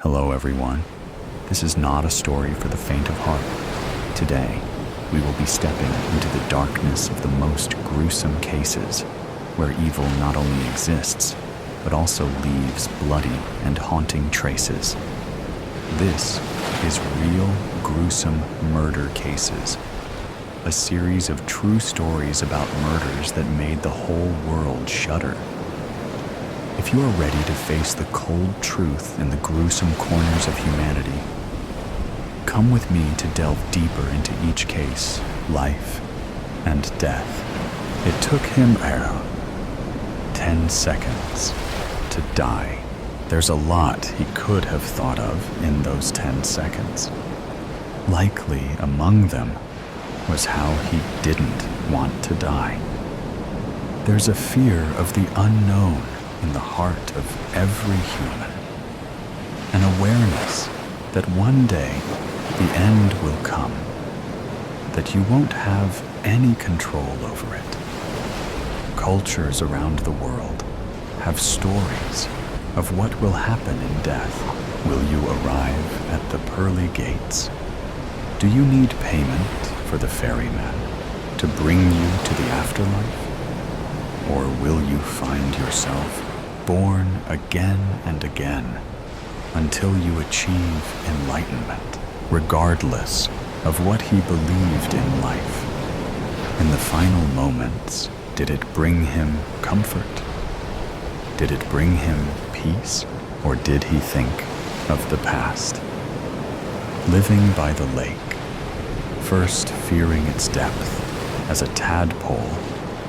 Hello everyone. This is not a story for the faint of heart. Today, we will be stepping into the darkness of the most gruesome cases, where evil not only exists, but also leaves bloody and haunting traces. This is Real Gruesome Murder Cases, a series of true stories about murders that made the whole world shudder. If you are ready to face the cold truth in the gruesome corners of humanity, come with me to delve deeper into each case, life, and death. It took him 10 seconds to die. There's a lot he could have thought of in those 10 seconds. Likely among them was how he didn't want to die. There's a fear of the unknown in the heart of every human. An awareness that one day the end will come, that you won't have any control over it. Cultures around the world have stories of what will happen in death. Will you arrive at the pearly gates? Do you need payment for the ferryman to bring you to the afterlife? Or will you find yourself born again and again until you achieve enlightenment, regardless of what he believed in life? In the final moments, did it bring him comfort? Did it bring him peace? Or did he think of the past? Living by the lake, first fearing its depth as a tadpole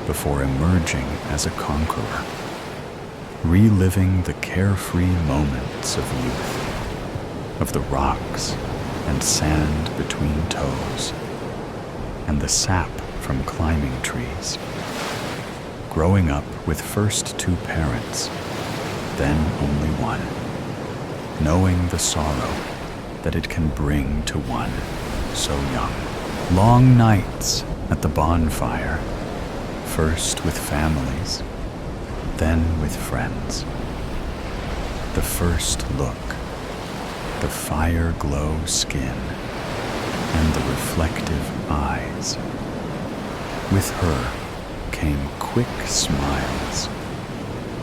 before emerging as a conqueror. Reliving the carefree moments of youth, of the rocks and sand between toes, and the sap from climbing trees. Growing up with first two parents, then only one, knowing the sorrow that it can bring to one so young. Long nights at the bonfire, first with families, then with friends. The first look, the fire-glow skin, and the reflective eyes. With her came quick smiles,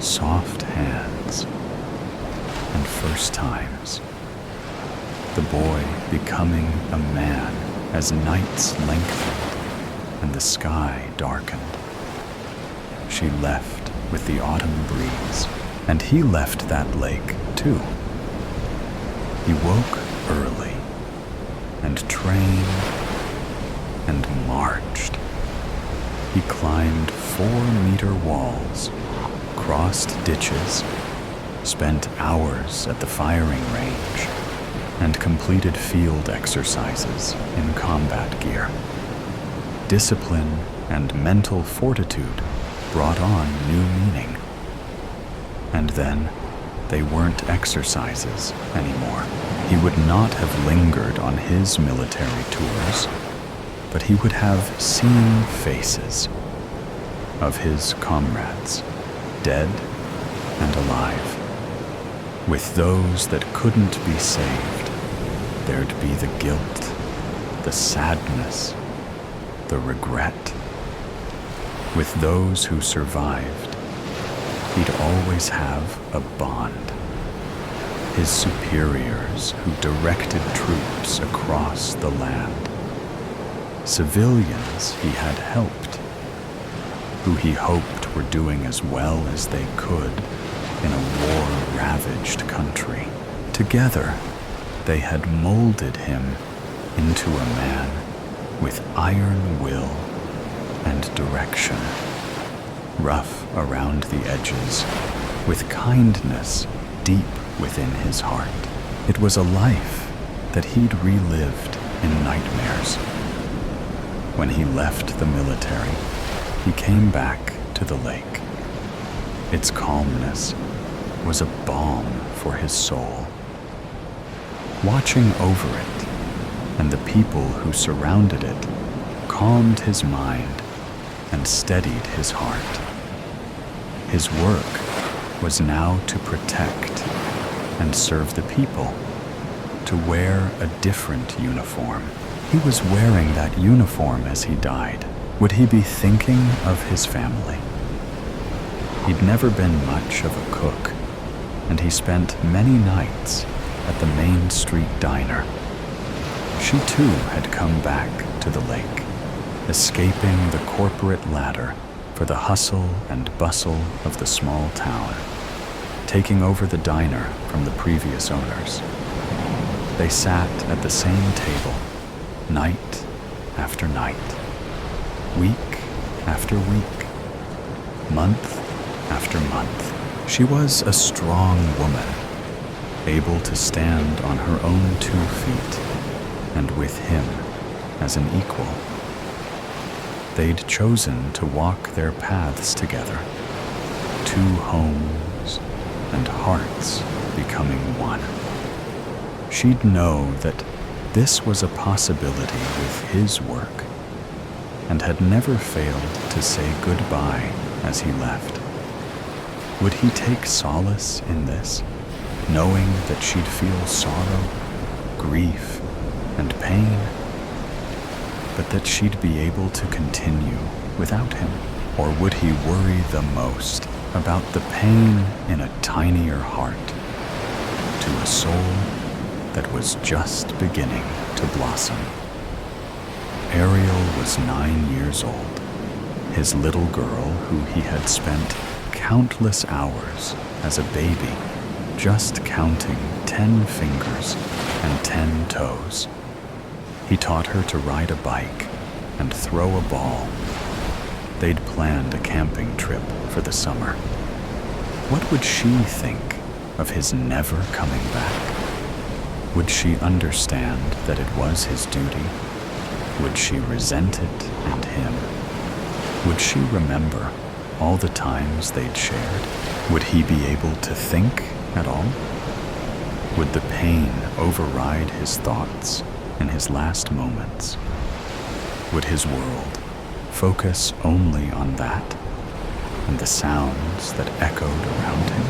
soft hands, and first times. The boy becoming a man as nights lengthened and the sky darkened. She left with the autumn breeze, and he left that lake too. He woke early and trained and marched. He climbed 4-meter walls, crossed ditches, spent hours at the firing range, and completed field exercises in combat gear. Discipline and mental fortitude brought on new meaning. And then, they weren't exercises anymore. He would not have lingered on his military tours, but he would have seen faces of his comrades, dead and alive. With those that couldn't be saved, there'd be the guilt, the sadness, the regret. With those who survived, he'd always have a bond. His superiors who directed troops across the land. Civilians he had helped, who he hoped were doing as well as they could in a war-ravaged country. Together, they had molded him into a man with iron will and direction, rough around the edges, with kindness deep within his heart. It was a life that he'd relived in nightmares. When he left the military, he came back to the lake. Its calmness was a balm for his soul. Watching over it, and the people who surrounded it, calmed his mind and steadied his heart. His work was now to protect and serve the people, to wear a different uniform. He was wearing that uniform as he died. Would he be thinking of his family? He'd never been much of a cook, and he spent many nights at the Main Street diner. She too had come back to the lake, escaping the corporate ladder for the hustle and bustle of the small town, taking over the diner from the previous owners. They sat at the same table, night after night, week after week, month after month. She was a strong woman, able to stand on her own 2 feet, and with him as an equal. They'd chosen to walk their paths together, 2 homes and hearts becoming one. She'd know that this was a possibility with his work, and had never failed to say goodbye as he left. Would he take solace in this, knowing that she'd feel sorrow, grief, and pain, but that she'd be able to continue without him? Or would he worry the most about the pain in a tinier heart to a soul that was just beginning to blossom? Ariel was 9 years old, his little girl who he had spent countless hours as a baby just counting 10 fingers and 10 toes. He taught her to ride a bike and throw a ball. They'd planned a camping trip for the summer. What would she think of his never coming back? Would she understand that it was his duty? Would she resent it and him? Would she remember all the times they'd shared? Would he be able to think at all? Would the pain override his thoughts in his last moments? Would his world focus only on that and the sounds that echoed around him?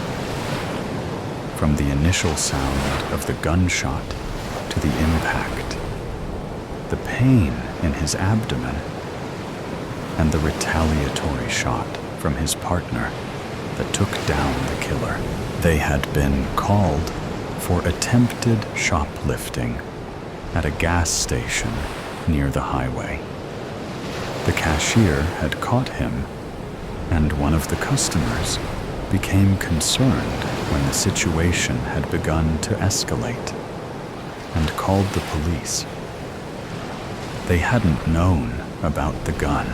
From the initial sound of the gunshot to the impact, the pain in his abdomen, and the retaliatory shot from his partner that took down the killer. They had been called for attempted shoplifting at a gas station near the highway. The cashier had caught him, and one of the customers became concerned when the situation had begun to escalate and called the police. They hadn't known about the gun.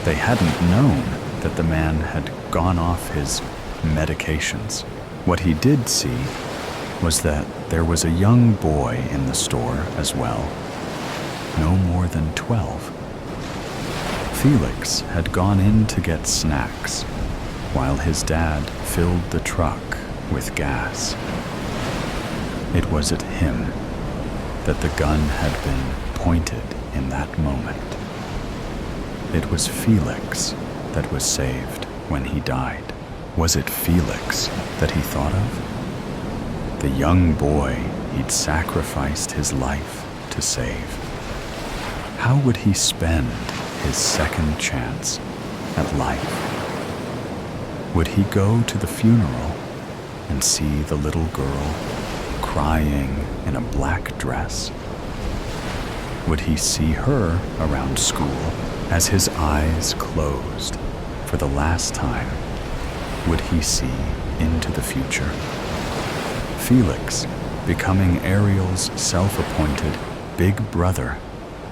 They hadn't known that the man had gone off his medications. What he did see was that there was a young boy in the store as well, no more than 12. Felix had gone in to get snacks while his dad filled the truck with gas. It was at him that the gun had been pointed in that moment. It was Felix that was saved when he died. Was it Felix that he thought of? The young boy he'd sacrificed his life to save. How would he spend his second chance at life? Would he go to the funeral and see the little girl crying in a black dress? Would he see her around school as his eyes closed for the last time? Would he see into the future? Felix becoming Ariel's self-appointed big brother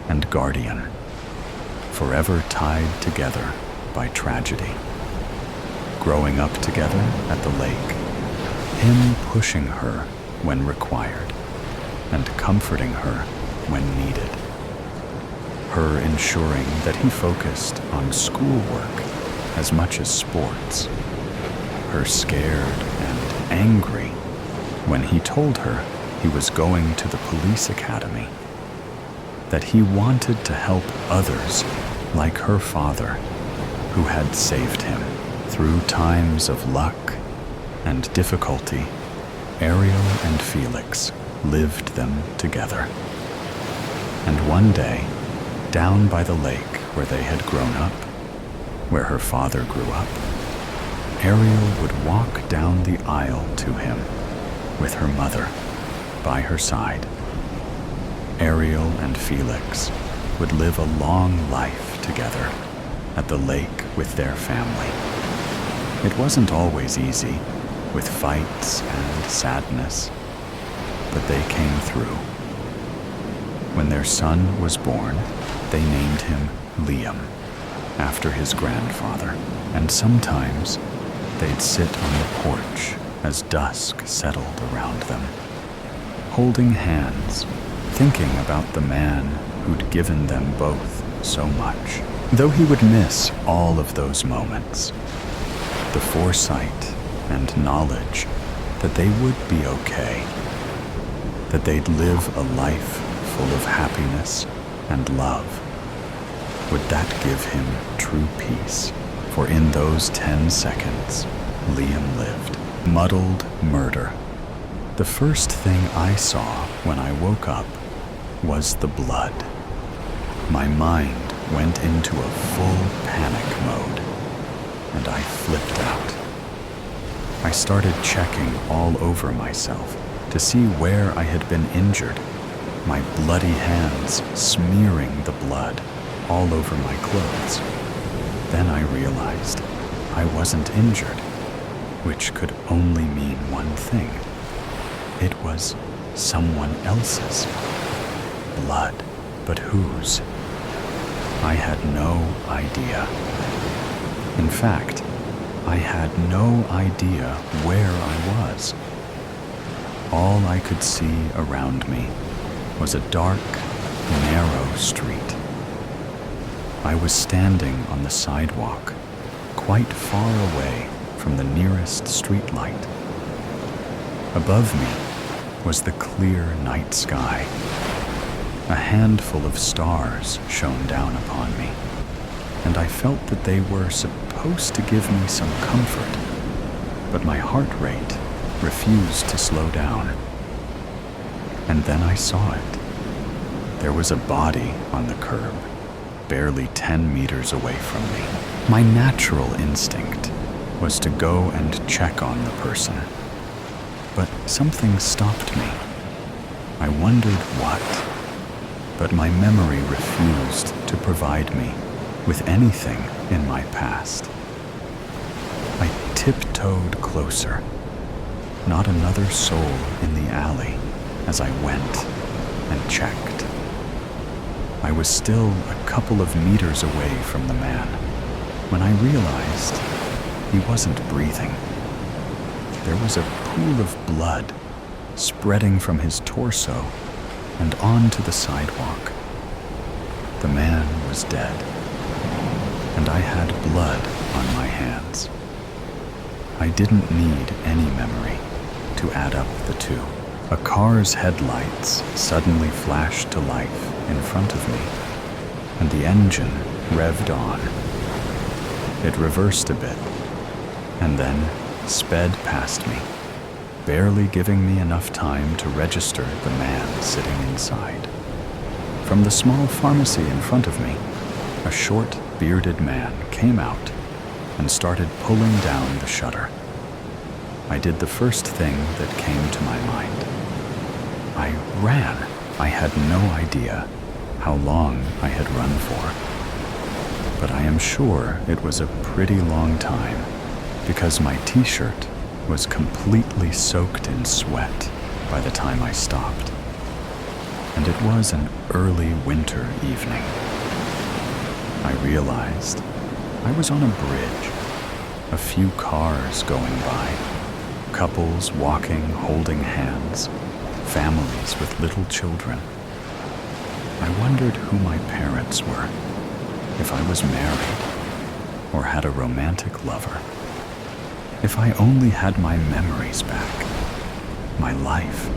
and guardian, forever tied together by tragedy. Growing up together at the lake, him pushing her when required and comforting her when needed. Her ensuring that he focused on schoolwork as much as sports. Her scared and angry when he told her he was going to the police academy, that he wanted to help others like her father, who had saved him through times of luck and difficulty. Ariel and Felix lived them together. And one day, down by the lake where they had grown up, where her father grew up, Ariel would walk down the aisle to him with her mother by her side. Ariel and Felix would live a long life together at the lake with their family. It wasn't always easy, with fights and sadness, but they came through. When their son was born, they named him Liam, after his grandfather, and sometimes they'd sit on the porch as dusk settled around them, holding hands, thinking about the man who'd given them both so much. Though he would miss all of those moments, the foresight and knowledge that they would be okay, that they'd live a life full of happiness and love, would that give him true peace? For in those 10 seconds, Liam lived. Muddled murder. The first thing I saw when I woke up was the blood. My mind went into a full panic mode, and I flipped out. I started checking all over myself to see where I had been injured, my bloody hands smearing the blood all over my clothes. Then I realized I wasn't injured, which could only mean one thing. It was someone else's blood, but whose? I had no idea. In fact, I had no idea where I was. All I could see around me was a dark, narrow street. I was standing on the sidewalk, quite far away from the nearest streetlight. Above me was the clear night sky. A handful of stars shone down upon me, and I felt that they were supposed to give me some comfort, but my heart rate refused to slow down. And then I saw it. There was a body on the curb, barely 10 meters away from me. My natural instinct was to go and check on the person, but something stopped me. I wondered what, but my memory refused to provide me with anything in my past. I tiptoed closer, not another soul in the alley as I went and checked. I was still a couple of meters away from the man when I realized he wasn't breathing. There was a pool of blood spreading from his torso and onto the sidewalk. The man was dead, and I had blood on my hands. I didn't need any memory to add up the two. A car's headlights suddenly flashed to life in front of me, and the engine revved on. It reversed a bit, and then sped past me, barely giving me enough time to register the man sitting inside. From the small pharmacy in front of me, a short, bearded man came out and started pulling down the shutter. I did the first thing that came to my mind. I ran. I had no idea how long I had run for, but I am sure it was a pretty long time because my t-shirt was completely soaked in sweat by the time I stopped. And it was an early winter evening. I realized I was on a bridge, a few cars going by, couples walking, holding hands, families with little children. I wondered who my parents were, if I was married or had a romantic lover. If I only had my memories back, my life.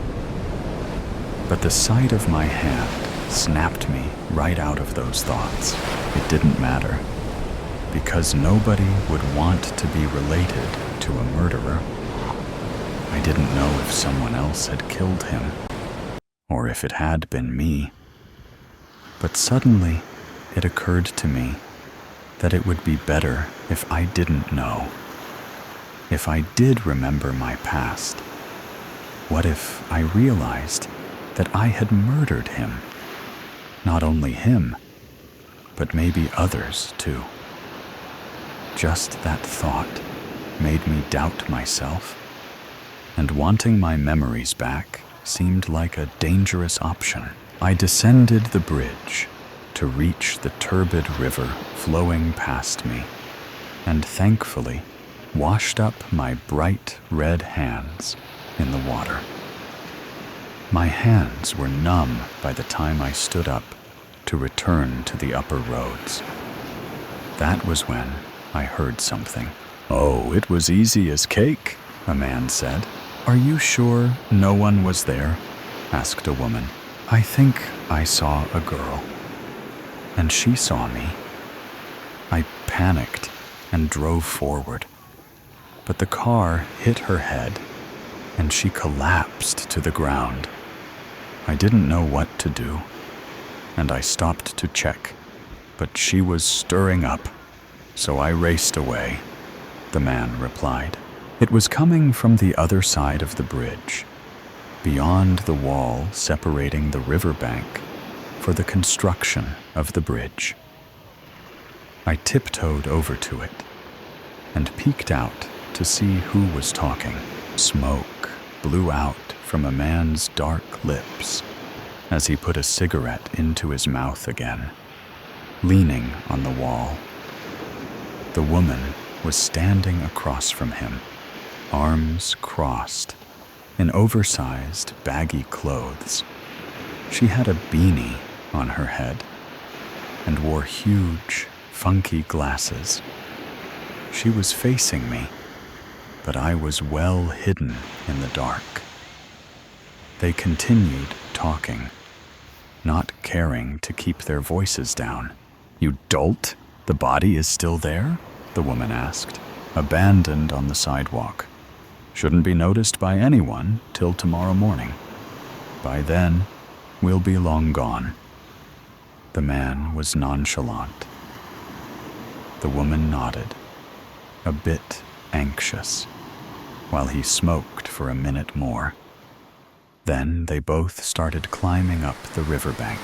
But the sight of my hand snapped me right out of those thoughts. It didn't matter, because nobody would want to be related to a murderer. I didn't know if someone else had killed him, or if it had been me. But suddenly, it occurred to me that it would be better if I didn't know. If I did remember my past, what if I realized that I had murdered him? Not only him, but maybe others too. Just that thought made me doubt myself, and wanting my memories back seemed like a dangerous option. I descended the bridge to reach the turbid river flowing past me, and thankfully washed up my bright red hands in the water. My hands were numb by the time I stood up to return to the upper roads. That was when I heard something. "Oh, it was easy as cake," a man said. "Are you sure no one was there?" asked a woman. "I think I saw a girl, and she saw me." I panicked and drove forward, but the car hit her head, and she collapsed to the ground. I didn't know what to do, and I stopped to check, but she was stirring up, so I raced away, the man replied. It was coming from the other side of the bridge, beyond the wall separating the riverbank for the construction of the bridge. I tiptoed over to it and peeked out to see who was talking. Smoke blew out from a man's dark lips as he put a cigarette into his mouth again, leaning on the wall. The woman was standing across from him, arms crossed, in oversized, baggy clothes. She had a beanie on her head and wore huge, funky glasses. She was facing me, but I was well hidden in the dark. They continued talking, not caring to keep their voices down. "You dolt, the body is still there?" the woman asked. "Abandoned on the sidewalk. Shouldn't be noticed by anyone till tomorrow morning. By then, we'll be long gone." The man was nonchalant. The woman nodded, a bit anxious, while he smoked for a minute more. Then they both started climbing up the riverbank.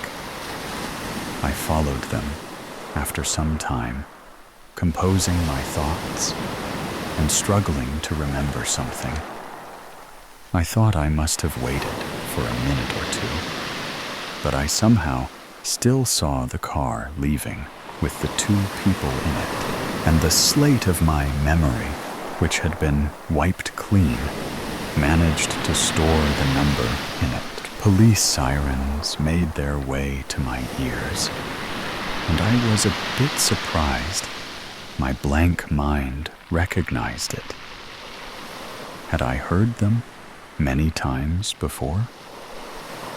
I followed them after some time, composing my thoughts and struggling to remember something. I thought I must have waited for a minute or two, but I somehow still saw the car leaving with the two people in it, and the slate of my memory, which had been wiped clean, managed to store the number in it. Police sirens made their way to my ears, and I was a bit surprised. My blank mind recognized it. Had I heard them many times before?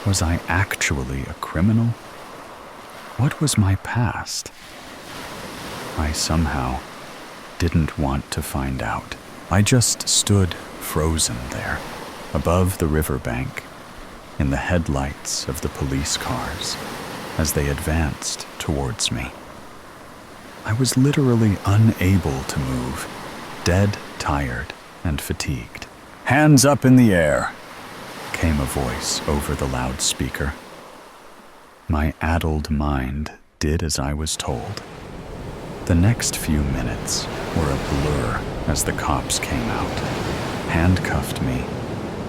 Was I actually a criminal? What was my past? I somehow didn't want to find out. I just stood frozen there, above the riverbank, in the headlights of the police cars, as they advanced towards me. I was literally unable to move, dead tired and fatigued. "Hands up in the air," came a voice over the loudspeaker. My addled mind did as I was told. The next few minutes were a blur as the cops came out, handcuffed me,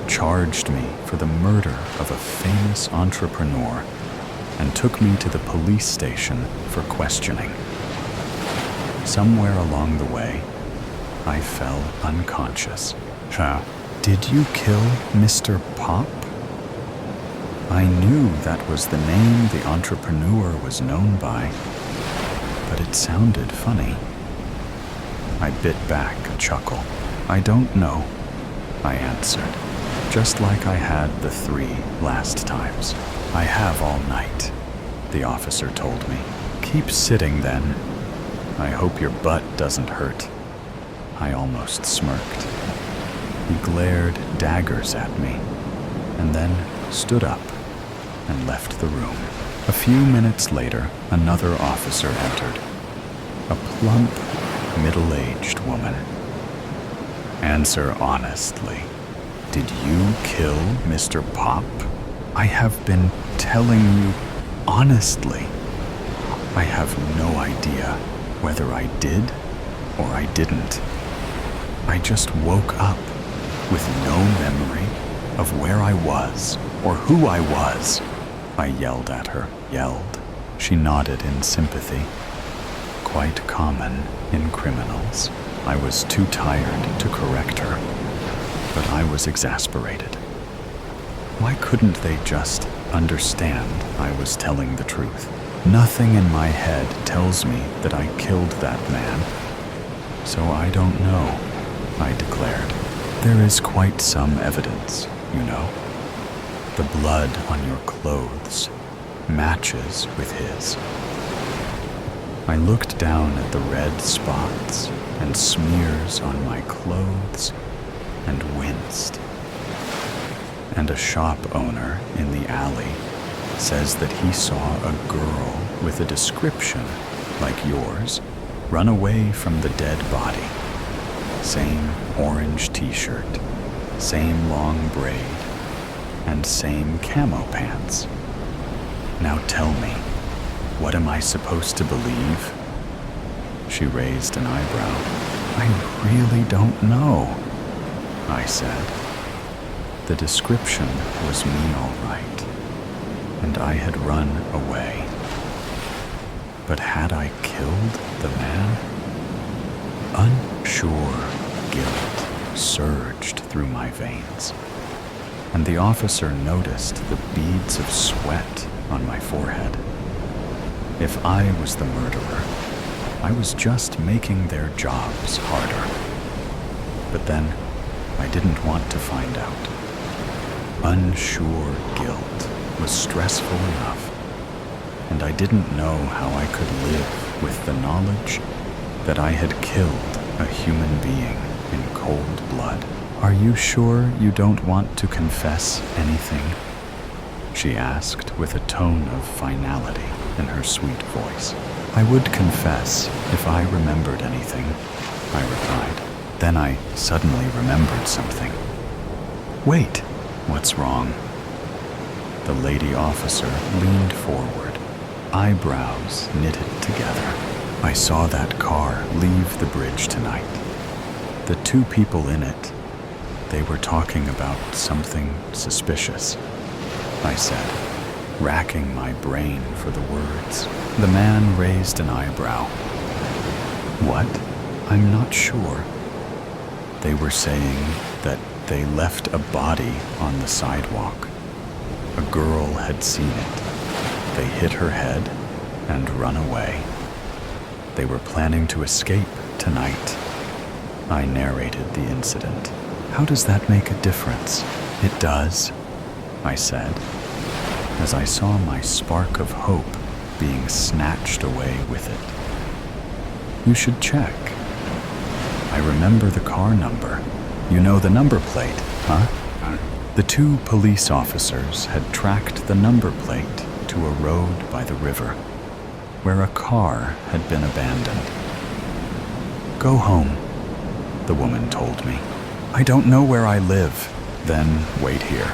charged me for the murder of a famous entrepreneur, and took me to the police station for questioning. Somewhere along the way, I fell unconscious. "Did you kill Mr. Pop?" I knew that was the name the entrepreneur was known by, but it sounded funny. I bit back a chuckle. "I don't know," I answered, just like I had the 3 last times. "I have all night," the officer told me. "Keep sitting then. I hope your butt doesn't hurt." I almost smirked. He glared daggers at me, and then stood up and left the room. A few minutes later, another officer entered. A plump, middle-aged woman. "Answer honestly. Did you kill Mr. Pop?" "I have been telling you honestly. I have no idea whether I did or I didn't. I just woke up with no memory of where I was or who I was." I yelled at her. Yelled. She nodded in sympathy. Quite common in criminals. I was too tired to correct her, but I was exasperated. Why couldn't they just understand I was telling the truth? Nothing in my head tells me that I killed that man, so I don't know, I declared. There is quite some evidence, you know. The blood on your clothes matches with his. I looked down at the red spots and smears on my clothes and winced. And a shop owner in the alley says that he saw a girl with a description like yours run away from the dead body. Same orange t-shirt, same long braid, and same camo pants. Now tell me, what am I supposed to believe? She raised an eyebrow. I really don't know, I said. The description was me all right, and I had run away. But had I killed the man? Unsure guilt surged through my veins, and the officer noticed the beads of sweat on my forehead. If I was the murderer, I was just making their jobs harder. But then, I didn't want to find out. Unsure guilt was stressful enough, and I didn't know how I could live with the knowledge that I had killed a human being in cold blood. Are you sure you don't want to confess anything? She asked with a tone of finality in her sweet voice. I would confess if I remembered anything, I replied. Then I suddenly remembered something. Wait, what's wrong? The lady officer leaned forward, eyebrows knitted together. I saw that car leave the bridge tonight. The two people in it, they were talking about something suspicious, I said, racking my brain for the words. The man raised an eyebrow. What? I'm not sure. They were saying that they left a body on the sidewalk. A girl had seen it. They hit her head and run away. They were planning to escape tonight. I narrated the incident. How does that make a difference? It does, I said, as I saw my spark of hope being snatched away with it. You should check. I remember the car number. You know the number plate, huh? The two police officers had tracked the number plate to a road by the river, where a car had been abandoned. Go home, the woman told me. I don't know where I live. Then wait here.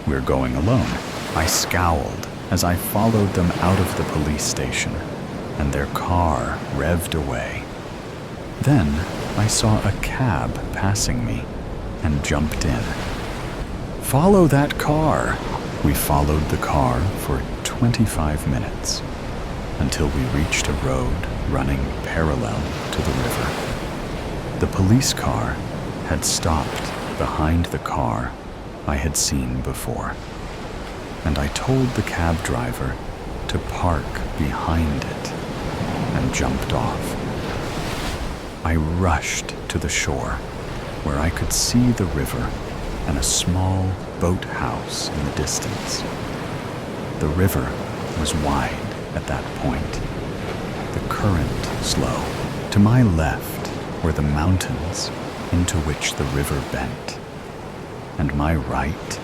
We're going alone. I scowled as I followed them out of the police station, and their car revved away. Then I saw a cab passing me and jumped in. Follow that car! We followed the car for 25 minutes until we reached a road running parallel to the river. The police car had stopped behind the car I had seen before, and I told the cab driver to park behind it and jumped off. I rushed to the shore where I could see the river and a small boathouse in the distance. The river was wide at that point, the current slow. To my left were the mountains into which the river bent. and my right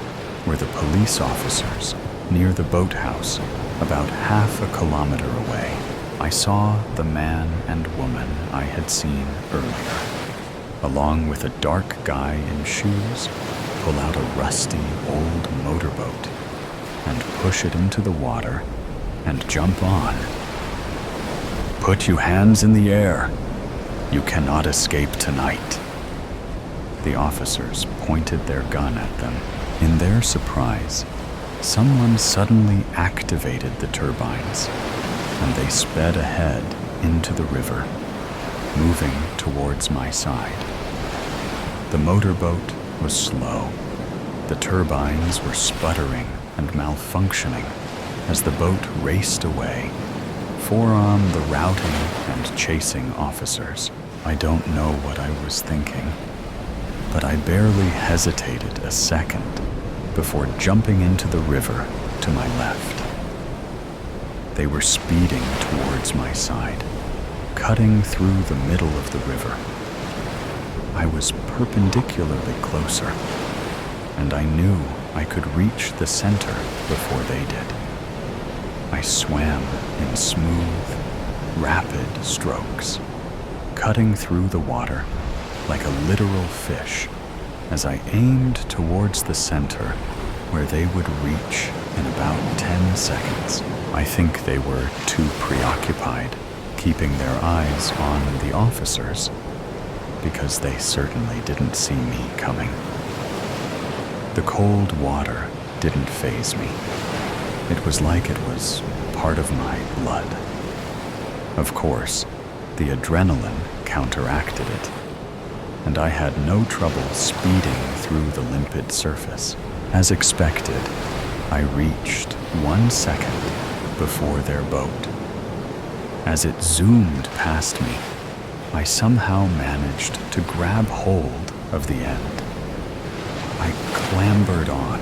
were the police officers near the boathouse, about half a kilometer away. I saw the man and woman I had seen earlier, along with a dark guy in shoes, pull out a rusty old motorboat and push it into the water and jump on. "Put your hands in the air. You cannot escape tonight." The officers pointed their gun at them. In their surprise, someone suddenly activated the turbines, and they sped ahead into the river, moving towards my side. The motorboat was slow. The turbines were sputtering and malfunctioning as the boat raced away, forearm the routing and chasing officers. I don't know what I was thinking, but I barely hesitated a second before jumping into the river to my left. They were speeding towards my side, cutting through the middle of the river. I was perpendicularly closer, and I knew I could reach the center before they did. I swam in smooth, rapid strokes, cutting through the water like a literal fish as I aimed towards the center where they would reach in about 10 seconds. I think they were too preoccupied keeping their eyes on the officers because they certainly didn't see me coming. The cold water didn't faze me. It was like it was part of my blood. Of course, the adrenaline counteracted it, and I had no trouble speeding through the limpid surface. As expected, I reached 1 second before their boat. As it zoomed past me, I somehow managed to grab hold of the end. I clambered on,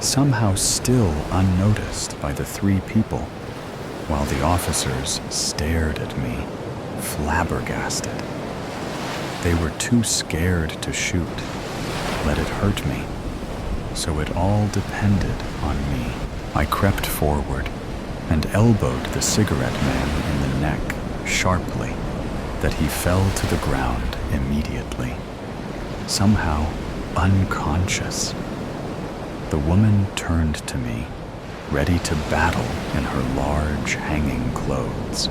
somehow still unnoticed by the 3 people, while the officers stared at me, flabbergasted. They were too scared to shoot, let it hurt me, so it all depended on me. I crept forward and elbowed the cigarette man in the neck sharply, that he fell to the ground immediately, somehow unconscious. The woman turned to me, ready to battle in her large hanging clothes.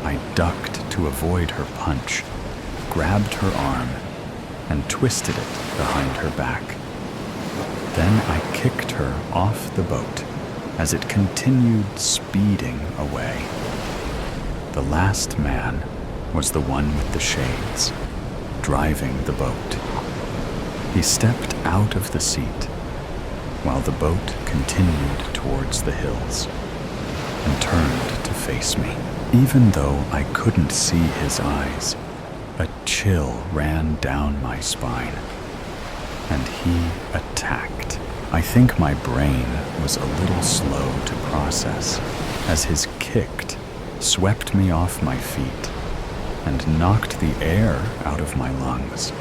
I ducked to avoid her punch, grabbed her arm, and twisted it behind her back. Then I kicked her off the boat as it continued speeding away. The last man was the one with the shades, driving the boat. He stepped out of the seat while the boat continued towards the hills and turned to face me. Even though I couldn't see his eyes, a chill ran down my spine, and he attacked. I think my brain was a little slow to process as his kick swept me off my feet and knocked the air out of my lungs.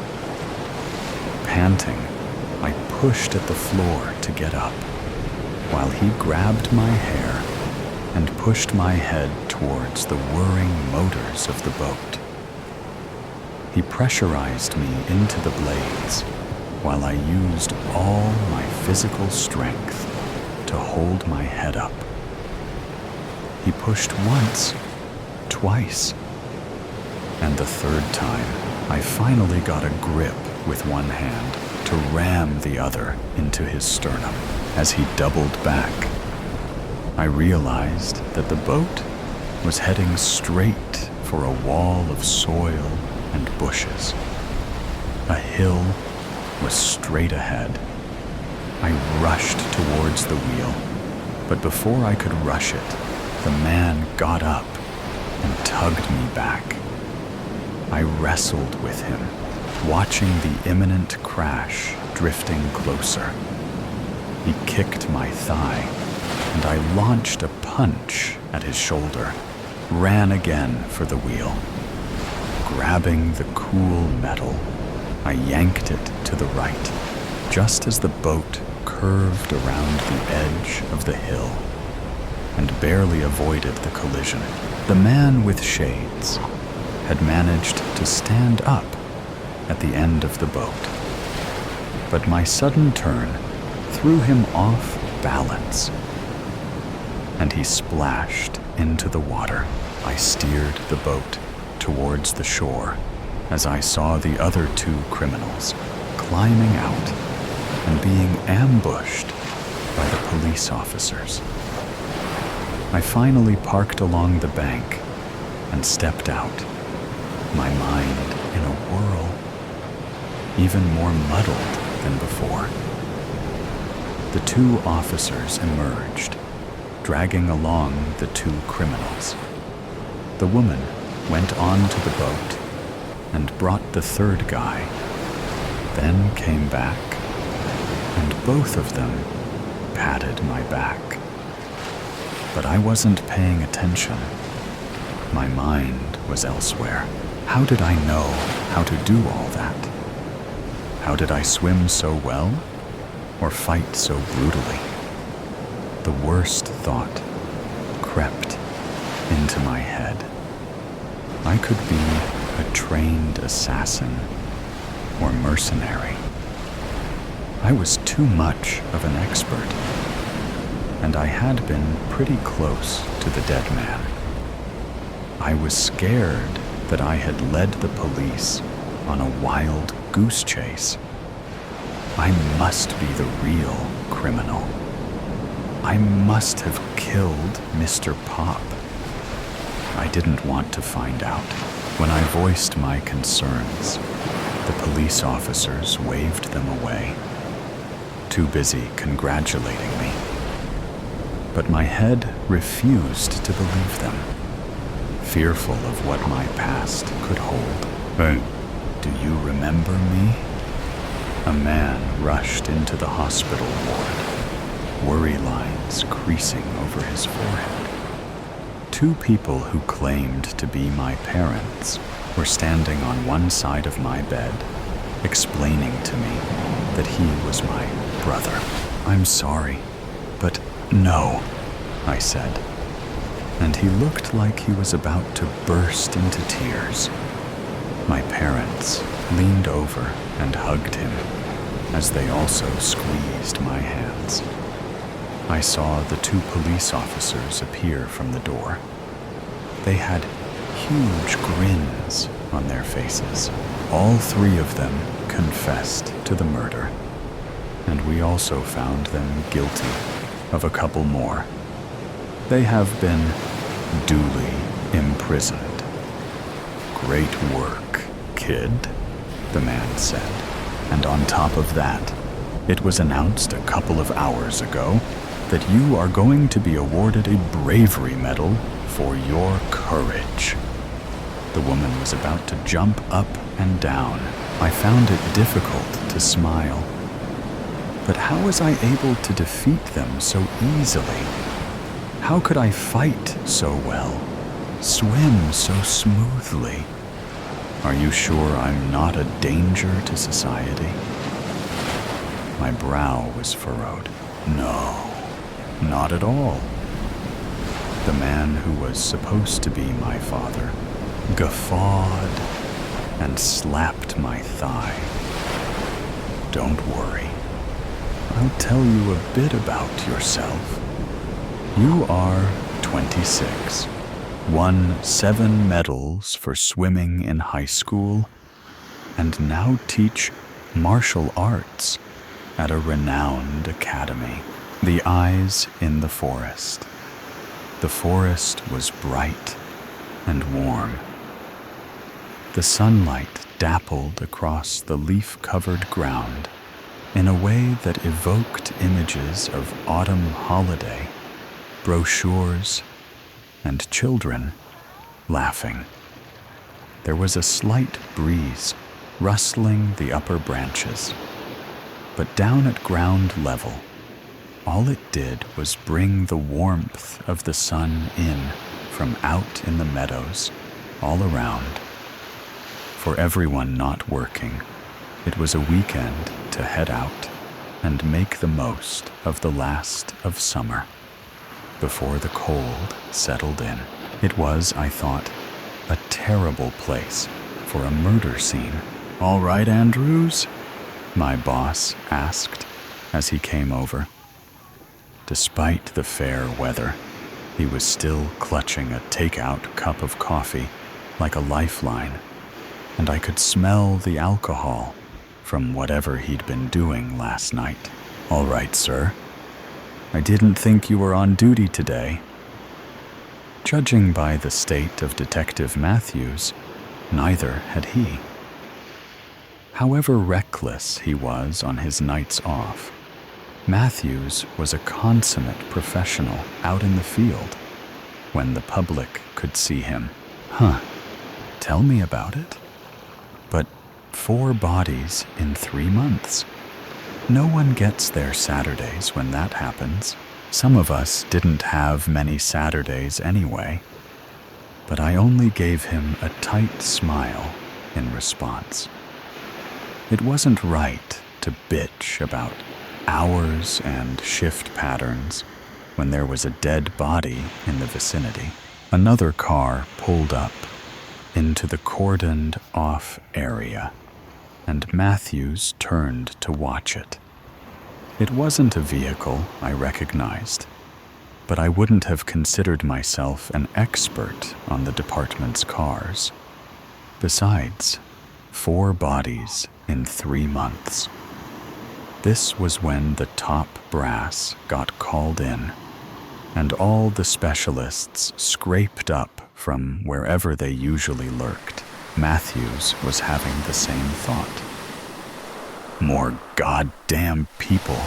Panting, I pushed at the floor to get up, while he grabbed my hair and pushed my head towards the whirring motors of the boat. He pressurized me into the blades, while I used all my physical strength to hold my head up. He pushed once, twice, and the 3rd time, I finally got a grip with one hand to ram the other into his sternum. As he doubled back, I realized that the boat was heading straight for a wall of soil and bushes. A hill was straight ahead. I rushed towards the wheel, but before I could rush it, the man got up and tugged me back. I wrestled with him, watching the imminent crash drifting closer. He kicked my thigh, and I launched a punch at his shoulder, ran again for the wheel. Grabbing the cool metal, I yanked it to the right, just as the boat curved around the edge of the hill and barely avoided the collision. The man with shades had managed to stand up at the end of the boat, but my sudden turn threw him off balance, and he splashed into the water. I steered the boat towards the shore as I saw the other two criminals climbing out and being ambushed by the police officers. I finally parked along the bank and stepped out, my mind in a whirl, even more muddled than before. The two officers emerged, dragging along the two criminals. The woman went onto the boat and brought the third guy, then came back, and both of them patted my back. But I wasn't paying attention. My mind was elsewhere. How did I know how to do all that? How did I swim so well, or fight so brutally? The worst thought crept into my head. I could be a trained assassin or mercenary. I was too much of an expert, and I had been pretty close to the dead man. I was scared that I had led the police on a wild goose chase. I must be the real criminal. I must have killed Mr. Pop. I didn't want to find out. When I voiced my concerns, the police officers waved them away, too busy congratulating me. But my head refused to believe them, fearful of what my past could hold. Hey, do you remember me? A man rushed into the hospital ward, worry lines creasing over his forehead. Two people who claimed to be my parents were standing on one side of my bed, explaining to me that he was my brother. I'm sorry, but no, I said, and he looked like he was about to burst into tears. My parents leaned over and hugged him as they also squeezed my hands. I saw the two police officers appear from the door. They had huge grins on their faces. All three of them confessed to the murder, and we also found them guilty of a couple more. They have been duly imprisoned. Great work, kid, the man said. And on top of that, it was announced a couple of hours ago that you are going to be awarded a bravery medal for your courage. The woman was about to jump up and down. I found it difficult to smile. But how was I able to defeat them so easily? How could I fight so well, swim so smoothly? Are you sure I'm not a danger to society? My brow was furrowed. No, not at all. The man who was supposed to be my father guffawed and slapped my thigh. Don't worry. I'll tell you a bit about yourself. You are 26, won 7 medals for swimming in high school, and now teach martial arts at a renowned academy. The eyes in the forest. The forest was bright and warm. The sunlight dappled across the leaf-covered ground in a way that evoked images of autumn holiday, brochures, and children laughing. There was a slight breeze rustling the upper branches, but down at ground level, all it did was bring the warmth of the sun in from out in the meadows all around. For everyone not working, it was a weekend to head out and make the most of the last of summer before the cold settled in. It was, I thought, a terrible place for a murder scene. "All right, Andrews?" my boss asked as he came over. Despite the fair weather, he was still clutching a takeout cup of coffee like a lifeline, and I could smell the alcohol from whatever he'd been doing last night. "All right, sir. I didn't think you were on duty today." Judging by the state of Detective Matthews, neither had he. However reckless he was on his nights off, Matthews was a consummate professional out in the field when the public could see him. Tell me about it. But 4 bodies in 3 months. No one gets their Saturdays when that happens. Some of us didn't have many Saturdays anyway, but I only gave him a tight smile in response. It wasn't right to bitch about hours and shift patterns when there was a dead body in the vicinity. Another car pulled up into the cordoned off area, and Matthews turned to watch it. It wasn't a vehicle I recognized, but I wouldn't have considered myself an expert on the department's cars. Besides, 4 bodies in 3 months. This was when the top brass got called in, and all the specialists scraped up from wherever they usually lurked. Matthews was having the same thought. More goddamn people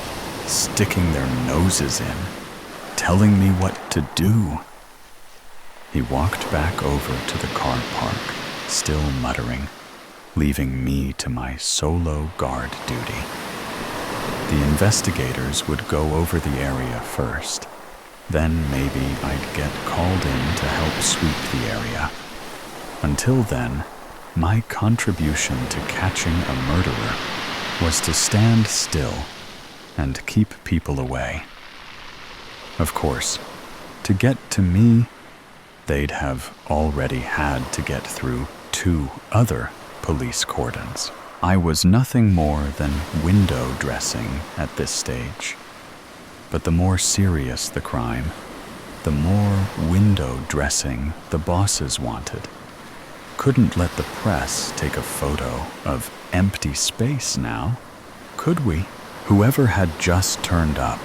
sticking their noses in, telling me what to do. He walked back over to the car park, still muttering, leaving me to my solo guard duty. The investigators would go over the area first. Then maybe I'd get called in to help sweep the area. Until then, my contribution to catching a murderer was to stand still and keep people away. Of course, to get to me, they'd have already had to get through 2 other police cordons. I was nothing more than window dressing at this stage. But the more serious the crime, the more window dressing the bosses wanted. Couldn't let the press take a photo of empty space now, could we? Whoever had just turned up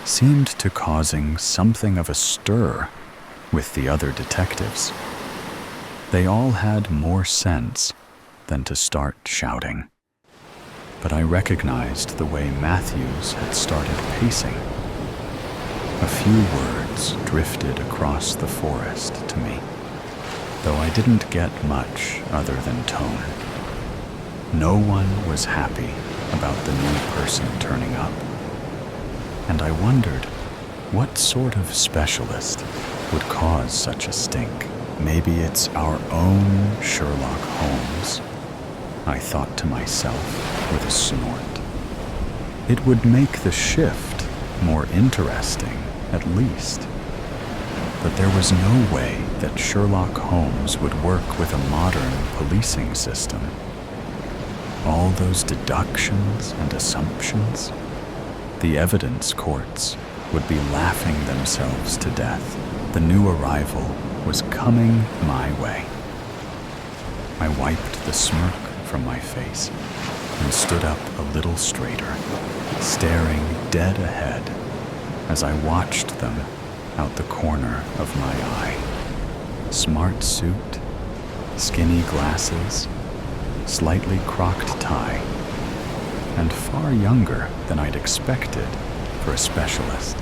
seemed to causing something of a stir with the other detectives. They all had more sense than to start shouting. But I recognized the way Matthews had started pacing. A few words drifted across the forest to me, though I didn't get much other than tone. No one was happy about the new person turning up, and I wondered what sort of specialist would cause such a stink. Maybe it's our own Sherlock Holmes, I thought to myself with a snort. It would make the shift more interesting, at least. But there was no way that Sherlock Holmes would work with a modern policing system. All those deductions and assumptions, the evidence courts would be laughing themselves to death. The new arrival was coming my way. I wiped the smirk from my face and stood up a little straighter, staring dead ahead as I watched them out the corner of my eye. Smart suit, skinny glasses, slightly cropped tie, and far younger than I'd expected for a specialist.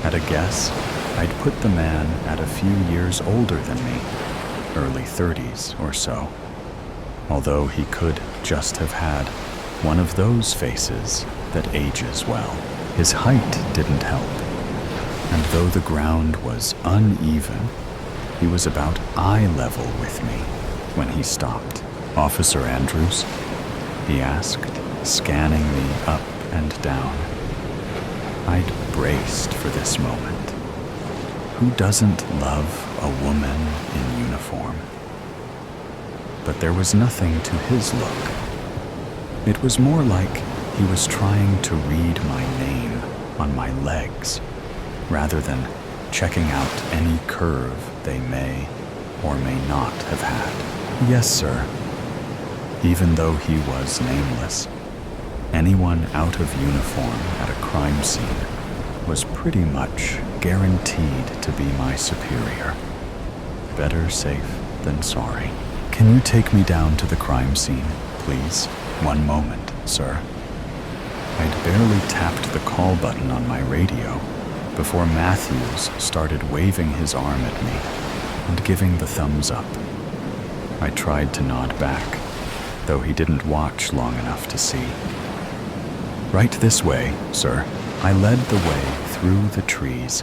At a guess, I'd put the man at a few years older than me, early 30s or so, although he could just have had one of those faces that ages well. His height didn't help, and though the ground was uneven, he was about eye level with me when he stopped. "Officer Andrews?" he asked, scanning me up and down. I'd braced for this moment. Who doesn't love a woman in uniform? But there was nothing to his look. It was more like he was trying to read my name on my legs, rather than checking out any curve they may or may not have had. Yes, sir. Even though he was nameless, anyone out of uniform at a crime scene was pretty much guaranteed to be my superior. Better safe than sorry. Can you take me down to the crime scene, please? One moment, sir. I'd barely tapped the call button on my radio before Matthews started waving his arm at me and giving the thumbs up. I tried to nod back, though he didn't watch long enough to see. Right this way, sir. I led the way through the trees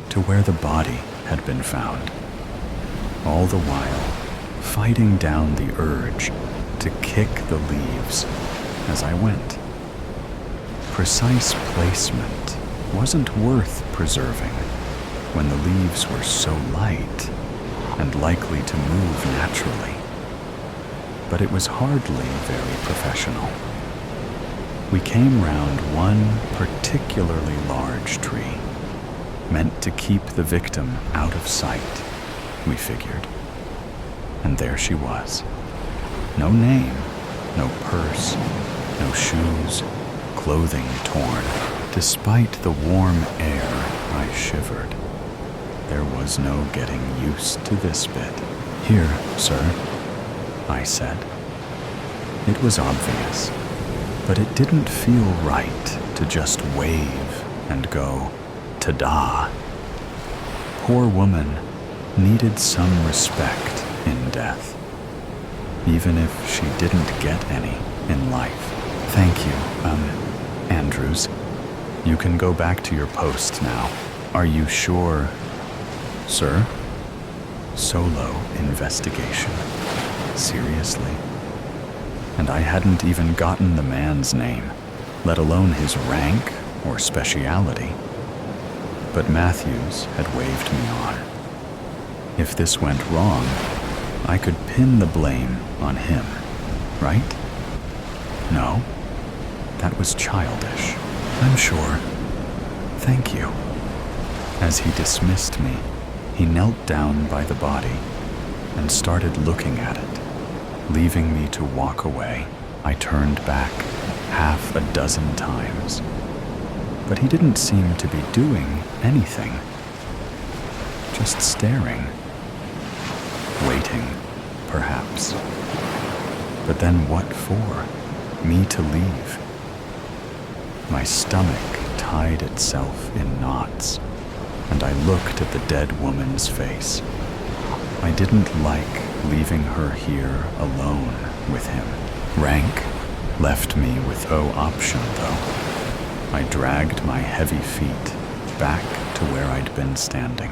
to where the body had been found, all the while fighting down the urge to kick the leaves as I went. Precise placement wasn't worth preserving when the leaves were so light and likely to move naturally. But it was hardly very professional. We came round one particularly large tree, meant to keep the victim out of sight, we figured. And there she was. No name, no purse, no shoes, clothing torn. Despite the warm air, I shivered. There was no getting used to this bit. Here, sir, I said. It was obvious, but it didn't feel right to just wave and go, ta-da. Poor woman needed some respect in death, even if she didn't get any in life. Thank you, Andrews. You can go back to your post now. Are you sure, sir? Solo investigation. Seriously? And I hadn't even gotten the man's name, let alone his rank or speciality. But Matthews had waved me on. If this went wrong, I could pin the blame on him, right? No, that was childish, I'm sure. Thank you. As he dismissed me, he knelt down by the body and started looking at it, leaving me to walk away. I turned back half a dozen times, but he didn't seem to be doing anything, just staring, waiting, perhaps. But then what for? Me to leave? My stomach tied itself in knots, and I looked at the dead woman's face. I didn't like leaving her here alone with him. Rank left me with no option, though. I dragged my heavy feet back to where I'd been standing,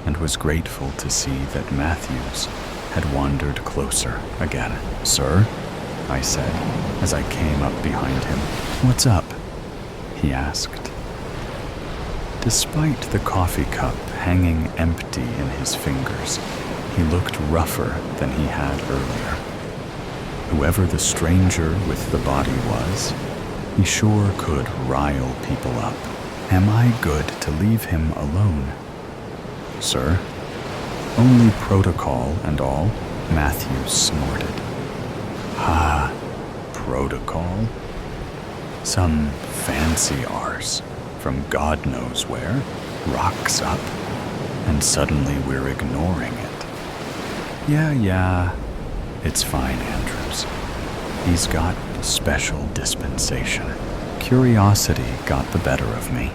and was grateful to see that Matthews had wandered closer again. Sir, I said as I came up behind him. What's up? He asked. Despite the coffee cup hanging empty in his fingers, he looked rougher than he had earlier. Whoever the stranger with the body was, he sure could rile people up. Am I good to leave him alone? Sir, only protocol and all, Matthews snorted. Ah, protocol? Some fancy arse from God knows where rocks up, and suddenly we're ignoring it. Yeah, it's fine, Andrews. He's got special dispensation. Curiosity got the better of me.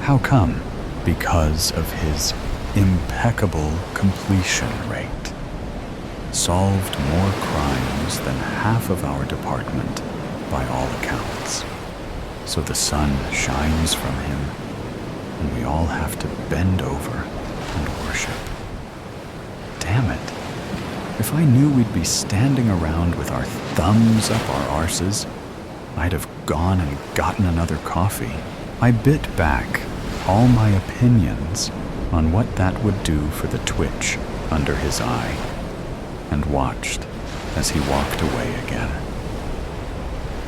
How come? Because of his impeccable completion rate. Solved more crimes than half of our department, by all accounts. So the sun shines from him, and we all have to bend over and worship. Damn it. If I knew we'd be standing around with our thumbs up our arses, I'd have gone and gotten another coffee. I bit back all my opinions on what that would do for the twitch under his eye, and watched as he walked away again.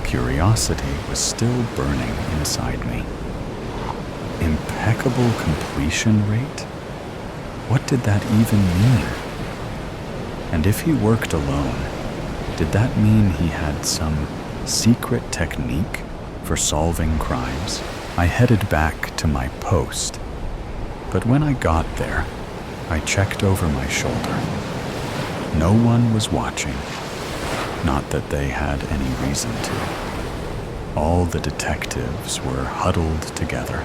Curiosity was still burning inside me. Impeccable completion rate? What did that even mean? And if he worked alone, did that mean he had some secret technique for solving crimes? I headed back to my post, but when I got there, I checked over my shoulder. No one was watching, not that they had any reason to. All the detectives were huddled together,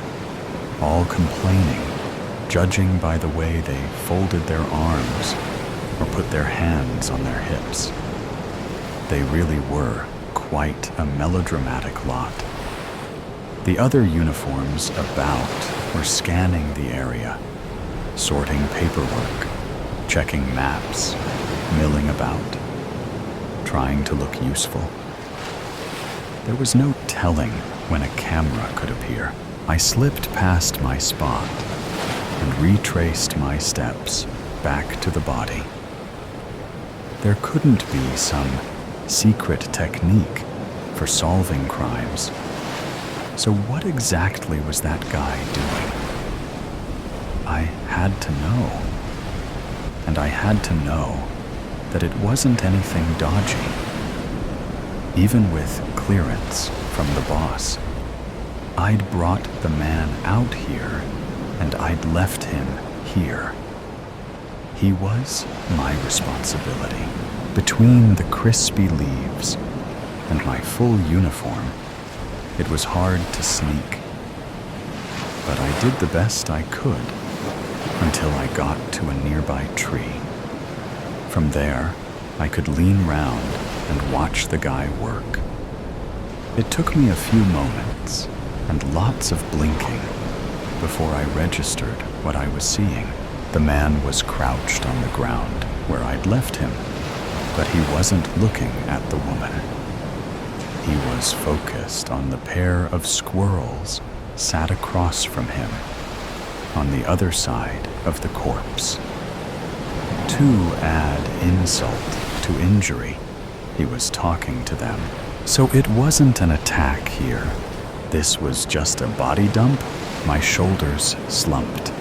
all complaining, judging by the way they folded their arms or put their hands on their hips. They really were quite a melodramatic lot. The other uniforms about were scanning the area, sorting paperwork, checking maps, milling about, trying to look useful. There was no telling when a camera could appear. I slipped past my spot and retraced my steps back to the body. There couldn't be some secret technique for solving crimes. So what exactly was that guy doing? I had to know. And I had to know that it wasn't anything dodgy. Even with clearance from the boss, I'd brought the man out here and I'd left him here. He was my responsibility. Between the crispy leaves and my full uniform, it was hard to sneak. But I did the best I could until I got to a nearby tree. From there, I could lean round and watch the guy work. It took me a few moments and lots of blinking before I registered what I was seeing. The man was crouched on the ground where I'd left him, but he wasn't looking at the woman. He was focused on the pair of squirrels sat across from him, on the other side of the corpse. To add insult to injury, he was talking to them. So it wasn't an attack here. This was just a body dump. My shoulders slumped.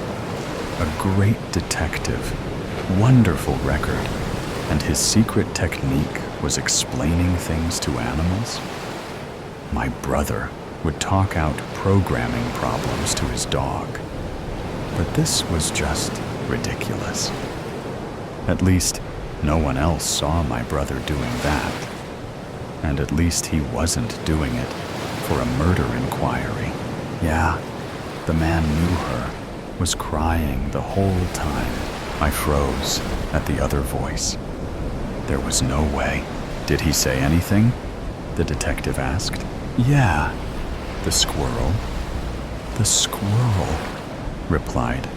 A great detective, wonderful record, and his secret technique was explaining things to animals. My brother would talk out programming problems to his dog. But this was just ridiculous. At least, no one else saw my brother doing that. And at least he wasn't doing it for a murder inquiry. Yeah, the man knew her, was crying the whole time. I froze at the other voice. There was no way. Did he say anything? The detective asked. Yeah, the squirrel. The squirrel, replied.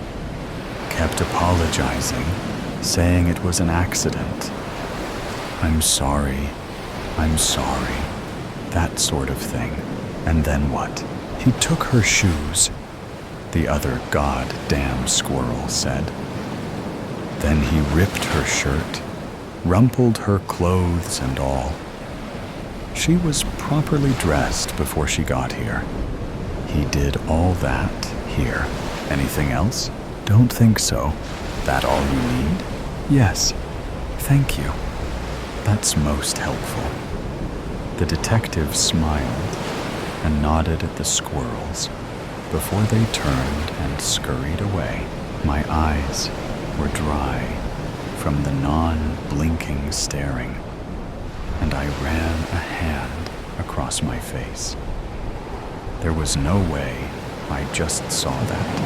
Kept apologizing, saying it was an accident. I'm sorry, that sort of thing. And then what? He took her shoes, the other goddamn squirrel said. Then he ripped her shirt, rumpled her clothes and all. She was properly dressed before she got here. He did all that here. Anything else? Don't think so. That all you need? Yes. Thank you. That's most helpful. The detective smiled and nodded at the squirrels before they turned and scurried away. My eyes were dry from the non-blinking staring, and I ran a hand across my face. There was no way I just saw that.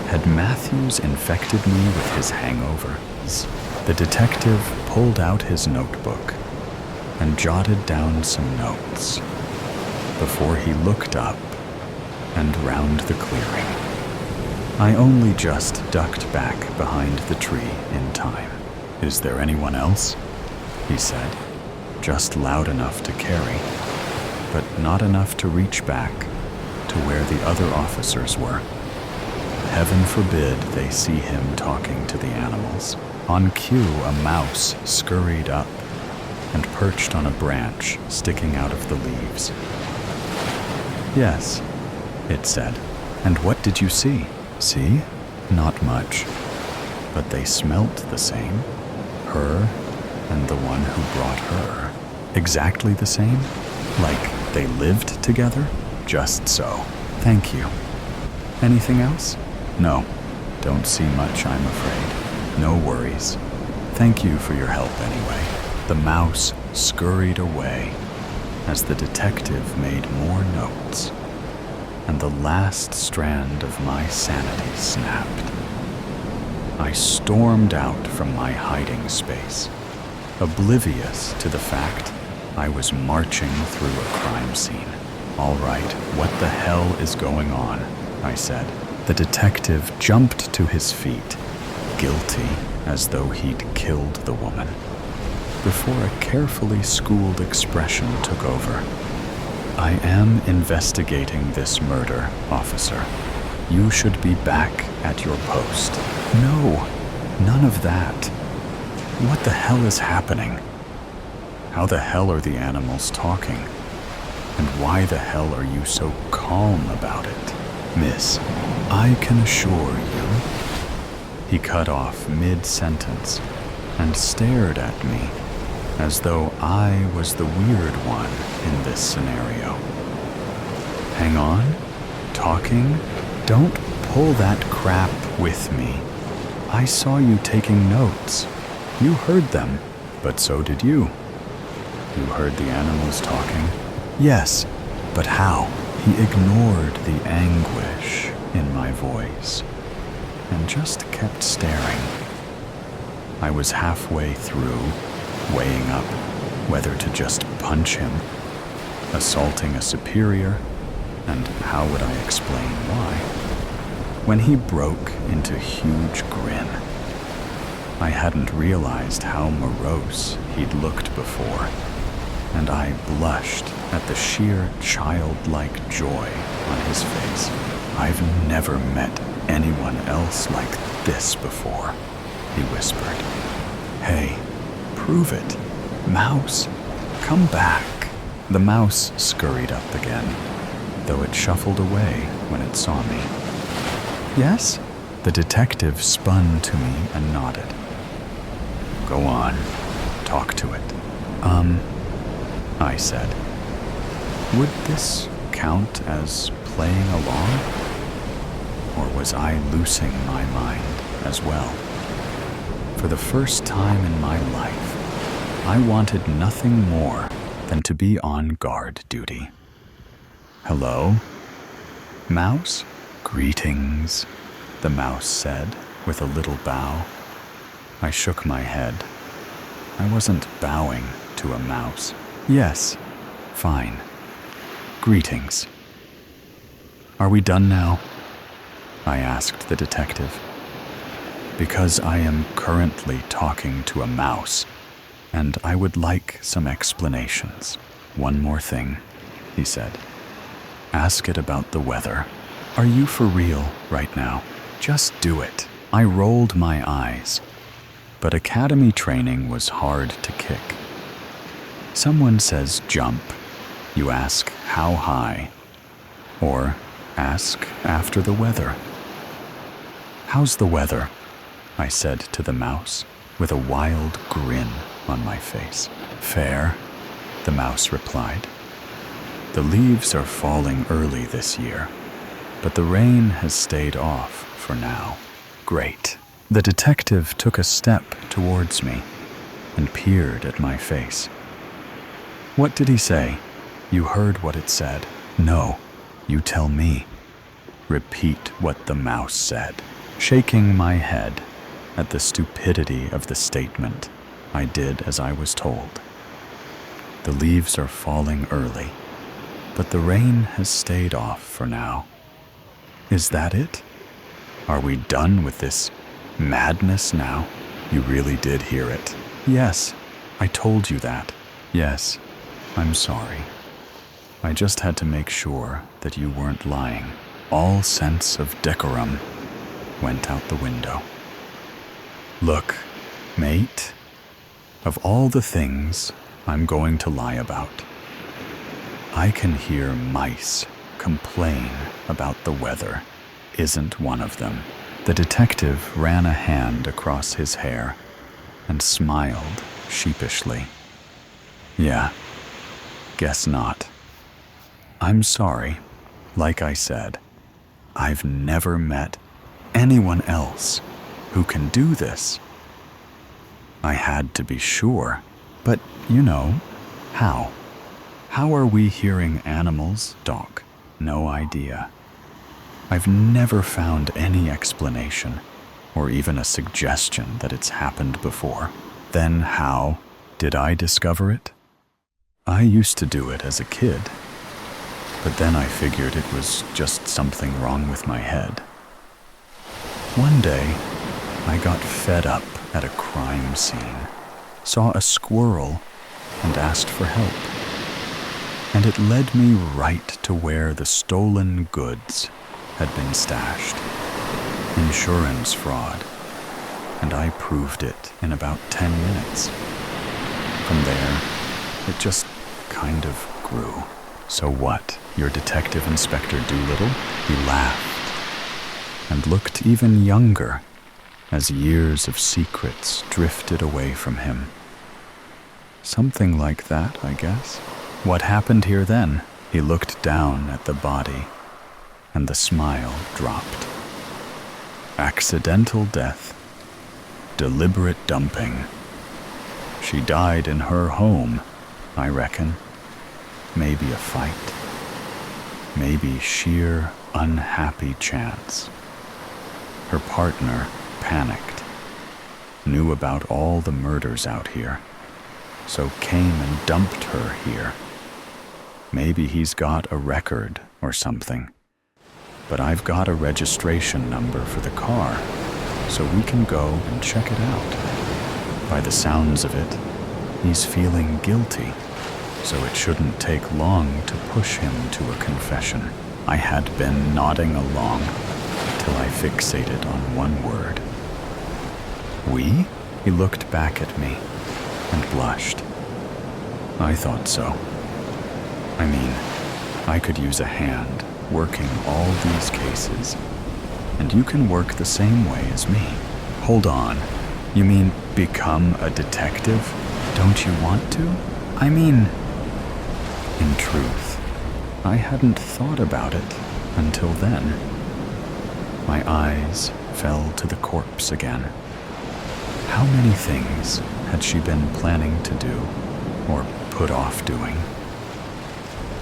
Had Matthews infected me with his hangover? The detective pulled out his notebook and jotted down some notes before he looked up and round the clearing. I only just ducked back behind the tree in time. Is there anyone else? He said, just loud enough to carry, but not enough to reach back to where the other officers were. Heaven forbid they see him talking to the animals. On cue, a mouse scurried up and perched on a branch sticking out of the leaves. Yes, it said. And what did you see? See? Not much. But they smelt the same. Her and the one who brought her. Exactly the same? Like they lived together? Just so. Thank you. Anything else? No. Don't see much, I'm afraid. No worries. Thank you for your help anyway. The mouse scurried away as the detective made more notes, and the last strand of my sanity snapped. I stormed out from my hiding space, oblivious to the fact I was marching through a crime scene. All right, what the hell is going on? I said. The detective jumped to his feet, guilty as though he'd killed the woman, before a carefully schooled expression took over. I am investigating this murder, officer. You should be back at your post. No, none of that. What the hell is happening? How the hell are the animals talking? And why the hell are you so calm about it? Miss, I can assure you. He cut off mid-sentence and stared at me as though I was the weird one in this scenario. Hang on? Talking? Don't pull that crap with me. I saw you taking notes. You heard them, but so did you. You heard the animals talking? Yes, but how? He ignored the anguish in my voice and just kept staring. I was halfway through, weighing up whether to just punch him, assaulting a superior, and how would I explain why, when he broke into huge grin. I hadn't realized how morose he'd looked before, and I blushed at the sheer childlike joy on his face. I've never met anyone else like this before, he whispered. Hey, prove it. Mouse, come back. The mouse scurried up again, though it shuffled away when it saw me. Yes? The detective spun to me and nodded. Go on, talk to it. I said. Would this count as playing along? Or was I losing my mind as well? For the first time in my life, I wanted nothing more than to be on guard duty. Hello? Mouse? Greetings, the mouse said with a little bow. I shook my head. I wasn't bowing to a mouse. Yes, fine. Greetings. Are we done now? I asked the detective. Because I am currently talking to a mouse, and I would like some explanations. One more thing, he said. Ask it about the weather. Are you for real right now? Just do it. I rolled my eyes, but academy training was hard to kick. Someone says jump. You ask how high, or ask after the weather. How's the weather? I said to the mouse with a wild grin on my face. Fair, the mouse replied. The leaves are falling early this year, but the rain has stayed off for now. Great. The detective took a step towards me and peered at my face. What did he say? You heard what it said. No, you tell me. Repeat what the mouse said. Shaking my head at the stupidity of the statement, I did as I was told. The leaves are falling early, but the rain has stayed off for now. Is that it? Are we done with this madness now? You really did hear it. Yes, I told you that. Yes, I'm sorry. I just had to make sure that you weren't lying. All sense of decorum went out the window. Look, mate, of all the things I'm going to lie about, I can hear mice complain about the weather isn't one of them. The detective ran a hand across his hair and smiled sheepishly. Yeah, guess not. I'm sorry. Like I said, I've never met anyone else who can do this. I had to be sure, but how? How are we hearing animals, Doc? No idea. I've never found any explanation or even a suggestion that it's happened before. Then how did I discover it? I used to do it as a kid, but then I figured it was just something wrong with my head. One day, I got fed up at a crime scene, saw a squirrel, and asked for help. And it led me right to where the stolen goods had been stashed. Insurance fraud. And I proved it in about 10 minutes. From there, it just kind of grew. So what, you're Detective Inspector Doolittle? He laughed and looked even younger as years of secrets drifted away from him. Something like that, I guess. What happened here then? He looked down at the body, and the smile dropped. Accidental death. Deliberate dumping. She died in her home, I reckon. Maybe a fight. Maybe sheer unhappy chance. Her partner panicked, knew about all the murders out here, so came and dumped her here. Maybe he's got a record or something, but I've got a registration number for the car, so we can go and check it out. By the sounds of it, he's feeling guilty, so it shouldn't take long to push him to a confession. I had been nodding along till I fixated on one word. We? He looked back at me and blushed. I thought so. I mean, I could use a hand working all these cases, and you can work the same way as me. Hold on, you mean become a detective? Don't you want to? I mean, in truth, I hadn't thought about it until then. My eyes fell to the corpse again. How many things had she been planning to do, or put off doing?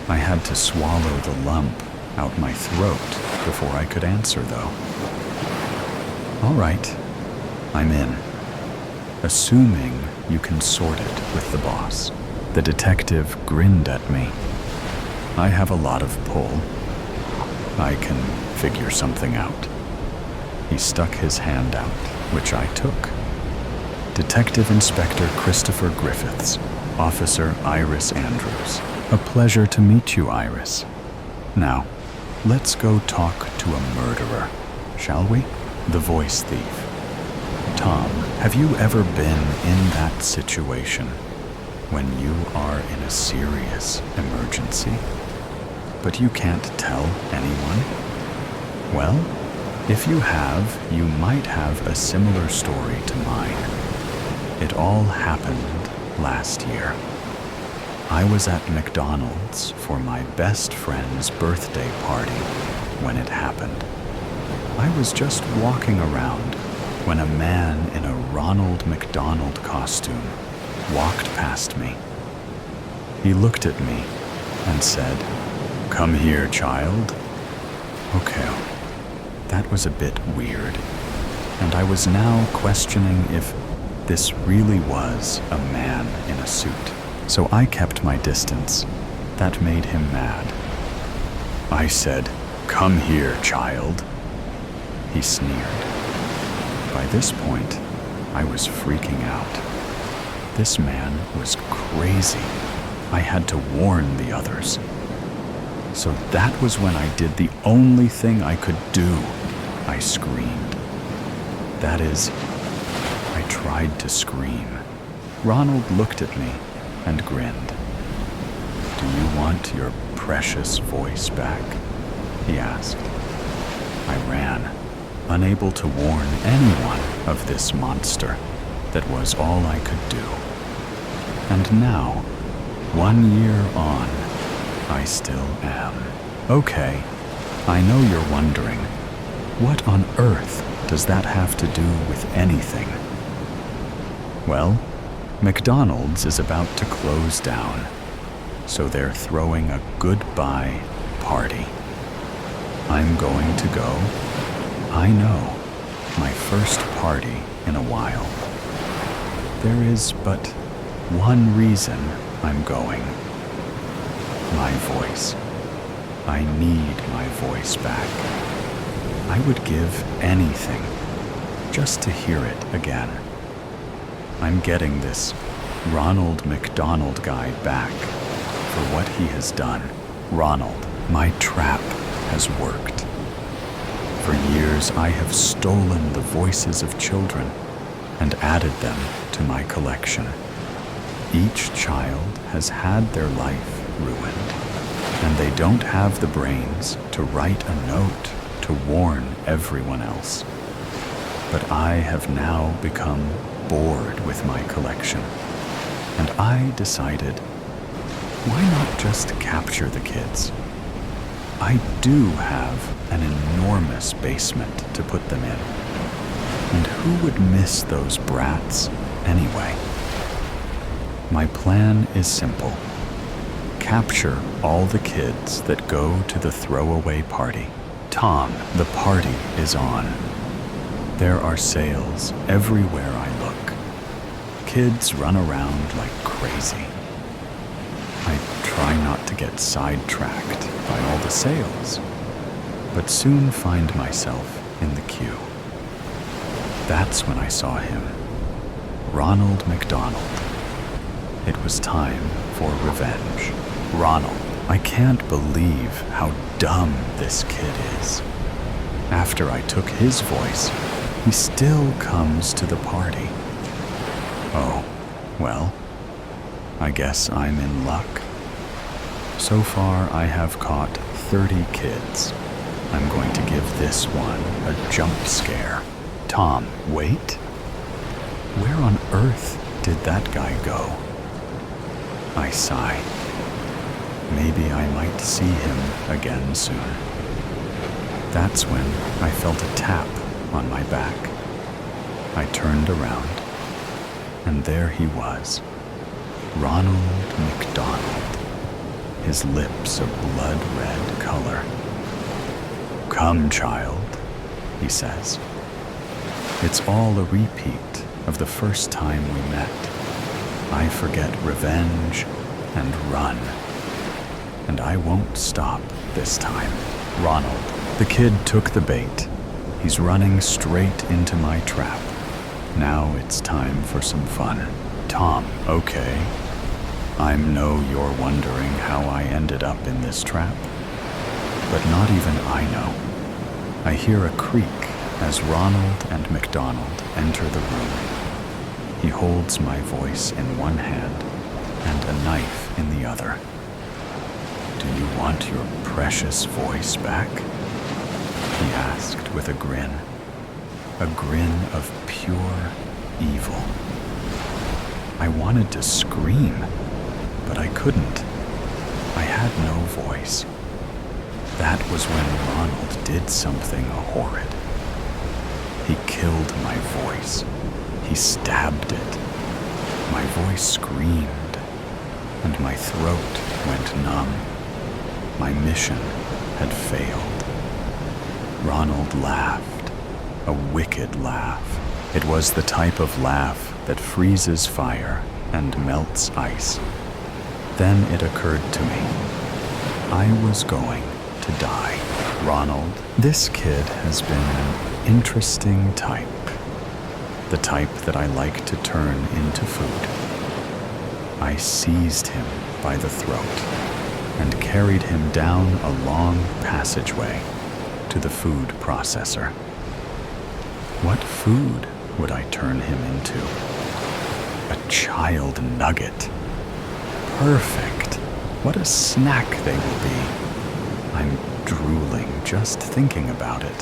I had to swallow the lump out my throat before I could answer, though. All right, I'm in. Assuming you can sort it with the boss. The detective grinned at me. I have a lot of pull. I can figure something out. He stuck his hand out, which I took. Detective Inspector Christopher Griffiths, Officer Iris Andrews. A pleasure to meet you, Iris. Now, let's go talk to a murderer, shall we? The voice thief. Tom, have you ever been in that situation when you are in a serious emergency, but you can't tell anyone? Well, if you have, you might have a similar story to mine. It all happened last year. I was at McDonald's for my best friend's birthday party when it happened. I was just walking around when a man in a Ronald McDonald costume walked past me. He looked at me and said, "Come here, child." Okay, that was a bit weird, and I was now questioning if this really was a man in a suit. So I kept my distance. That made him mad. I said, "Come here, child." He sneered. By this point, I was freaking out. This man was crazy. I had to warn the others. So that was when I did the only thing I could do. I screamed. That is, I tried to scream. Ronald looked at me and grinned. "Do you want your precious voice back?" he asked. I ran, unable to warn anyone of this monster that was all I could do. And now, 1 year on, I still am. Okay, I know you're wondering, what on earth does that have to do with anything? Well, McDonald's is about to close down, so they're throwing a goodbye party. I'm going to go. I know, my first party in a while. There is but one reason I'm going. My voice. I need my voice back. I would give anything just to hear it again. I'm getting this Ronald McDonald guy back for what he has done. Ronald, my trap has worked. For years, I have stolen the voices of children and added them to my collection. Each child has had their life ruined, and they don't have the brains to write a note to warn everyone else. But I have now become bored with my collection, and I decided, why not just capture the kids? I do have an enormous basement to put them in, and who would miss those brats anyway? My plan is simple. Capture all the kids that go to the throwaway party. Tom, the party is on. There are sales everywhere I look. Kids run around like crazy. I try not to get sidetracked by all the sales, but soon find myself in the queue. That's when I saw him, Ronald McDonald. It was time for revenge. Ronald, I can't believe how dumb this kid is. After I took his voice, he still comes to the party. Oh, well, I guess I'm in luck. So far, I have caught 30 kids. I'm going to give this one a jump scare. Tom, wait. Where on earth did that guy go? I sigh. Maybe I might see him again soon. That's when I felt a tap on my back. I turned around, and there he was, Ronald McDonald, his lips a blood-red color. "Come, child," he says. It's all a repeat of the first time we met. I forget revenge and run. And I won't stop this time. Ronald, the kid took the bait. He's running straight into my trap. Now it's time for some fun. Tom, okay. I know you're wondering how I ended up in this trap. But not even I know. I hear a creak as Ronald and McDonald enter the room. He holds my voice in one hand and a knife in the other. "Do you want your precious voice back?" he asked with a grin of pure evil. I wanted to scream, but I couldn't. I had no voice. That was when Ronald did something horrid. He killed my voice. He stabbed it. My voice screamed, and my throat went numb. My mission had failed. Ronald laughed, a wicked laugh. It was the type of laugh that freezes fire and melts ice. Then it occurred to me, I was going to die. Ronald, this kid has been an interesting type. the type that I like to turn into food. I seized him by the throat and carried him down a long passageway to the food processor. What food would I turn him into? A child nugget. Perfect. What a snack they will be. I'm drooling just thinking about it.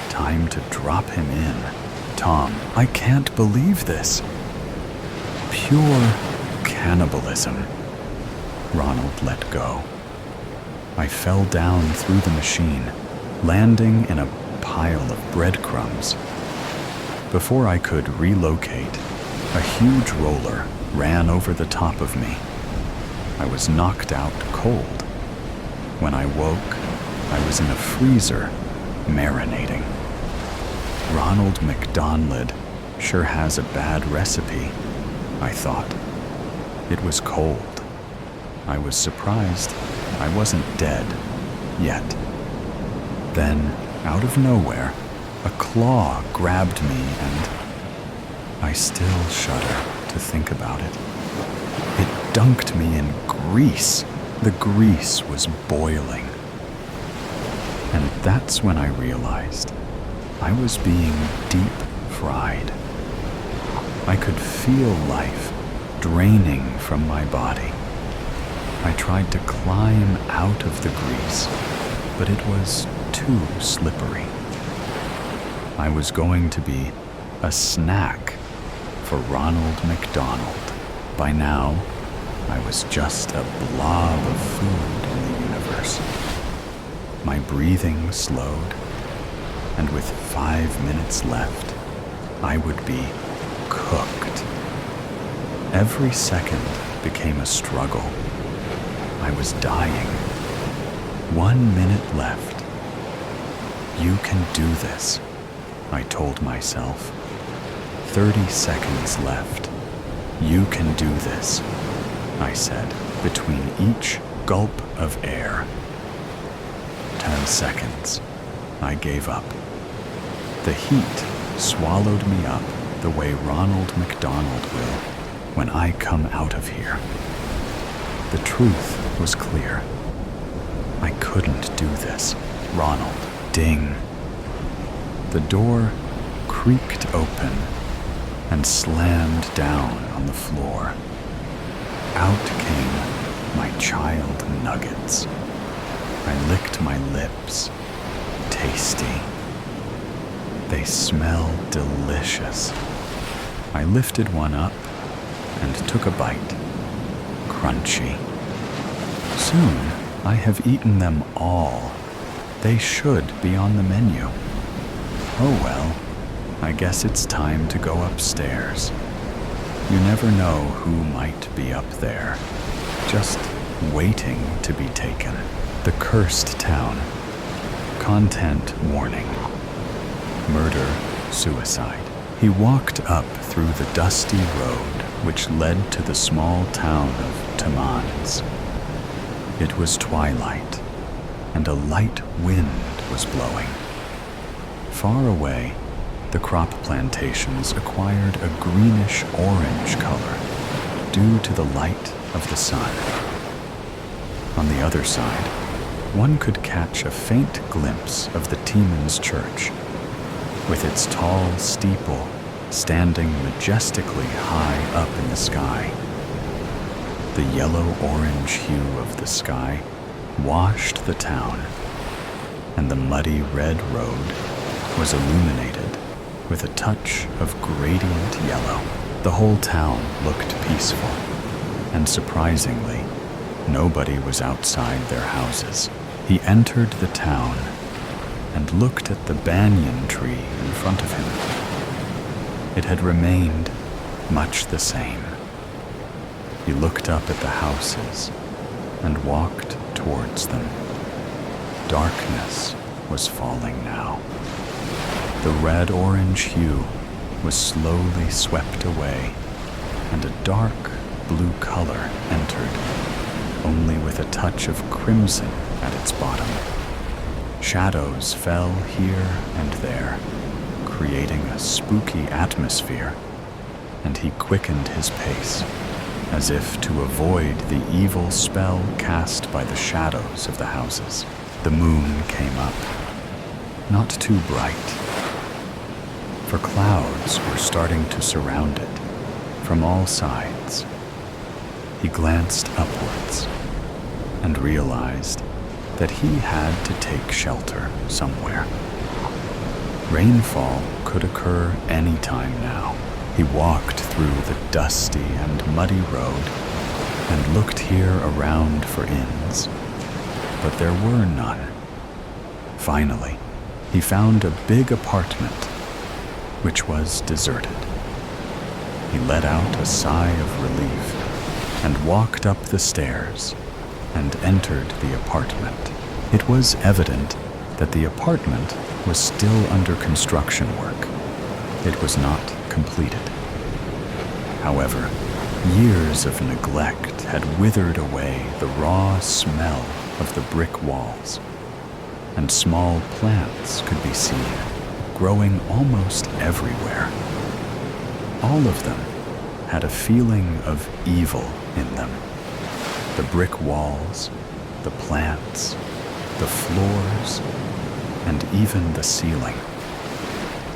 Time to drop him in. Tom, I can't believe this. Pure cannibalism. Ronald let go. I fell down through the machine, landing in a pile of breadcrumbs. Before I could relocate, a huge roller ran over the top of me. I was knocked out cold. When I woke, I was in a freezer, marinating. Ronald McDonald sure has a bad recipe, I thought. It was cold. I was surprised I wasn't dead yet. Then, out of nowhere, a claw grabbed me and I still shudder to think about it. It dunked me in grease. The grease was boiling. And that's when I realized I was being deep fried. I could feel life draining from my body. I tried to climb out of the grease, but it was too slippery. I was going to be a snack for Ronald McDonald. By now, I was just a blob of food in the universe. My breathing slowed, and with 5 minutes left, I would be cooked. Every second became a struggle. I was dying. 1 minute left. You can do this, I told myself. 30 seconds left. You can do this, I said, between each gulp of air. 10 seconds. I gave up. The heat swallowed me up the way Ronald McDonald will when I come out of here. The truth was clear. I couldn't do this. Ronald, ding. The door creaked open and slammed down on the floor. Out came my child nuggets. I licked my lips. Tasty. They smell delicious. I lifted one up and took a bite. Crunchy. Soon, I have eaten them all. They should be on the menu. Oh well, I guess it's time to go upstairs. You never know who might be up there, just waiting to be taken. The cursed town. Content warning. Murder, suicide. He walked up through the dusty road which led to the small town of Timmins. It was twilight, and a light wind was blowing. Far away, the crop plantations acquired a greenish-orange color due to the light of the sun. On the other side, one could catch a faint glimpse of the Timmins Church, with its tall steeple standing majestically high up in the sky. The yellow-orange hue of the sky washed the town, and the muddy red road was illuminated with a touch of gradient yellow. The whole town looked peaceful, and surprisingly, nobody was outside their houses. He entered the town and looked at the banyan tree in front of him. It had remained much the same. He looked up at the houses and walked towards them. Darkness was falling now. The red-orange hue was slowly swept away, and a dark blue color entered, only with a touch of crimson at its bottom. Shadows fell here and there, creating a spooky atmosphere, and he quickened his pace, as if to avoid the evil spell cast by the shadows of the houses. The moon came up, not too bright, for clouds were starting to surround it from all sides. He glanced upwards and realized that he had to take shelter somewhere. Rainfall could occur any time now. He walked through the dusty and muddy road and looked here around for inns, but there were none. Finally, he found a big apartment, which was deserted. He let out a sigh of relief and walked up the stairs and entered the apartment. It was evident that the apartment was still under construction work. It was not completed. However, years of neglect had withered away the raw smell of the brick walls, and small plants could be seen growing almost everywhere. All of them had a feeling of evil in them. The brick walls, the plants, the floors, and even the ceiling.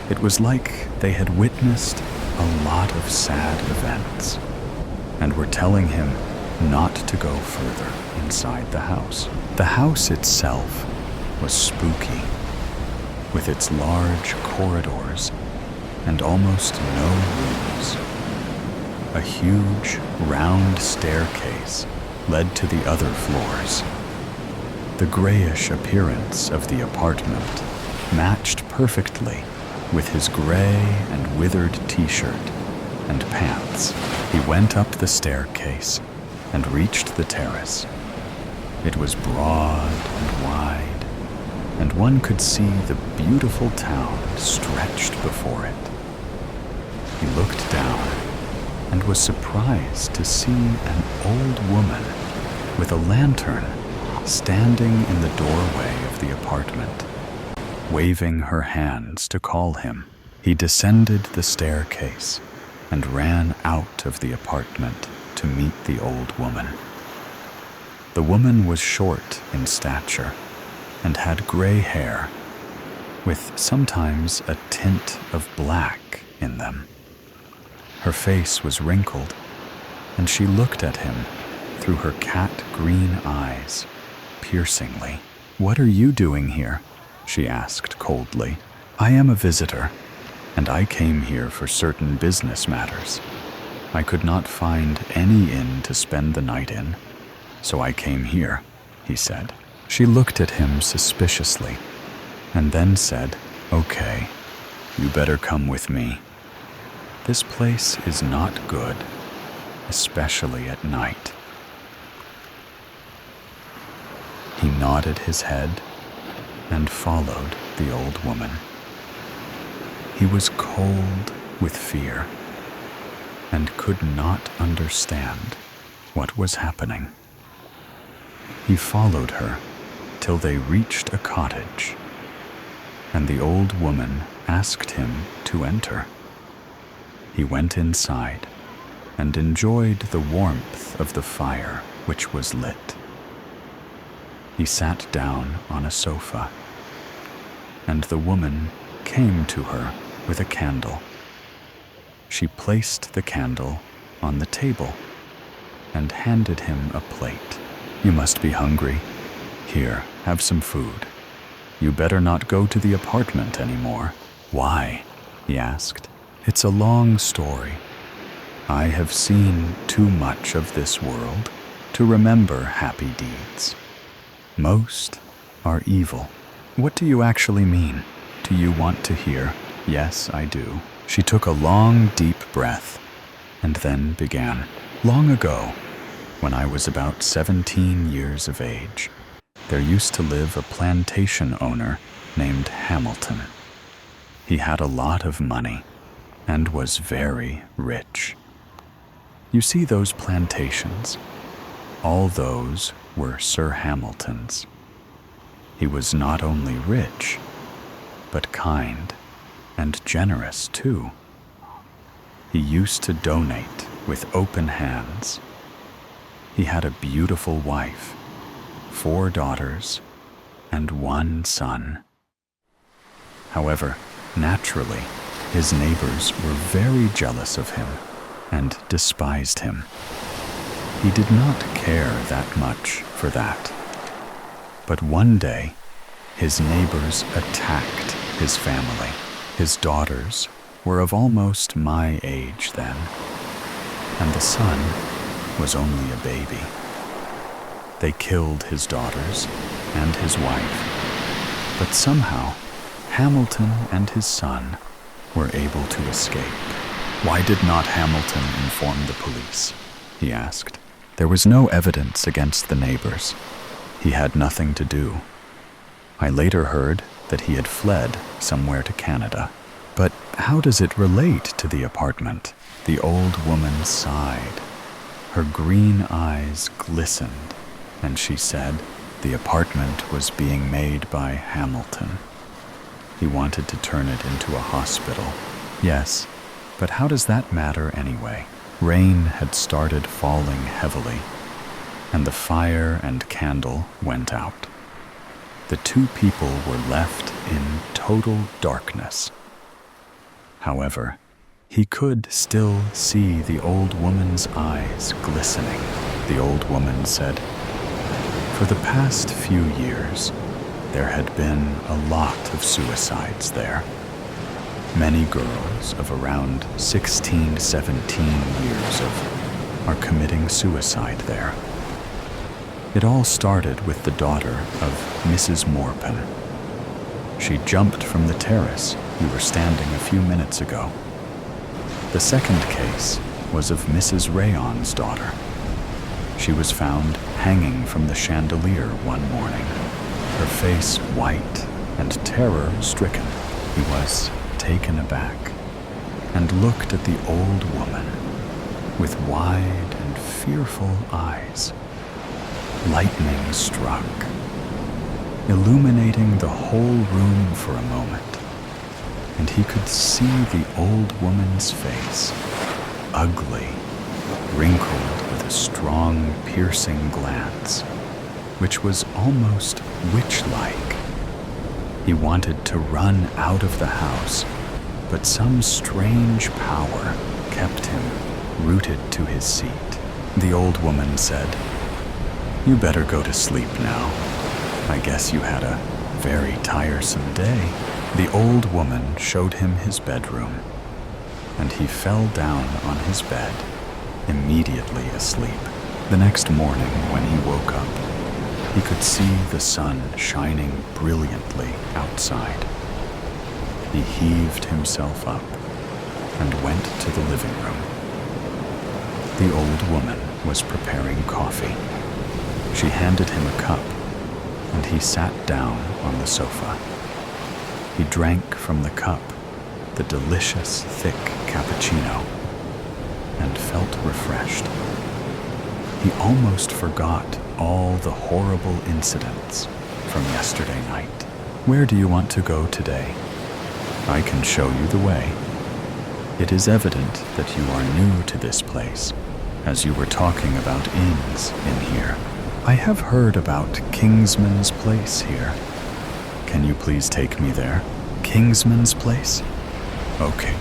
It was like they had witnessed a lot of sad events and were telling him not to go further inside the house. The house itself was spooky, with its large corridors and almost no rooms. A huge, round staircase led to the other floors. The grayish appearance of the apartment matched perfectly with his gray and withered t-shirt and pants. He went up the staircase and reached the terrace. It was broad and wide, and one could see the beautiful town stretched before it. He looked down and was surprised to see an old woman with a lantern standing in the doorway of the apartment, waving her hands to call him. He descended the staircase and ran out of the apartment to meet the old woman. The woman was short in stature and had gray hair, with sometimes a tint of black in them. Her face was wrinkled, and she looked at him through her cat-green eyes, piercingly. "What are you doing here?" she asked coldly. "I am a visitor, and I came here for certain business matters. I could not find any inn to spend the night in, so I came here," he said. She looked at him suspiciously, and then said, "Okay, you better come with me. This place is not good, especially at night." He nodded his head and followed the old woman. He was cold with fear and could not understand what was happening. He followed her till they reached a cottage, and the old woman asked him to enter. He went inside and enjoyed the warmth of the fire which was lit. He sat down on a sofa, and the woman came to her with a candle. She placed the candle on the table and handed him a plate. "You must be hungry. Here, have some food. You better not go to the apartment anymore." "Why?" he asked. "It's a long story. I have seen too much of this world to remember happy deeds. Most are evil." "What do you actually mean? Do you want to hear?" "Yes, I do." She took a long, deep breath and then began. "Long ago, when I was about 17 years of age, there used to live a plantation owner named Hamilton. He had a lot of money and was very rich. You see those plantations? All those were Sir Hamilton's. He was not only rich, but kind and generous too. He used to donate with open hands. He had a beautiful wife, 4 daughters, and 1 son. However, naturally, his neighbors were very jealous of him and despised him. He did not care that much for that. But one day, his neighbors attacked his family. His daughters were of almost my age then, and the son was only a baby. They killed his daughters and his wife, but somehow Hamilton and his son were able to escape. Why did not Hamilton inform the police? He asked. There was no evidence against the neighbors. He had nothing to do. I later heard that he had fled somewhere to Canada. But how does it relate to the apartment? The old woman sighed. Her green eyes glistened, and she said the apartment was being made by Hamilton. He wanted to turn it into a hospital. Yes, but how does that matter anyway? Rain had started falling heavily, and the fire and candle went out. The 2 people were left in total darkness. However, he could still see the old woman's eyes glistening. The old woman said, "For the past few years, there had been a lot of suicides there. Many girls of around 16 to 17 years are committing suicide there. It all started with the daughter of Mrs. Morpin. She jumped from the terrace we were standing a few minutes ago. The second case was of Mrs. Rayon's daughter. She was found hanging from the chandelier one morning, her face white and terror-stricken. He was taken aback and looked at the old woman with wide and fearful eyes. Lightning struck, illuminating the whole room for a moment, and he could see the old woman's face, ugly, wrinkled with a strong, piercing glance, which was almost witch-like. He wanted to run out of the house, but some strange power kept him rooted to his seat. The old woman said, "You better go to sleep now. I guess you had a very tiresome day." The old woman showed him his bedroom, and he fell down on his bed, immediately asleep. The next morning, when he woke up, he could see the sun shining brilliantly outside. He heaved himself up and went to the living room. The old woman was preparing coffee. She handed him a cup, and he sat down on the sofa. He drank from the cup the delicious, thick cappuccino and felt refreshed. He almost forgot all the horrible incidents from yesterday night. "Where do you want to go today? I can show you the way. It is evident that you are new to this place, as you were talking about inns in here. I have heard about Kingsman's Place here. Can you please take me there?" "Kingsman's Place? Okay,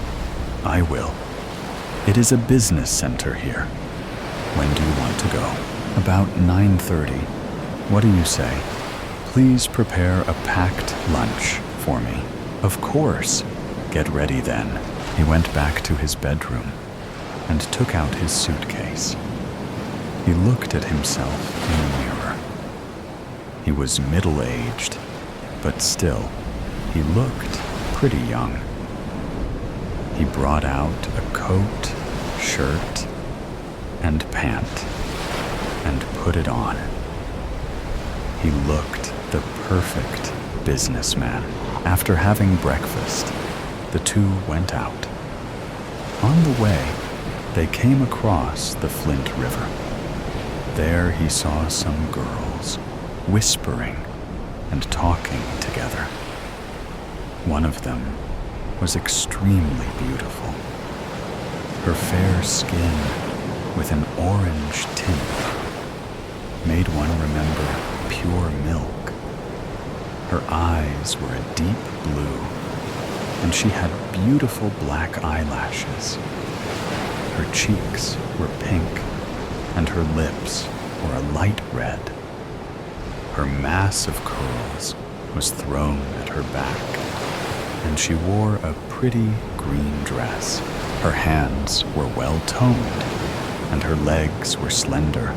I will. It is a business center here. When do you want to go?" "About 9:30. What do you say? Please prepare a packed lunch for me." "Of course. Get ready then." He went back to his bedroom and took out his suitcase. He looked at himself in the mirror. He was middle-aged, but still, he looked pretty young. He brought out a coat, shirt, and pant and put it on. He looked the perfect businessman. After having breakfast, the 2 went out. On the way, they came across the Flint River. There he saw some girls whispering and talking together. One of them was extremely beautiful. Her fair skin, with an orange tint, made one remember pure milk. Her eyes were a deep blue, and she had beautiful black eyelashes. Her cheeks were pink, and her lips were a light red. Her mass of curls was thrown at her back, and she wore a pretty green dress. Her hands were well toned, and her legs were slender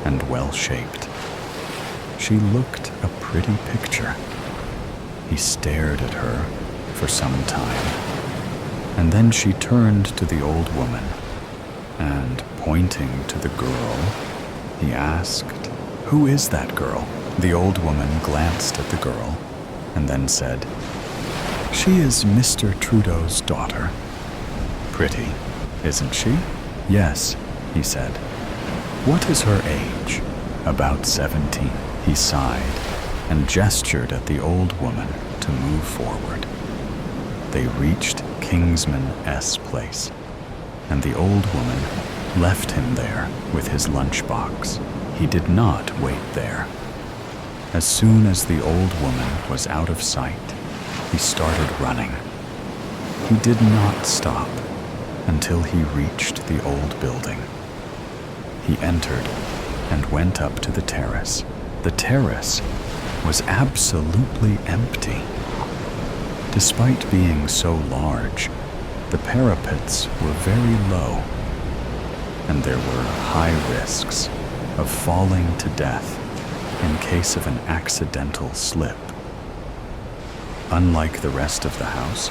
and well shaped. She looked a pretty picture. He stared at her for some time, and then she turned to the old woman, and pointing to the girl, he asked, "Who is that girl?" The old woman glanced at the girl and then said, "She is Mr. Trudeau's daughter." "Pretty, isn't she?" "Yes," he said. "What is her age?" "About 17. He sighed and gestured at the old woman to move forward. They reached Kingsman S. Place, and the old woman left him there with his lunchbox. He did not wait there. As soon as the old woman was out of sight, he started running. He did not stop until he reached the old building. He entered and went up to the terrace. The terrace was absolutely empty. Despite being so large, the parapets were very low, and there were high risks of falling to death in case of an accidental slip. Unlike the rest of the house,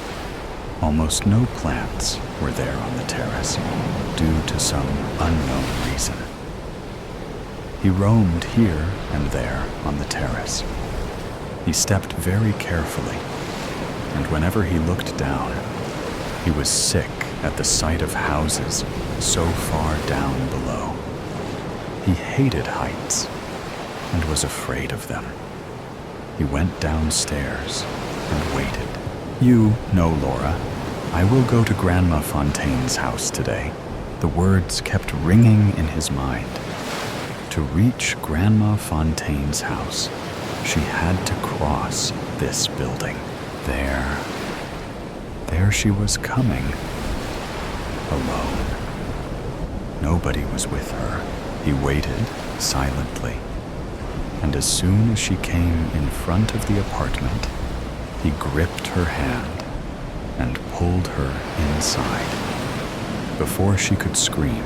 almost no plants were there on the terrace due to some unknown reason. He roamed here and there on the terrace. He stepped very carefully, and whenever he looked down, he was sick at the sight of houses so far down below. He hated heights and was afraid of them. He went downstairs and waited. "You know, Laura, I will go to Grandma Fontaine's house today." The words kept ringing in his mind. To reach Grandma Fontaine's house, she had to cross this building. There she was coming, alone. Nobody was with her. He waited silently, and as soon as she came in front of the apartment, he gripped her hand and pulled her inside. Before she could scream,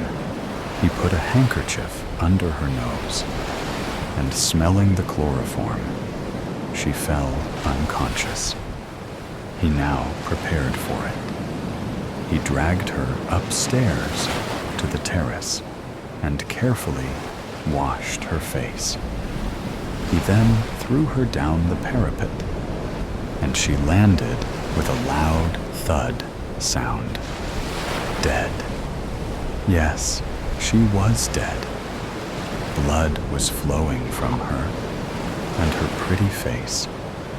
he put a handkerchief under her nose, and smelling the chloroform, she fell unconscious. He now prepared for it. He dragged her upstairs to the terrace and carefully washed her face. He then threw her down the parapet, and she landed with a loud thud sound. Dead. Yes, she was dead. Blood was flowing from her, and her pretty face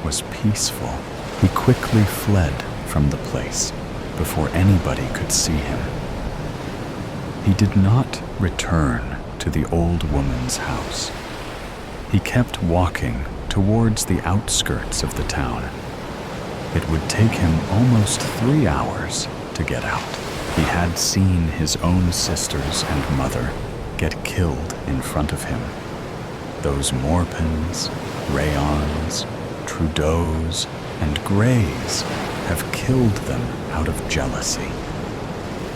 was peaceful. He quickly fled from the place before anybody could see him. He did not return to the old woman's house. He kept walking towards the outskirts of the town. It would take him almost 3 hours to get out. He had seen his own sisters and mother get killed in front of him. Those Morpins, Rayons, Trudeaus, and Greys have killed them out of jealousy.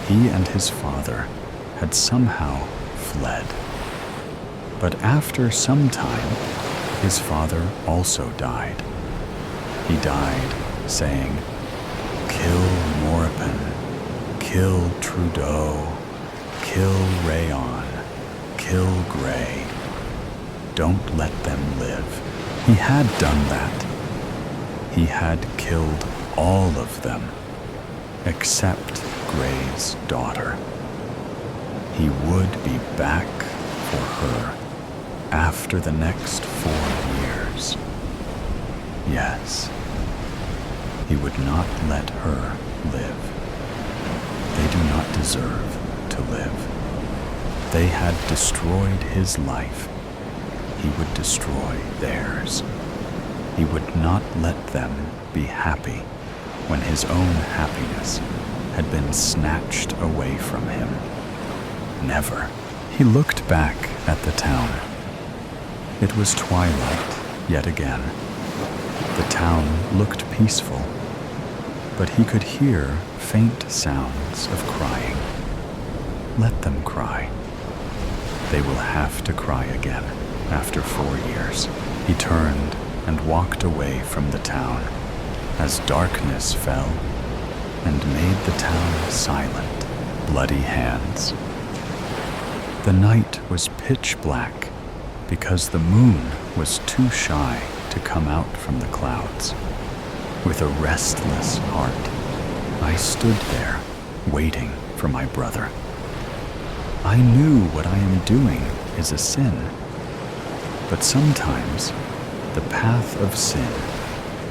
He and his father had somehow fled. But after some time, his father also died. He died saying, "Kill Morpin, kill Trudeau, kill Rayon, kill Grey. Don't let them live." He had done that. He had killed all of them, except Grey's daughter. He would be back for her after the next 4 years. Yes, He would not let her live. They do not deserve to live. They had destroyed his life. He would destroy theirs. He would not let them be happy when his own happiness had been snatched away from him. Never. He looked back at the town. It was twilight yet again. The town looked peaceful, but he could hear faint sounds of crying. Let them cry. They will have to cry again after 4 years. He turned and walked away from the town as darkness fell and made the town silent. Bloody hands. The night was pitch black because the moon was too shy to come out from the clouds. With a restless heart, I stood there, waiting for my brother. I knew what I am doing is a sin, but sometimes the path of sin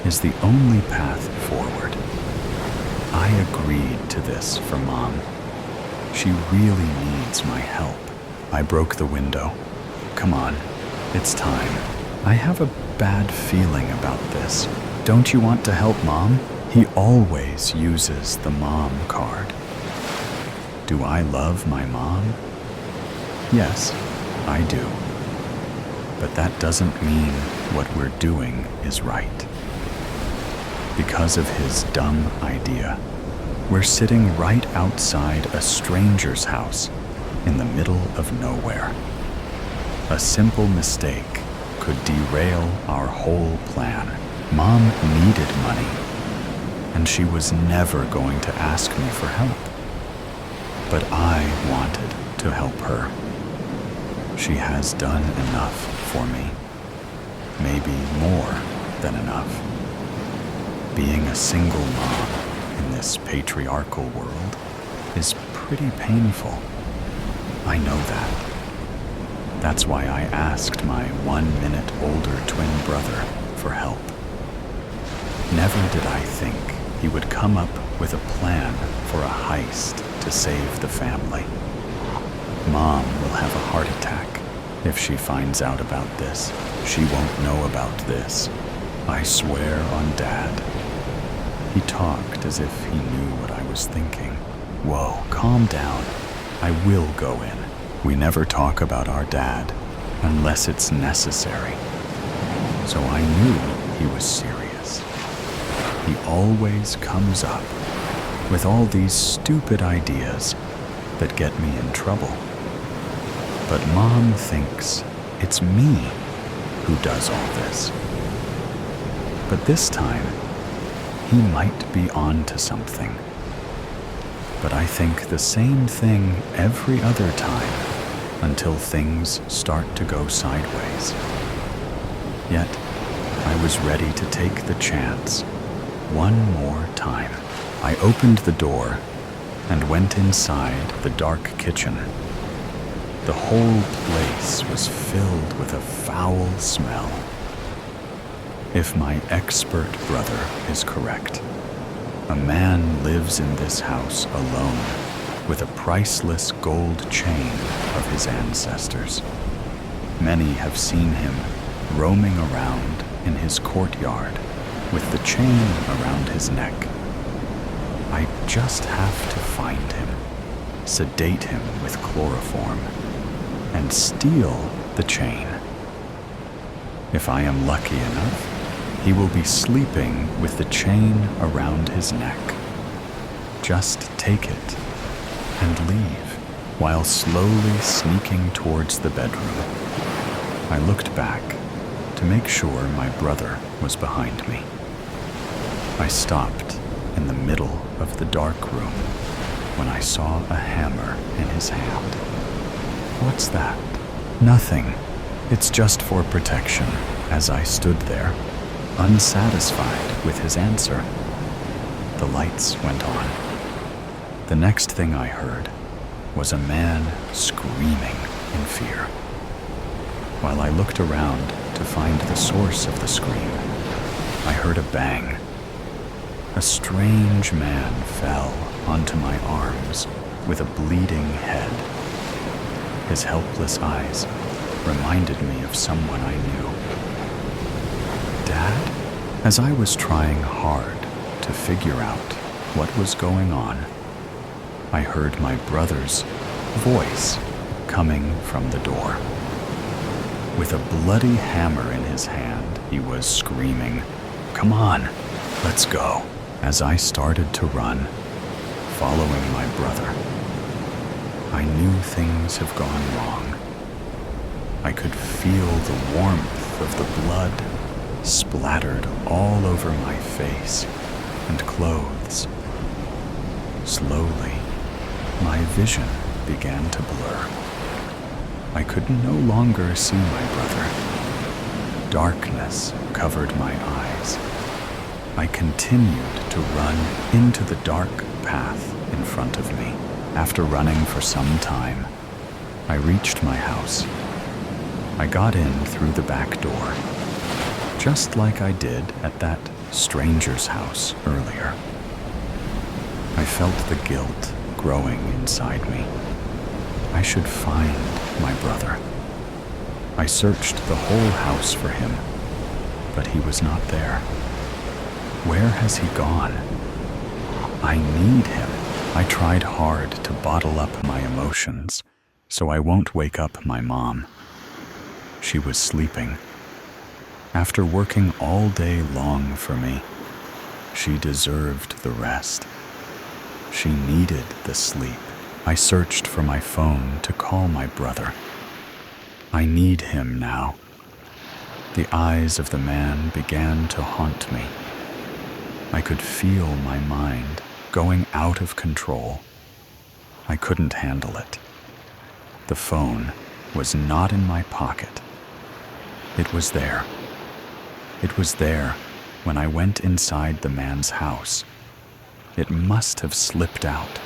is the only path forward. I agreed to this for Mom. She really needs my help. I broke the window. Come on, it's time. I have a bad feeling about this. Don't you want to help Mom? He always uses the mom card. Do I love my mom? Yes, I do. But that doesn't mean what we're doing is right. Because of his dumb idea, we're sitting right outside a stranger's house in the middle of nowhere. A simple mistake could derail our whole plan. Mom needed money, and she was never going to ask me for help. But I wanted to help her. She has done enough for me, maybe more than enough. Being a single mom in this patriarchal world is pretty painful. I know that. That's why I asked my 1 minute older twin brother for help. Never did I think he would come up with a plan for a heist to save the family. Mom will have a heart attack if she finds out about this. She won't know about this. I swear on Dad. He talked as if he knew what I was thinking. Whoa, calm down. I will go in. We never talk about our dad unless it's necessary. So I knew he was serious. He always comes up with all these stupid ideas that get me in trouble. But Mom thinks it's me who does all this. But this time, he might be on to something. But I think the same thing every other time until things start to go sideways. Yet, I was ready to take the chance one more time. I opened the door and went inside the dark kitchen. The whole place was filled with a foul smell. If my expert brother is correct, a man lives in this house alone with a priceless gold chain of his ancestors. Many have seen him roaming around in his courtyard with the chain around his neck. I just have to find him, sedate him with chloroform, and steal the chain. If I am lucky enough, he will be sleeping with the chain around his neck. Just take it and leave while slowly sneaking towards the bedroom. I looked back to make sure my brother was behind me. I stopped in the middle of the dark room when I saw a hammer in his hand. What's that? Nothing. It's just for protection. As I stood there, unsatisfied with his answer, the lights went on. The next thing I heard was a man screaming in fear. While I looked around to find the source of the scream, I heard a bang. a strange man fell onto my arms with a bleeding head. His helpless eyes reminded me of someone I knew. Dad? As I was trying hard to figure out what was going on, I heard my brother's voice coming from the door. With a bloody hammer in his hand, he was screaming, "Come on, let's go." As I started to run, following my brother, I knew things have gone wrong. I could feel the warmth of the blood splattered all over my face and clothes. Slowly, my vision began to blur. I could no longer see my brother. Darkness covered my eyes. I continued to run into the dark path in front of me. After running for some time, I reached my house. I got in through the back door, just like I did at that stranger's house earlier. I felt the guilt growing inside me. I should find my brother. I searched the whole house for him, but he was not there. Where has he gone? I need him. I tried hard to bottle up my emotions so I won't wake up my mom. She was sleeping. After working all day long for me, she deserved the rest. She needed the sleep. I searched for my phone to call my brother. I need him now. The eyes of the man began to haunt me. I could feel my mind going out of control. I couldn't handle it. The phone was not in my pocket. It was there. It was there when I went inside the man's house. It must have slipped out.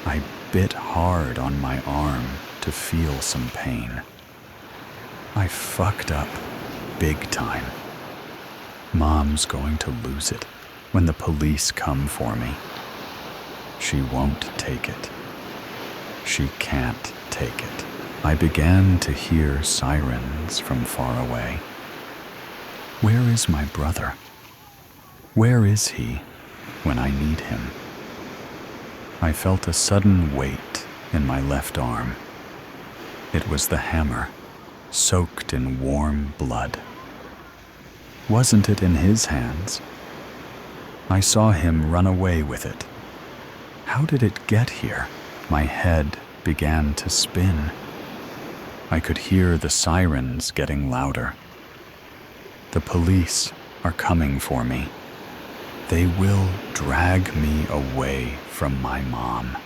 I bit hard on my arm to feel some pain. I fucked up big time. Mom's going to lose it when the police come for me. She won't take it. She can't take it. I began to hear sirens from far away. Where is my brother? Where is he when I need him? I felt a sudden weight in my left arm. It was the hammer, soaked in warm blood. Wasn't it in his hands? I saw him run away with it. How did it get here? My head began to spin. I could hear the sirens getting louder. The police are coming for me. They will drag me away from my mom.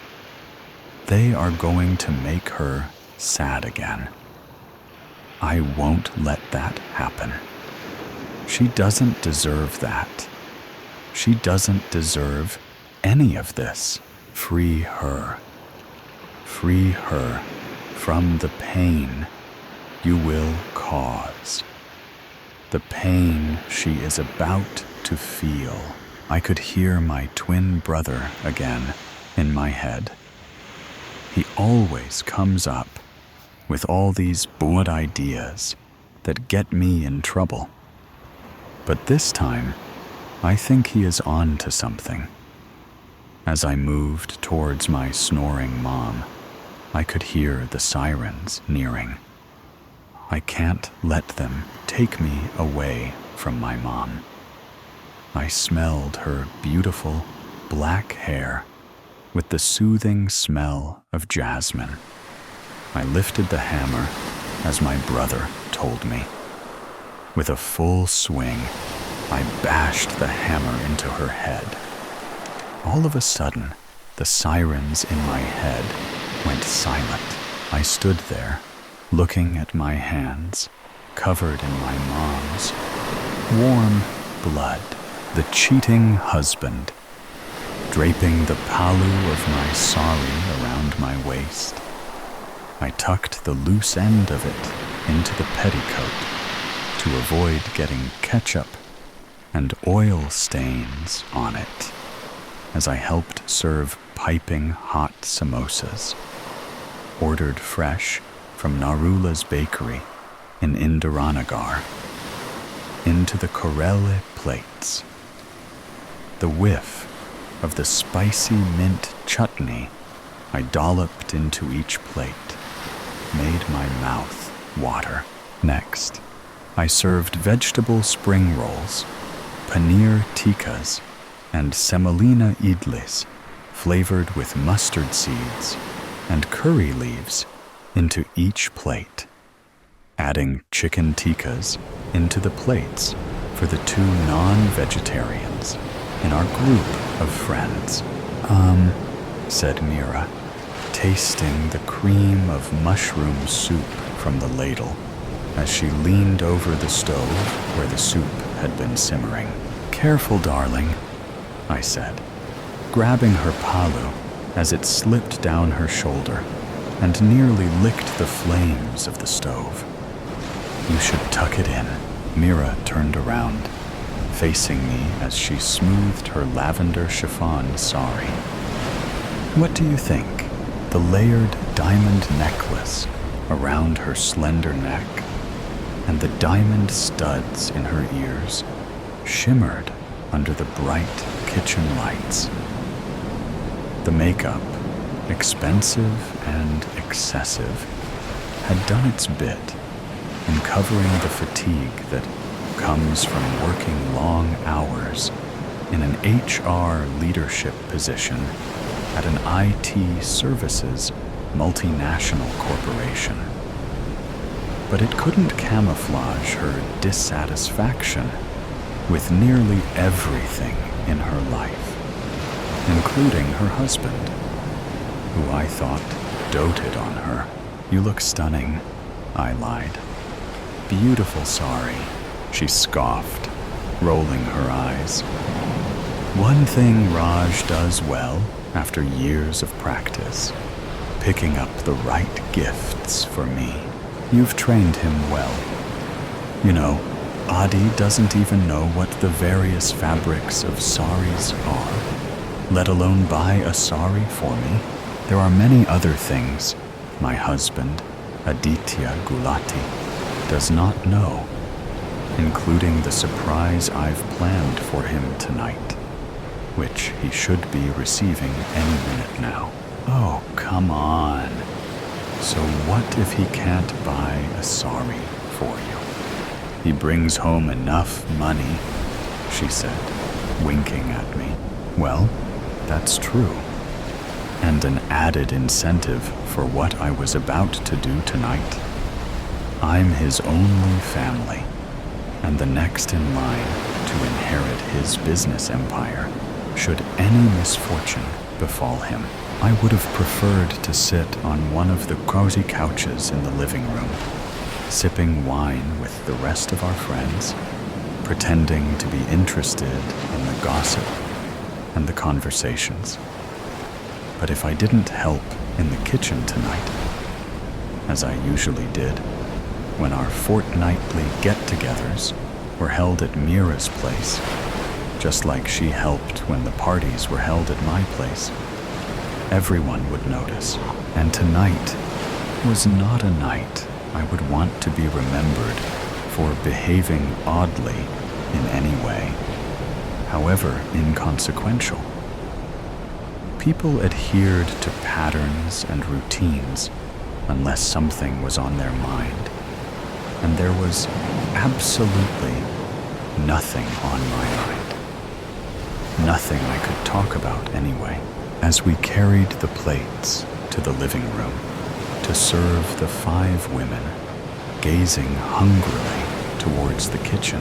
They are going to make her sad again. I won't let that happen. She doesn't deserve that. She doesn't deserve any of this. Free her. Free her from the pain you will cause. The pain she is about to feel. I could hear my twin brother again in my head. He always comes up with all these bored ideas that get me in trouble. But this time, I think he is on to something. As I moved towards my snoring mom, I could hear the sirens nearing. I can't let them take me away from my mom. I smelled her beautiful black hair with the soothing smell of jasmine. I lifted the hammer as my brother told me. With a full swing, I bashed the hammer into her head. All of a sudden, the sirens in my head went silent. I stood there, looking at my hands, covered in my mom's warm blood. The cheating husband, draping the palu of my sari around my waist. I tucked the loose end of it into the petticoat to avoid getting ketchup and oil stains on it as I helped serve piping hot samosas, ordered fresh from Narula's bakery in Indiranagar, into the Corelle plates. The whiff of the spicy mint chutney I dolloped into each plate made my mouth water. Next, I served vegetable spring rolls, paneer tikkas, and semolina idlis flavored with mustard seeds and curry leaves into each plate, adding chicken tikkas into the plates for the 2 non-vegetarians in our group of friends. Said Mira, tasting the cream of mushroom soup from the ladle as she leaned over the stove where the soup had been simmering. Careful, darling, I said, grabbing her palu as it slipped down her shoulder and nearly licked the flames of the stove. You should tuck it in. Mira turned around, facing me as she smoothed her lavender chiffon sari. What do you think? The layered diamond necklace around her slender neck and the diamond studs in her ears shimmered under the bright kitchen lights. The makeup, expensive and excessive, had done its bit in covering the fatigue that comes from working long hours in an HR leadership position at an IT services multinational corporation. But it couldn't camouflage her dissatisfaction with nearly everything in her life, including her husband, who I thought doted on her. You look stunning, I lied. Beautiful sari, she scoffed, rolling her eyes. One thing Raj does well after years of practice, picking up the right gifts for me. You've trained him well. You know, Adi doesn't even know what the various fabrics of saris are, let alone buy a sari for me. There are many other things my husband, Aditya Gulati, does not know, including the surprise I've planned for him tonight, which he should be receiving any minute now. Oh, come on. So what if he can't buy a sari for you? He brings home enough money, she said, winking at me. Well, that's true. And an added incentive for what I was about to do tonight. I'm his only family, and the next in line to inherit his business empire, should any misfortune befall him. I would have preferred to sit on one of the cozy couches in the living room, sipping wine with the rest of our friends, pretending to be interested in the gossip and the conversations. But if I didn't help in the kitchen tonight, as I usually did when our fortnightly get-togethers were held at Mira's place, just like she helped when the parties were held at my place, everyone would notice. And tonight was not a night I would want to be remembered for behaving oddly in any way, however inconsequential. People adhered to patterns and routines unless something was on their mind, and there was absolutely nothing on my mind. Nothing I could talk about anyway. As we carried the plates to the living room to serve the 5 women, gazing hungrily towards the kitchen,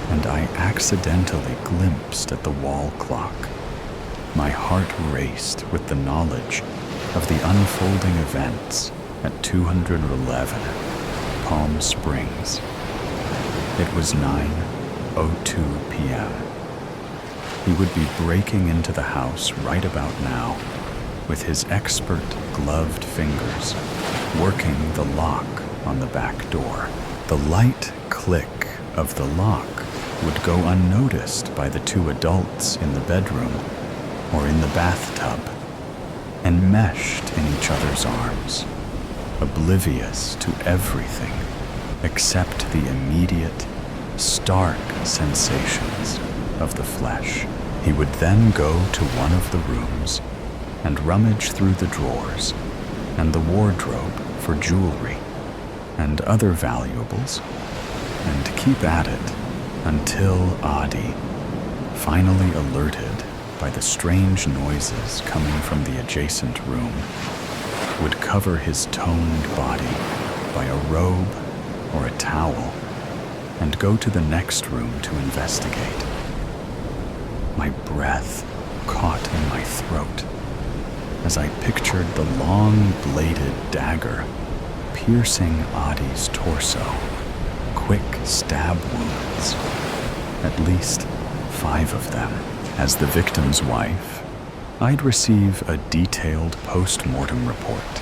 and I accidentally glimpsed at the wall clock, my heart raced with the knowledge of the unfolding events at 211 Palm Springs. It was 9:02 p.m. He would be breaking into the house right about now, with his expert gloved fingers working the lock on the back door. The light click of the lock would go unnoticed by the two adults in the bedroom or in the bathtub, enmeshed in each other's arms, oblivious to everything except the immediate, stark sensations of the flesh. He would then go to one of the rooms and rummage through the drawers and the wardrobe for jewelry and other valuables, and keep at it until Adi, finally alerted by the strange noises coming from the adjacent room, would cover his toned body by a robe or a towel and go to the next room to investigate. My breath caught in my throat as I pictured the long-bladed dagger piercing Adi's torso, quick stab wounds, at least 5 of them. As the victim's wife, I'd receive a detailed post-mortem report,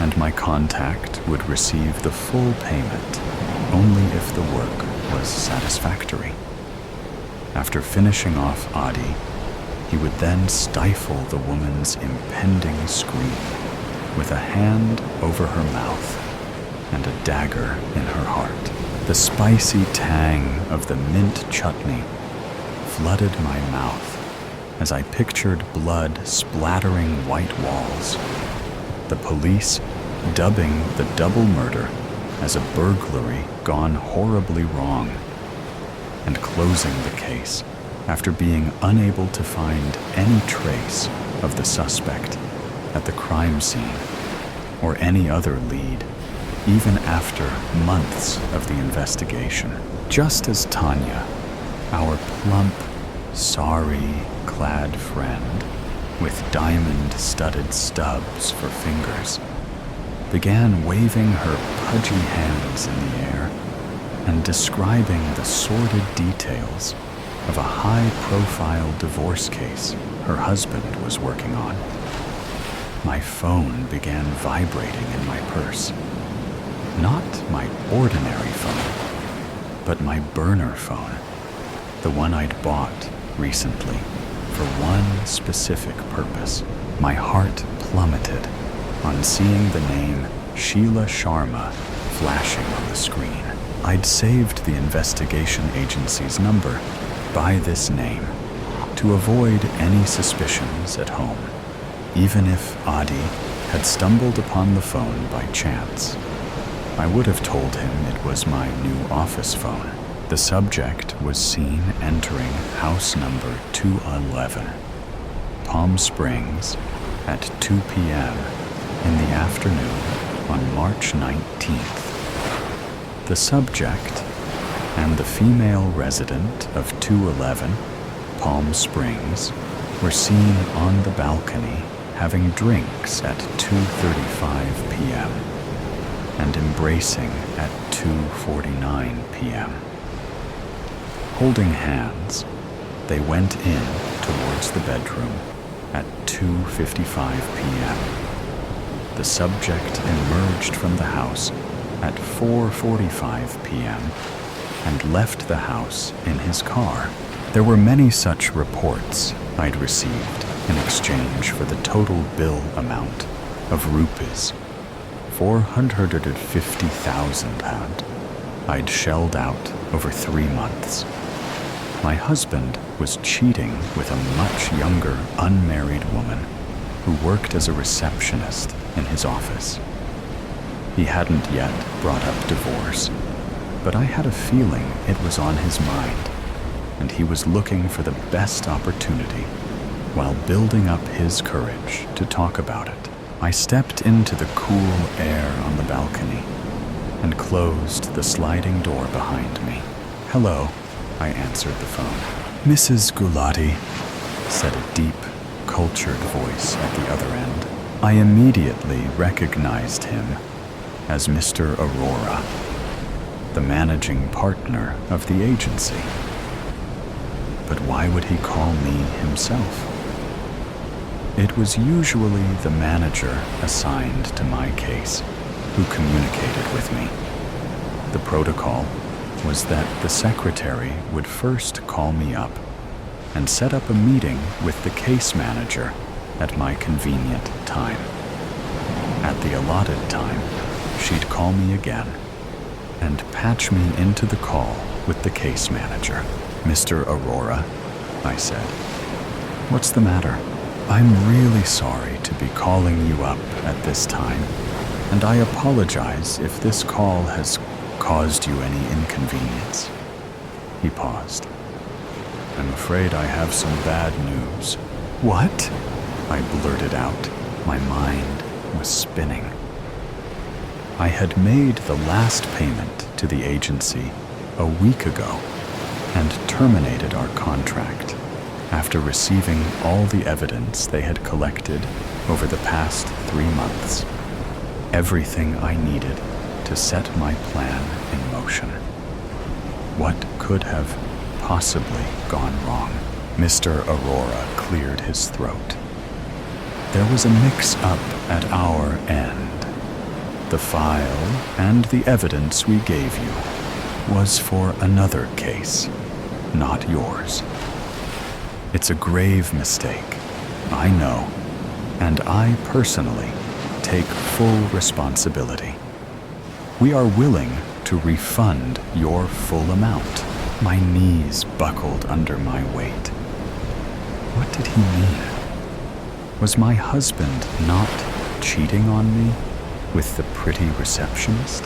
and my contact would receive the full payment only if the work was satisfactory. After finishing off Adi, he would then stifle the woman's impending scream with a hand over her mouth and a dagger in her heart. The spicy tang of the mint chutney flooded my mouth as I pictured blood splattering white walls, the police dubbing the double murder as a burglary gone horribly wrong, and closing the case after being unable to find any trace of the suspect at the crime scene or any other lead, even after months of the investigation. Just as Tanya, our plump, sari-clad friend with diamond-studded stubs for fingers, began waving her pudgy hands in the air and describing the sordid details of a high-profile divorce case her husband was working on, my phone began vibrating in my purse. Not my ordinary phone, but my burner phone, the one I'd bought recently for one specific purpose. My heart plummeted on seeing the name Sheila Sharma flashing on the screen. I'd saved the investigation agency's number by this name to avoid any suspicions at home, even if Adi had stumbled upon the phone by chance. I would have told him it was my new office phone. The subject was seen entering house number 211, Palm Springs, at 2 p.m. in the afternoon on March 19th. The subject and the female resident of 211, Palm Springs, were seen on the balcony having drinks at 2:35 p.m. and embracing at 2:49 p.m. Holding hands, they went in towards the bedroom at 2:55 p.m. The subject emerged from the house at 4:45 p.m. and left the house in his car. There were many such reports I'd received in exchange for the total bill amount of rupees, 450,000 pound, I'd shelled out over 3 months. My husband was cheating with a much younger, unmarried woman who worked as a receptionist in his office. He hadn't yet brought up divorce, but I had a feeling it was on his mind, and he was looking for the best opportunity while building up his courage to talk about it. I stepped into the cool air on the balcony and closed the sliding door behind me. "Hello," I answered the phone. "Mrs. Gulati," said a deep, cultured voice at the other end. I immediately recognized him as Mr. Aurora, the managing partner of the agency. But why would he call me himself? It was usually the manager assigned to my case who communicated with me. The protocol was that the secretary would first call me up and set up a meeting with the case manager at my convenient time. At the allotted time, she'd call me again and patch me into the call with the case manager. "Mr. Aurora," I said, "what's the matter? I'm really sorry to be calling you up at this time, and I apologize if this call has caused you any inconvenience." He paused. "I'm afraid I have some bad news." "What?" I blurted out. My mind was spinning. I had made the last payment to the agency a week ago and terminated our contract after receiving all the evidence they had collected over the past 3 months. Everything I needed to set my plan in motion. What could have possibly gone wrong? Mr. Aurora cleared his throat. "There was a mix-up at our end. The file and the evidence we gave you was for another case, not yours. It's a grave mistake, I know, and I personally take full responsibility. We are willing to refund your full amount." My knees buckled under my weight. What did he mean? Was my husband not cheating on me with the pretty receptionist?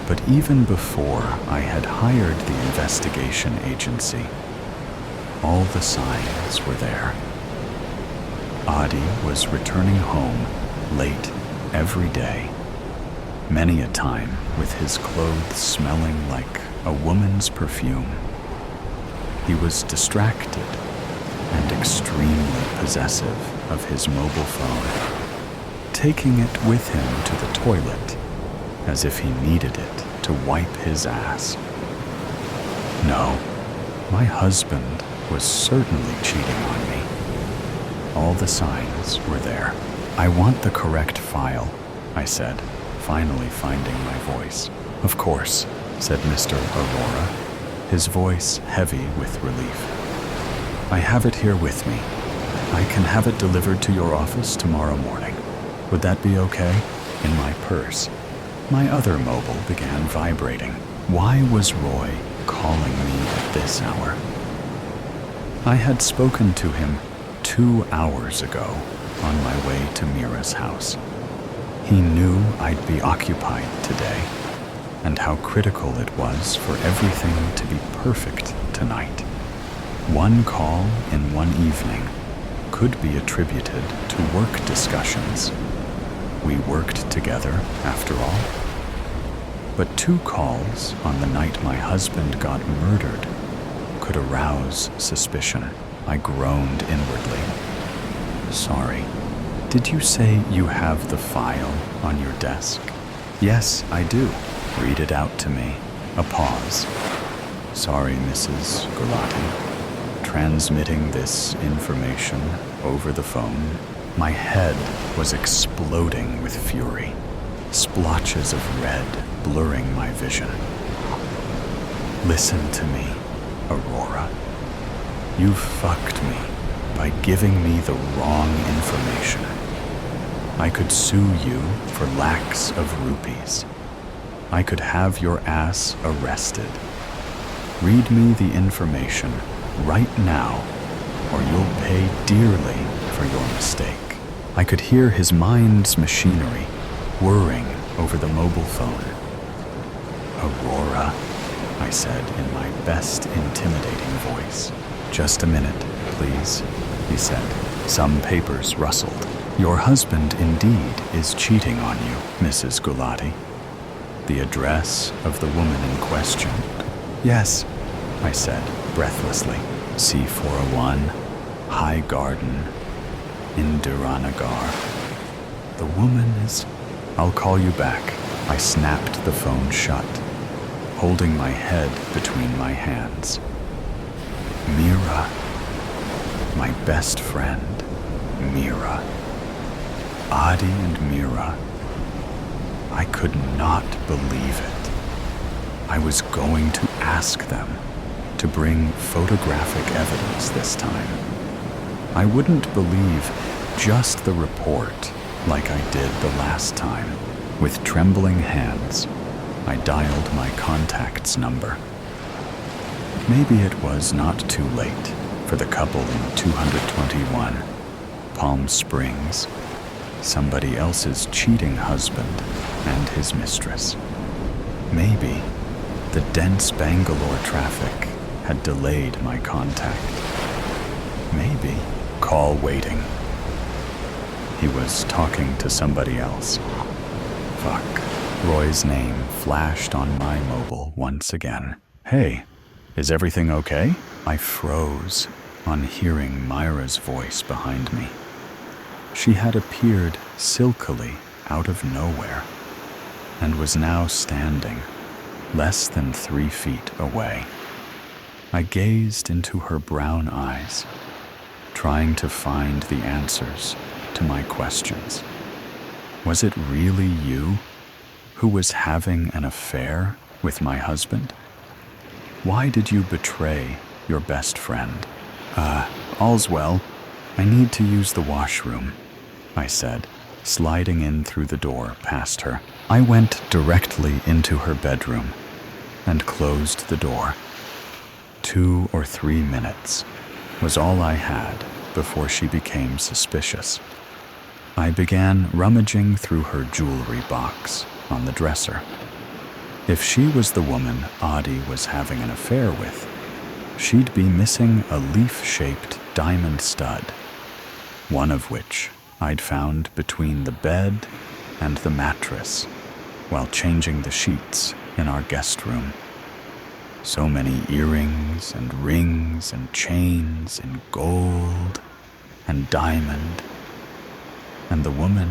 But even before I had hired the investigation agency, all the signs were there. Adi was returning home late every day, many a time with his clothes smelling like a woman's perfume. He was distracted and extremely possessive of his mobile phone, taking it with him to the toilet as if he needed it to wipe his ass. No, my husband was certainly cheating on me. All the signs were there. "I want the correct file," I said, finally finding my voice. "Of course," said Mr. Aurora, his voice heavy with relief. "I have it here with me. I can have it delivered to your office tomorrow morning. Would that be okay?" In my purse, my other mobile began vibrating. Why was Roy calling me at this hour? I had spoken to him 2 hours ago on my way to Mira's house. He knew I'd be occupied today, and how critical it was for everything to be perfect tonight. One call in one evening could be attributed to work discussions. We worked together, after all. But 2 calls on the night my husband got murdered could arouse suspicion. I groaned inwardly. "Sorry, did you say you have the file on your desk?" "Yes, I do." "Read it out to me." A pause. "Sorry, Mrs. Gulati. Transmitting this information over the phone." My head was exploding with fury, splotches of red blurring my vision. "Listen to me, Aurora. You fucked me by giving me the wrong information. I could sue you for lakhs of rupees. I could have your ass arrested. Read me the information right now, or you'll pay dearly for your mistake." I could hear his mind's machinery whirring over the mobile phone. "Aurora," I said in my best intimidating voice. "Just a minute, please," he said. Some papers rustled. "Your husband indeed is cheating on you, Mrs. Gulati." The address of the woman in question. "Yes," I said breathlessly. "C401, High Garden, Indiranagar. The woman is..." "I'll call you back." I snapped the phone shut, holding my head between my hands. Mira. My best friend, Mira. Adi and Mira. I could not believe it. I was going to ask them to bring photographic evidence this time. I wouldn't believe just the report like I did the last time. With trembling hands, I dialed my contact's number. Maybe it was not too late for the couple in 221 Palm Springs, somebody else's cheating husband and his mistress. Maybe the dense Bangalore traffic had delayed my contact. Maybe call waiting. He was talking to somebody else. Fuck. Roy's name flashed on my mobile once again. Hey, is everything okay? I froze on hearing Myra's voice behind me. She had appeared silkily out of nowhere and was now standing less than 3 feet away. I gazed into her brown eyes, trying to find the answers to my questions. Was it really you who was having an affair with my husband? Why did you betray your best friend? All's well. I need to use the washroom, I said, sliding in through the door past her. I went directly into her bedroom and closed the door. 2 or 3 minutes was all I had before she became suspicious. I began rummaging through her jewelry box on the dresser. If she was the woman Audie was having an affair with, she'd be missing a leaf-shaped diamond stud, one of which I'd found between the bed and the mattress while changing the sheets in our guest room. So many earrings and rings and chains in gold and diamond, and the woman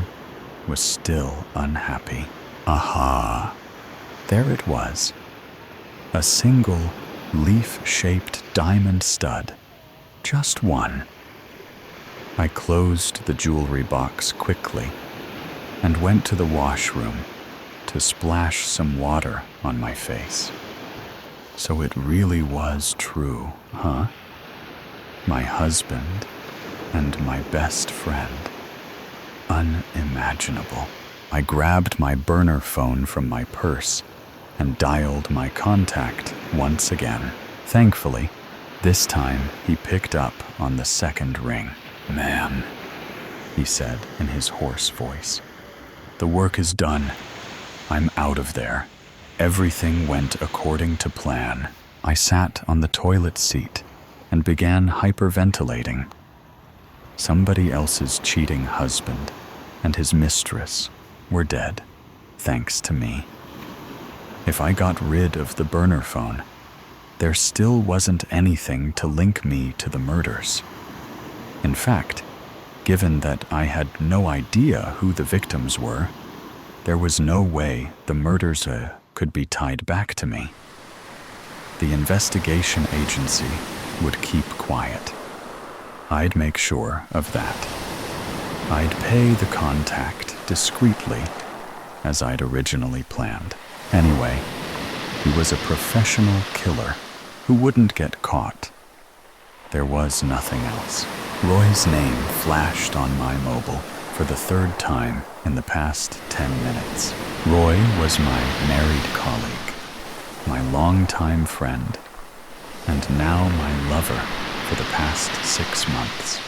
was still unhappy. Aha! There it was. A single leaf-shaped diamond stud. Just one. I closed the jewelry box quickly and went to the washroom to splash some water on my face. So it really was true, huh? My husband and my best friend. Unimaginable. I grabbed my burner phone from my purse and dialed my contact once again. Thankfully, this time he picked up on the second ring. "Ma'am," he said in his hoarse voice, "the work is done. I'm out of there. Everything went according to plan." I sat on the toilet seat and began hyperventilating. Somebody else's cheating husband and his mistress were dead, thanks to me. If I got rid of the burner phone, there still wasn't anything to link me to the murders. In fact, given that I had no idea who the victims were, there was no way the murders could be tied back to me. The investigation agency would keep quiet. I'd make sure of that. I'd pay the contact discreetly, as I'd originally planned. Anyway, he was a professional killer who wouldn't get caught. There was nothing else. Roy's name flashed on my mobile for the third time in the past 10 minutes. Roy was my married colleague, my longtime friend, and now my lover for the past 6 months,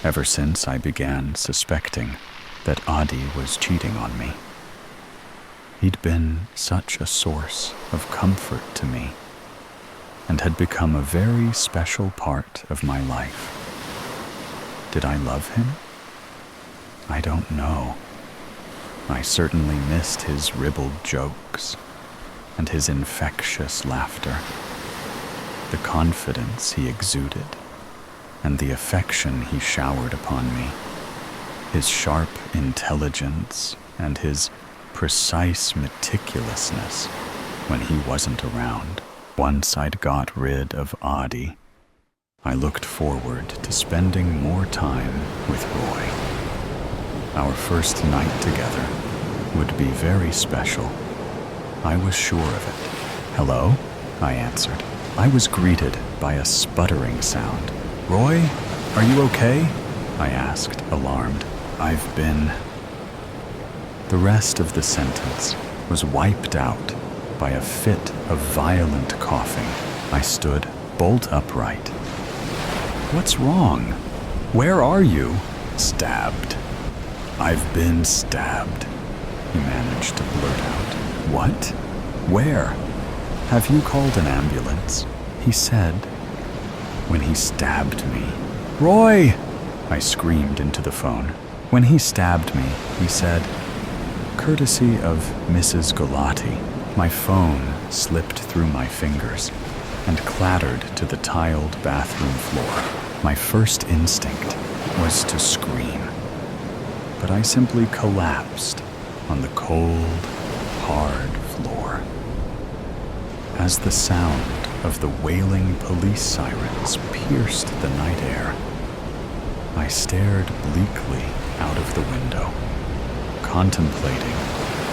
ever since I began suspecting that Audie was cheating on me. He'd been such a source of comfort to me and had become a very special part of my life. Did I love him? I don't know. I certainly missed his ribald jokes and his infectious laughter, the confidence he exuded, and the affection he showered upon me, his sharp intelligence and his precise meticulousness when he wasn't around. Once I'd got rid of Audie, I looked forward to spending more time with Roy. Our first night together would be very special. I was sure of it. "Hello?" I answered. I was greeted by a sputtering sound. "Roy, are you okay?" I asked, alarmed. "I've been..." The rest of the sentence was wiped out by a fit of violent coughing. I stood bolt upright. "What's wrong? Where are you?" "Stabbed. I've been stabbed," he managed to blurt out. "What? Where? Have you called an ambulance?" he said when he stabbed me. "Roy!" I screamed into the phone. When he stabbed me, he said, "Courtesy of Mrs. Galati." My phone slipped through my fingers and clattered to the tiled bathroom floor. My first instinct was to scream, but I simply collapsed on the cold, hard floor. As the sound of the wailing police sirens pierced the night air, I stared bleakly out of the window, contemplating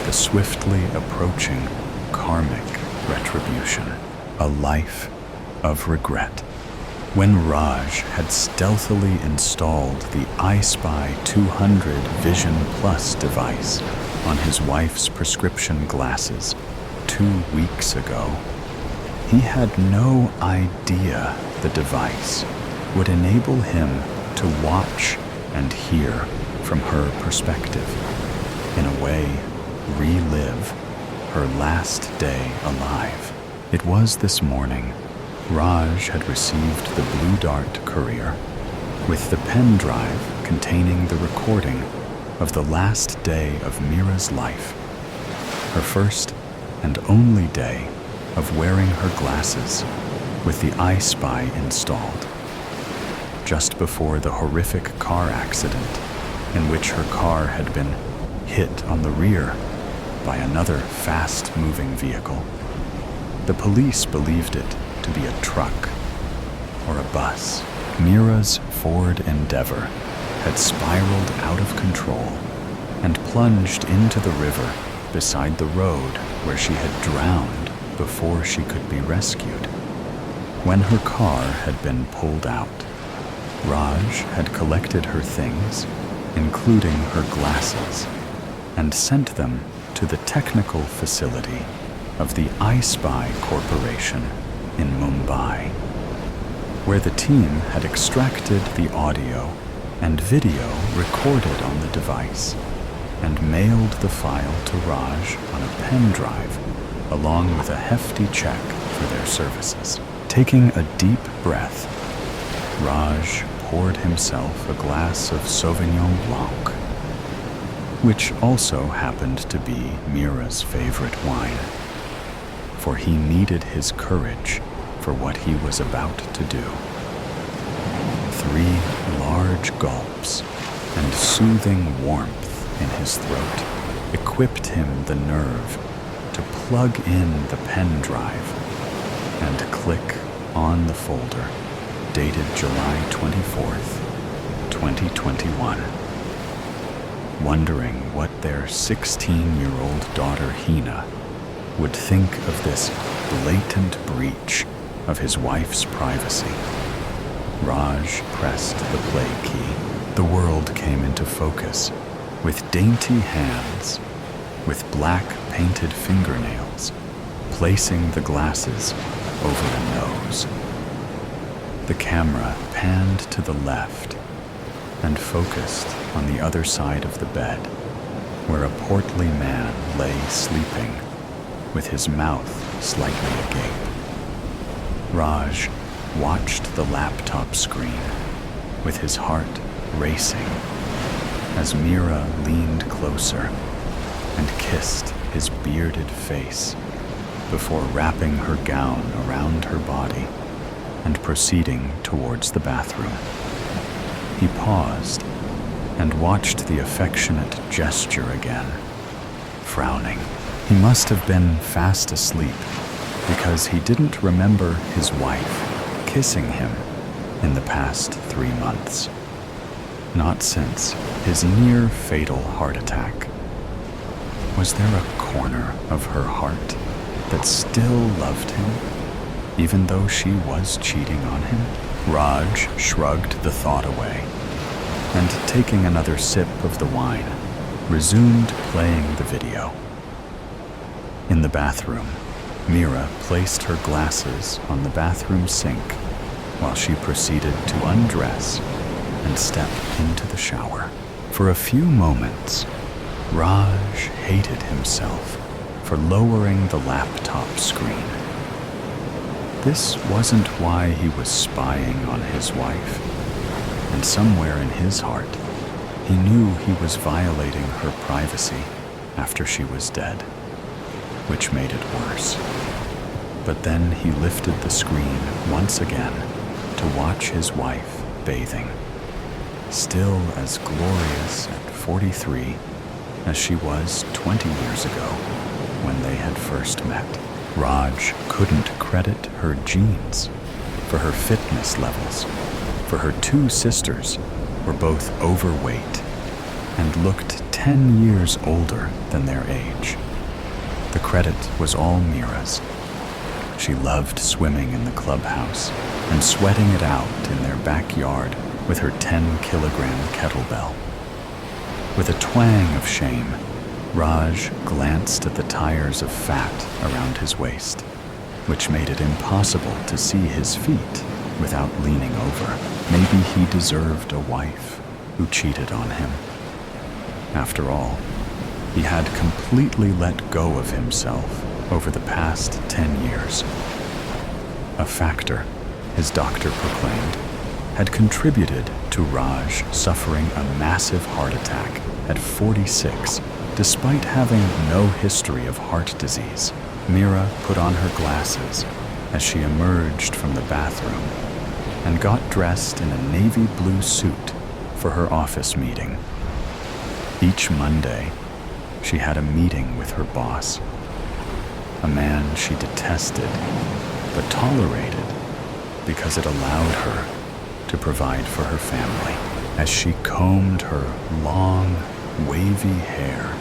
the swiftly approaching karmic retribution, a life of regret. When Raj had stealthily installed the iSpy 200 Vision Plus device on his wife's prescription glasses 2 weeks ago, he had no idea the device would enable him to watch and hear from her perspective, in a way relive her last day alive. It was this morning Raj had received the Blue Dart courier with the pen drive containing the recording of the last day of Mira's life, her first and only day of wearing her glasses with the iSpy installed, just before the horrific car accident in which her car had been hit on the rear by another fast-moving vehicle. The police believed it to be a truck or a bus. Mira's Ford Endeavor had spiraled out of control and plunged into the river beside the road where she had drowned before she could be rescued. When her car had been pulled out, Raj had collected her things, including her glasses, and sent them to the technical facility of the iSpy Corporation in Mumbai, where the team had extracted the audio and video recorded on the device and mailed the file to Raj on a pen drive, along with a hefty check for their services. Taking a deep breath, Raj poured himself a glass of Sauvignon Blanc, which also happened to be Mira's favorite wine, for he needed his courage for what he was about to do. 3 large gulps and soothing warmth in his throat equipped him the nerve to plug in the pen drive and click on the folder dated July 24th, 2021. Wondering what their 16-year-old daughter Hina would think of this blatant breach of his wife's privacy, Raj pressed the play key. The world came into focus with dainty hands, with black painted fingernails, placing the glasses over the nose. The camera panned to the left and focused on the other side of the bed, where a portly man lay sleeping, with his mouth slightly agape. Raj watched the laptop screen, with his heart racing, as Mira leaned closer and kissed his bearded face before wrapping her gown around her body and proceeding towards the bathroom. He paused and watched the affectionate gesture again, frowning. He must have been fast asleep because he didn't remember his wife kissing him in the past 3 months. Not since his near-fatal heart attack. Was there a corner of her heart that still loved him, even though she was cheating on him? Raj shrugged the thought away, and taking another sip of the wine, resumed playing the video. In the bathroom, Mira placed her glasses on the bathroom sink while she proceeded to undress and step into the shower. For a few moments, Raj hated himself for lowering the laptop screen. This wasn't why he was spying on his wife, and somewhere in his heart, he knew he was violating her privacy after she was dead, which made it worse. But then he lifted the screen once again to watch his wife bathing, still as glorious at 43 as she was 20 years ago when they had first met. Raj couldn't credit her genes for her fitness levels, for her two sisters were both overweight and looked 10 years older than their age. The credit was all Mira's. She loved swimming in the clubhouse and sweating it out in their backyard with her 10-kilogram kettlebell. With a twang of shame, Raj glanced at the tires of fat around his waist, which made it impossible to see his feet without leaning over. Maybe he deserved a wife who cheated on him. After all, he had completely let go of himself over the past 10 years. A factor, his doctor proclaimed, had contributed to Raj suffering a massive heart attack at 46, despite having no history of heart disease. Mira put on her glasses as she emerged from the bathroom and got dressed in a navy blue suit for her office meeting. Each Monday, she had a meeting with her boss, a man she detested but tolerated because it allowed her to provide for her family. As she combed her long, wavy hair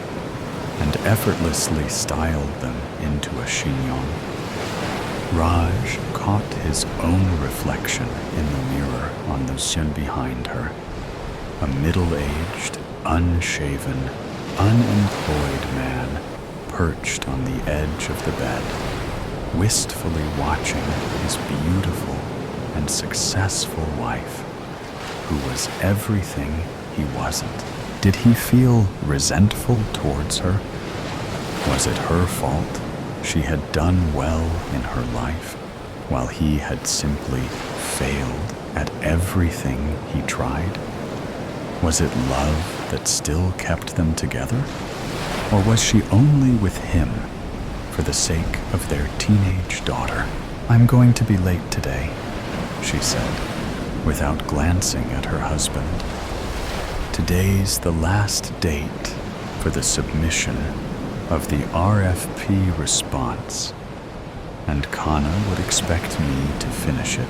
and effortlessly styled them into a chignon, Raj caught his own reflection in the mirror on the chin behind her, a middle-aged, unshaven, unemployed man perched on the edge of the bed, wistfully watching his beautiful and successful wife, who was everything he wasn't. Did he feel resentful towards her? Was it her fault she had done well in her life, while he had simply failed at everything he tried? Was it love that still kept them together? Or was she only with him for the sake of their teenage daughter? "I'm going to be late today," she said, without glancing at her husband. "Today's the last date for the submission of the RFP response, and Kana would expect me to finish it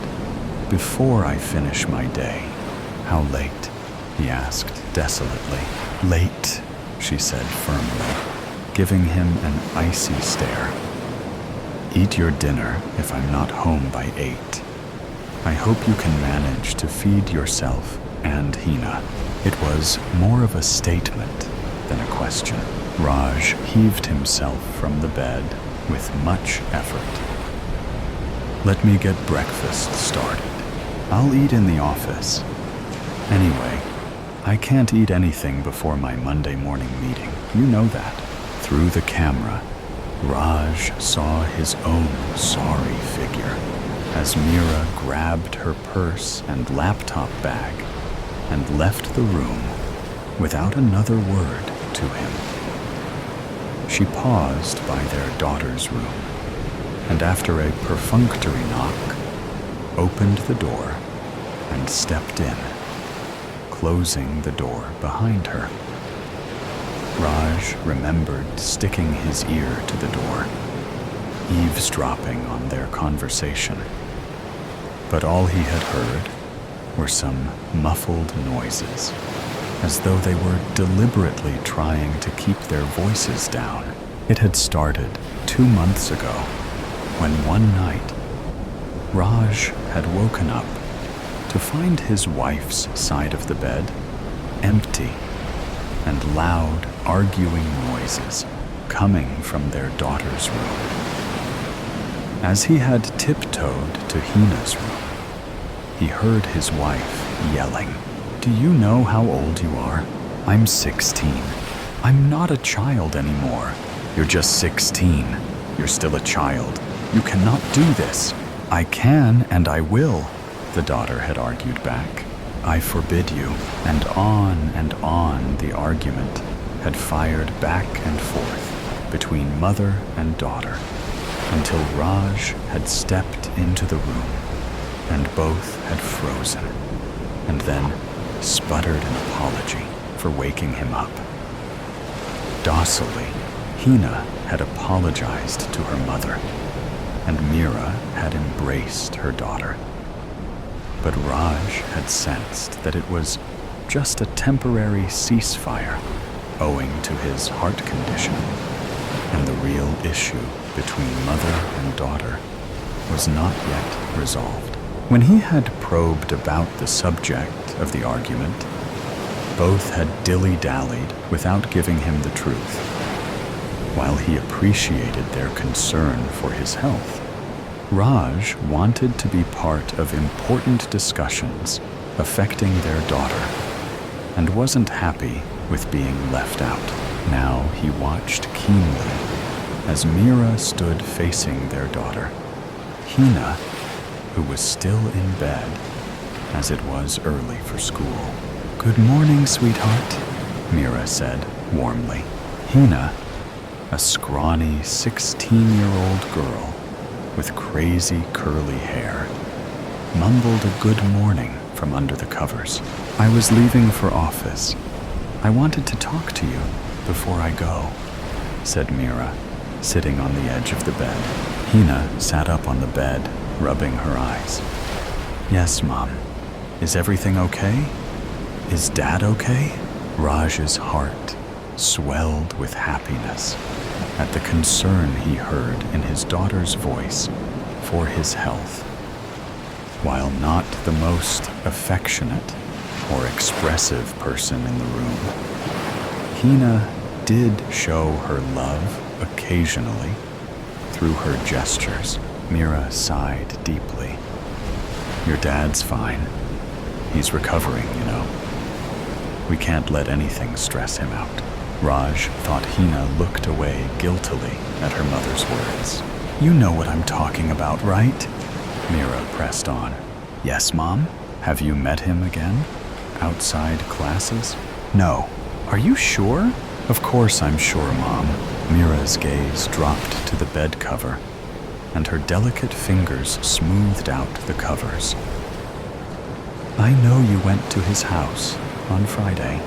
before I finish my day." "How late?" he asked desolately. "Late," she said firmly, giving him an icy stare. "Eat your dinner if I'm not home by 8. I hope you can manage to feed yourself and Hina." It was more of a statement than a question. Raj heaved himself from the bed with much effort. "Let me get breakfast started. I'll eat in the office. Anyway, I can't eat anything before my Monday morning meeting. You know that." Through the camera, Raj saw his own sorry figure as Mira grabbed her purse and laptop bag and left the room without another word to him. She paused by their daughter's room, and after a perfunctory knock, opened the door and stepped in, closing the door behind her. Raj remembered sticking his ear to the door, eavesdropping on their conversation. But all he had heard were some muffled noises, as though they were deliberately trying to keep their voices down It had started 2 months ago, when one night, Raj had woken up to find his wife's side of the bed empty and loud arguing noises coming from their daughter's room. As he had tiptoed to Hina's room, he heard his wife yelling, "Do you know how old you are? I'm 16. I'm not a child anymore. You're just 16. You're still a child. You cannot do this." "I can and I will," the daughter had argued back. "I forbid you." And on the argument had fired back and forth between mother and daughter until Raj had stepped into the room and both had frozen and then sputtered an apology for waking him up. Docilely, Hina had apologized to her mother, and Mira had embraced her daughter. But Raj had sensed that it was just a temporary ceasefire owing to his heart condition, and the real issue between mother and daughter was not yet resolved. When he had probed about the subject of the argument, both had dilly-dallied without giving him the truth. While he appreciated their concern for his health, Raj wanted to be part of important discussions affecting their daughter and wasn't happy with being left out. Now he watched keenly as Mira stood facing their daughter, Hina, who was still in bed as it was early for school. "Good morning, sweetheart," Mira said warmly. Hina, a scrawny 16-year-old girl with crazy curly hair, mumbled a good morning from under the covers. "I was leaving for office. I wanted to talk to you before I go," said Mira, sitting on the edge of the bed. Hina sat up on the bed, rubbing her eyes. "Yes, Mom. Is everything okay? Is Dad okay?" Raj's heart swelled with happiness at the concern he heard in his daughter's voice for his health. While not the most affectionate or expressive person in the room, Hina did show her love occasionally through her gestures. Mira sighed deeply. "Your dad's fine. He's recovering, you know. We can't let anything stress him out." Raj thought Hina looked away guiltily at her mother's words. "You know what I'm talking about, right?" Mira pressed on. "Yes, Mom. Have you met him again? Outside classes?" "No." "Are you sure?" "Of course I'm sure, Mom." Mira's gaze dropped to the bed cover, and her delicate fingers smoothed out the covers. "I know you went to his house on Friday."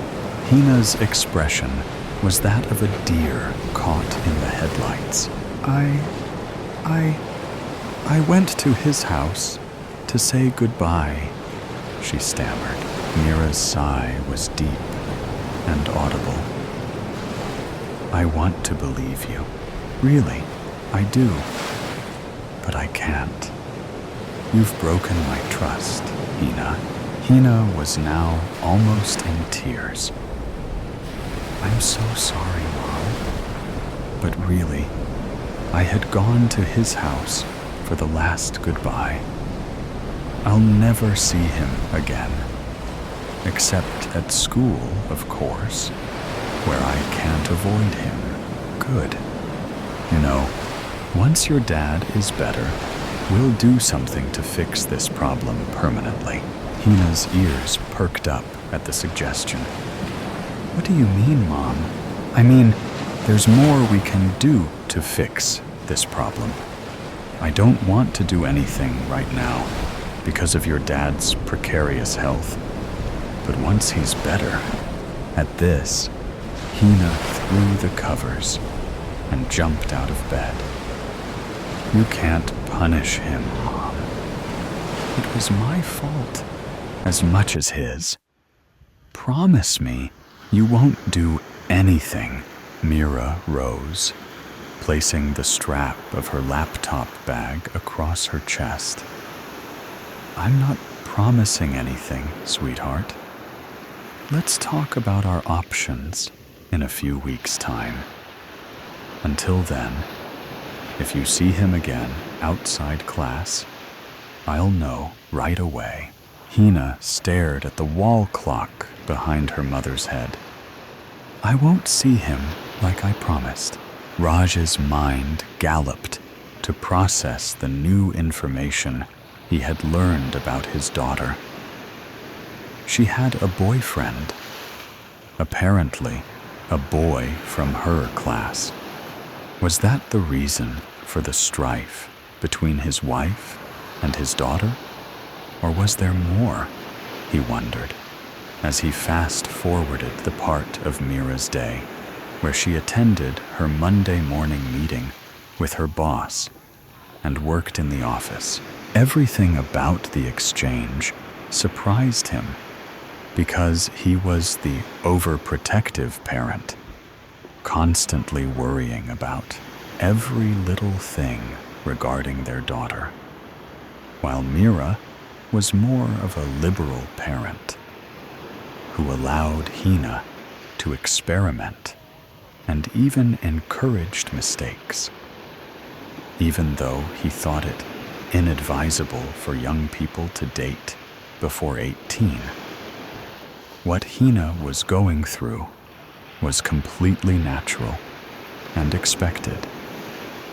Hina's expression was that of a deer caught in the headlights. I went to his house to say goodbye," she stammered. Mira's sigh was deep and audible. "I want to believe you. Really, I do. But I can't. You've broken my trust, Hina." Hina was now almost in tears. "I'm so sorry, Mom. But really, I had gone to his house for the last goodbye. I'll never see him again. Except at school, of course, where I can't avoid him." "Good. You know, once your dad is better, we'll do something to fix this problem permanently." Hina's ears perked up at the suggestion. "What do you mean, Mom?" "I mean, there's more we can do to fix this problem. I don't want to do anything right now because of your dad's precarious health. But once he's better..." At this, Hina threw the covers and jumped out of bed. "You can't punish him, Mom. It was my fault as much as his. Promise me you won't do anything." Mira rose placing the strap of her laptop bag across her chest. "I'm not promising anything, sweetheart. Let's talk about our options in a few weeks' time. Until then, if you see him again outside class, I'll know right away." Hina stared at the wall clock behind her mother's head. "I won't see him like I promised." Raj's mind galloped to process the new information he had learned about his daughter. She had a boyfriend, apparently a boy from her class. Was that the reason for the strife between his wife and his daughter? Or was there more, he wondered, as he fast-forwarded the part of Mira's day where she attended her Monday morning meeting with her boss and worked in the office. Everything about the exchange surprised him because he was the overprotective parent, constantly worrying about every little thing regarding their daughter, while Mira was more of a liberal parent who allowed Hina to experiment and even encouraged mistakes, even though he thought it inadvisable for young people to date before 18. What Hina was going through was completely natural and expected.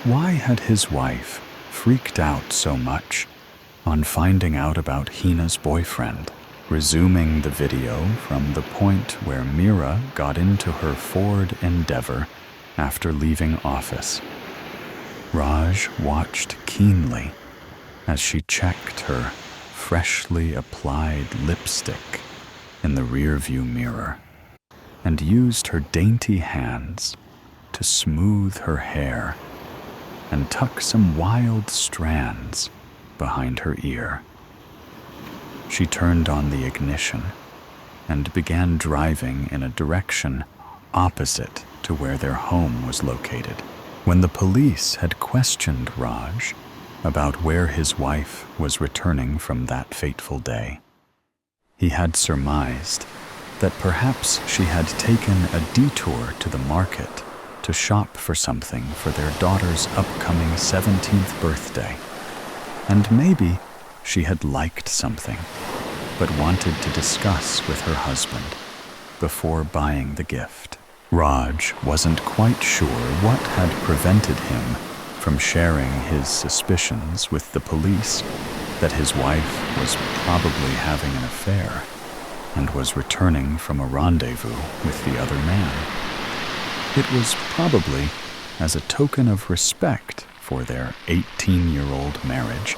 Why had his wife freaked out so much on finding out about Hina's boyfriend? Resuming the video from the point where Mira got into her Ford Endeavor after leaving office, Raj watched keenly as she checked her freshly applied lipstick in the rearview mirror and used her dainty hands to smooth her hair and tuck some wild strands behind her ear. She turned on the ignition and began driving in a direction opposite to where their home was located. When the police had questioned Raj about where his wife was returning from that fateful day, he had surmised that perhaps she had taken a detour to the market to shop for something for their daughter's upcoming 17th birthday, and maybe she had liked something, but wanted to discuss with her husband before buying the gift. Raj wasn't quite sure what had prevented him from sharing his suspicions with the police that his wife was probably having an affair and was returning from a rendezvous with the other man. It was probably as a token of respect for their 18-year-old marriage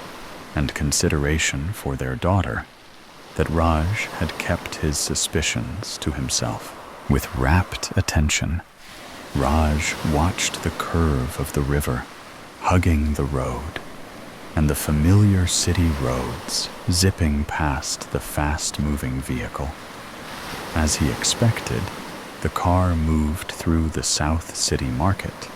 and consideration for their daughter that Raj had kept his suspicions to himself. With rapt attention, Raj watched the curve of the river hugging the road and the familiar city roads zipping past the fast-moving vehicle. As he expected, the car moved through the South City Market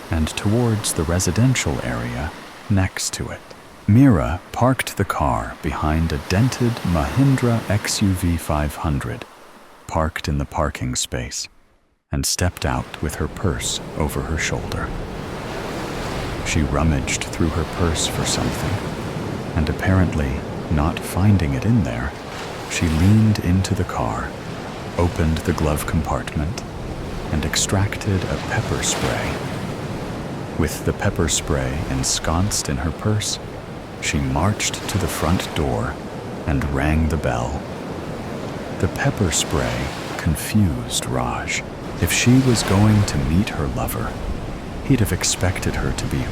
and towards the residential area next to it. Mira parked the car behind a dented Mahindra XUV 500 parked in the parking space and stepped out with her purse over her shoulder. She rummaged through her purse for something, and apparently not finding it in there, she leaned into the car, opened the glove compartment, and extracted a pepper spray. With the pepper spray ensconced in her purse, she marched to the front door and rang the bell. The pepper spray confused Raj. If she was going to meet her lover, he'd have expected her to be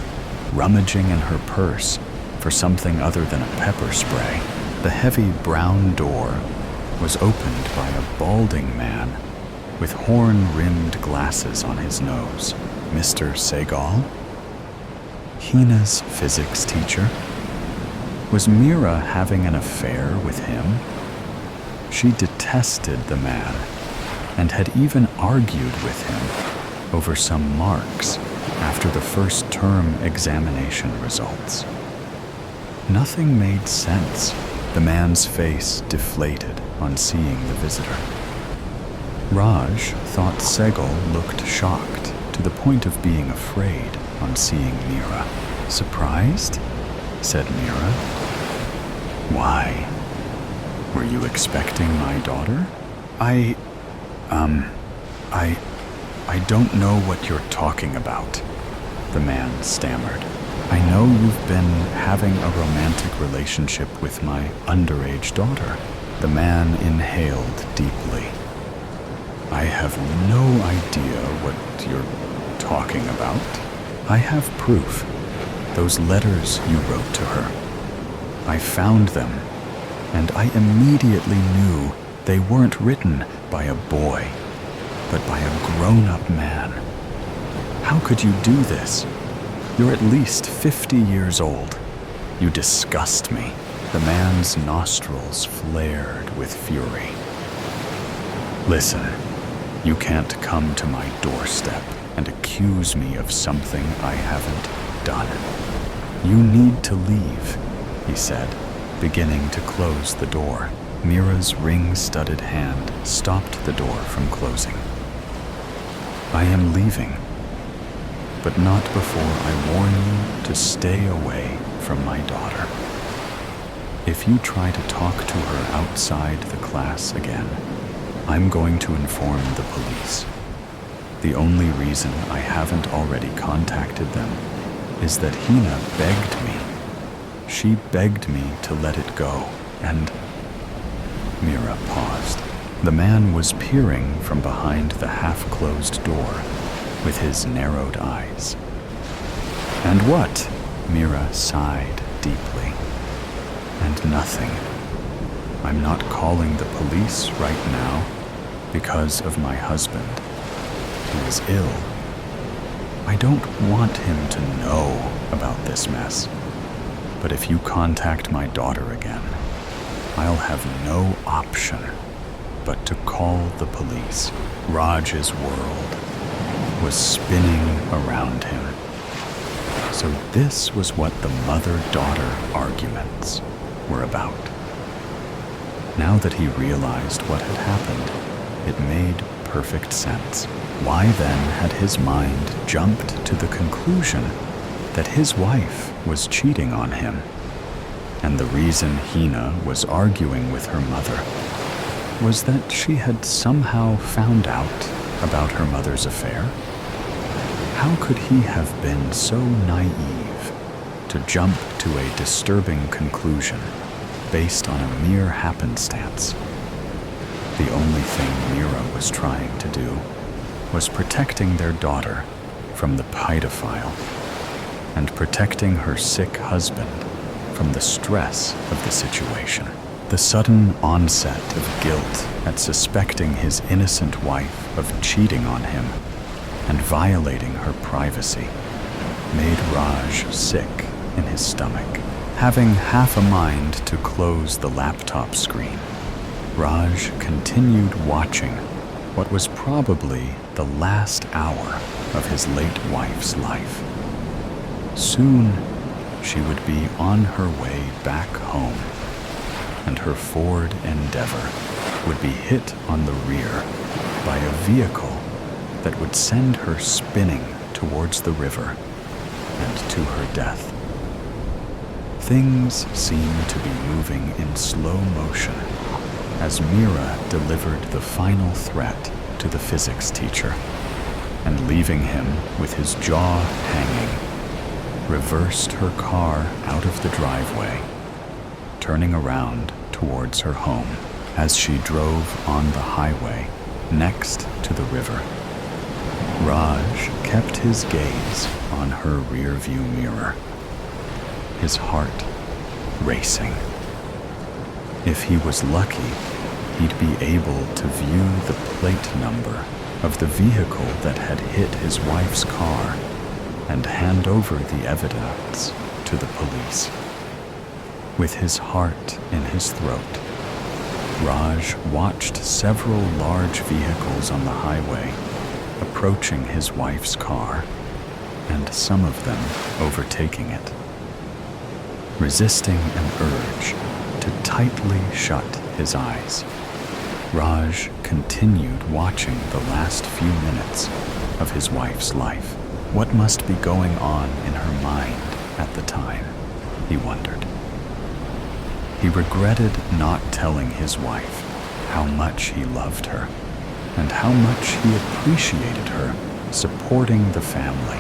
rummaging in her purse for something other than a pepper spray. The heavy brown door was opened by a balding man with horn-rimmed glasses on his nose. Mr. Segal? Hina's physics teacher? Was Mira having an affair with him? She detested the man and had even argued with him over some marks after the first term examination results. Nothing made sense. The man's face deflated on seeing the visitor. Raj thought Segal looked shocked to the point of being afraid on seeing Mira. "Surprised?" said Mira. "Why? Were you expecting my daughter?" I don't know what you're talking about," the man stammered. "I know you've been having a romantic relationship with my underage daughter." The man inhaled deeply. "I have no idea what you're talking about. I have proof. Those letters you wrote to her. I found them, and I immediately knew they weren't written by a boy, but by a grown-up man. How could you do this? You're at least 50 years old. You disgust me." The man's nostrils flared with fury. "Listen, you can't come to my doorstep and accuse me of something I haven't done. You need to leave," he said, beginning to close the door. Mira's ring-studded hand stopped the door from closing. "I am leaving, but not before I warn you to stay away from my daughter. If you try to talk to her outside the class again, I'm going to inform the police. The only reason I haven't already contacted them is that Hina begged me. She begged me to let it go, and..." Mira paused. The man was peering from behind the half-closed door with his narrowed eyes. "And what?" Mira sighed deeply. "And nothing. I'm not calling the police right now because of my husband. He is ill. I don't want him to know about this mess. But if you contact my daughter again, I'll have no option but to call the police." Raj's world was spinning around him. So this was what the mother-daughter arguments were about. Now that he realized what had happened, it made perfect sense. Why then had his mind jumped to the conclusion that his wife was cheating on him? And the reason Hina was arguing with her mother was that she had somehow found out about her mother's affair? How could he have been so naive to jump to a disturbing conclusion based on a mere happenstance? The only thing Mira was trying to do was protecting their daughter from the pedophile and protecting her sick husband from the stress of the situation. The sudden onset of guilt at suspecting his innocent wife of cheating on him and violating her privacy made Raj sick in his stomach. Having half a mind to close the laptop screen, Raj continued watching what was probably the last hour of his late wife's life. Soon, she would be on her way back home, and her Ford Endeavor would be hit on the rear by a vehicle that would send her spinning towards the river and to her death. Things seemed to be moving in slow motion as Mira delivered the final threat to the physics teacher, and leaving him with his jaw hanging, reversed her car out of the driveway, turning around towards her home as she drove on the highway next to the river. Raj kept his gaze on her rearview mirror, his heart racing. If he was lucky, he'd be able to view the plate number of the vehicle that had hit his wife's car and hand over the evidence to the police. With his heart in his throat, Raj watched several large vehicles on the highway approaching his wife's car and some of them overtaking it. Resisting an urge to tightly shut his eyes, Raj continued watching the last few minutes of his wife's life. What must be going on in her mind at the time, he wondered. He regretted not telling his wife how much he loved her and how much he appreciated her supporting the family,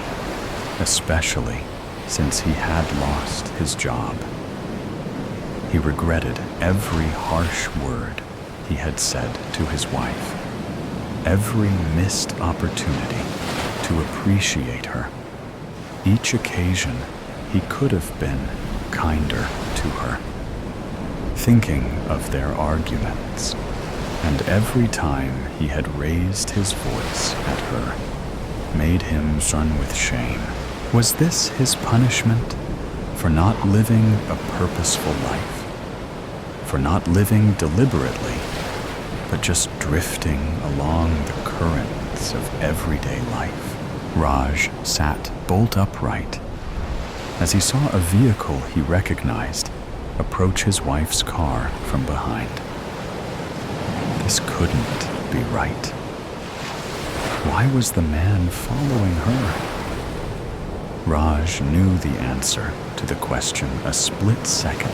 especially since he had lost his job. He regretted every harsh word he had said to his wife, every missed opportunity to appreciate her, each occasion he could have been kinder to her. Thinking of their arguments, and every time he had raised his voice at her, made him run with shame. Was this his punishment for not living a purposeful life? For not living deliberately, but just drifting along the currents of everyday life? Raj sat bolt upright as he saw a vehicle he recognized approach his wife's car from behind. This couldn't be right. Why was the man following her? Raj knew the answer to the question a split second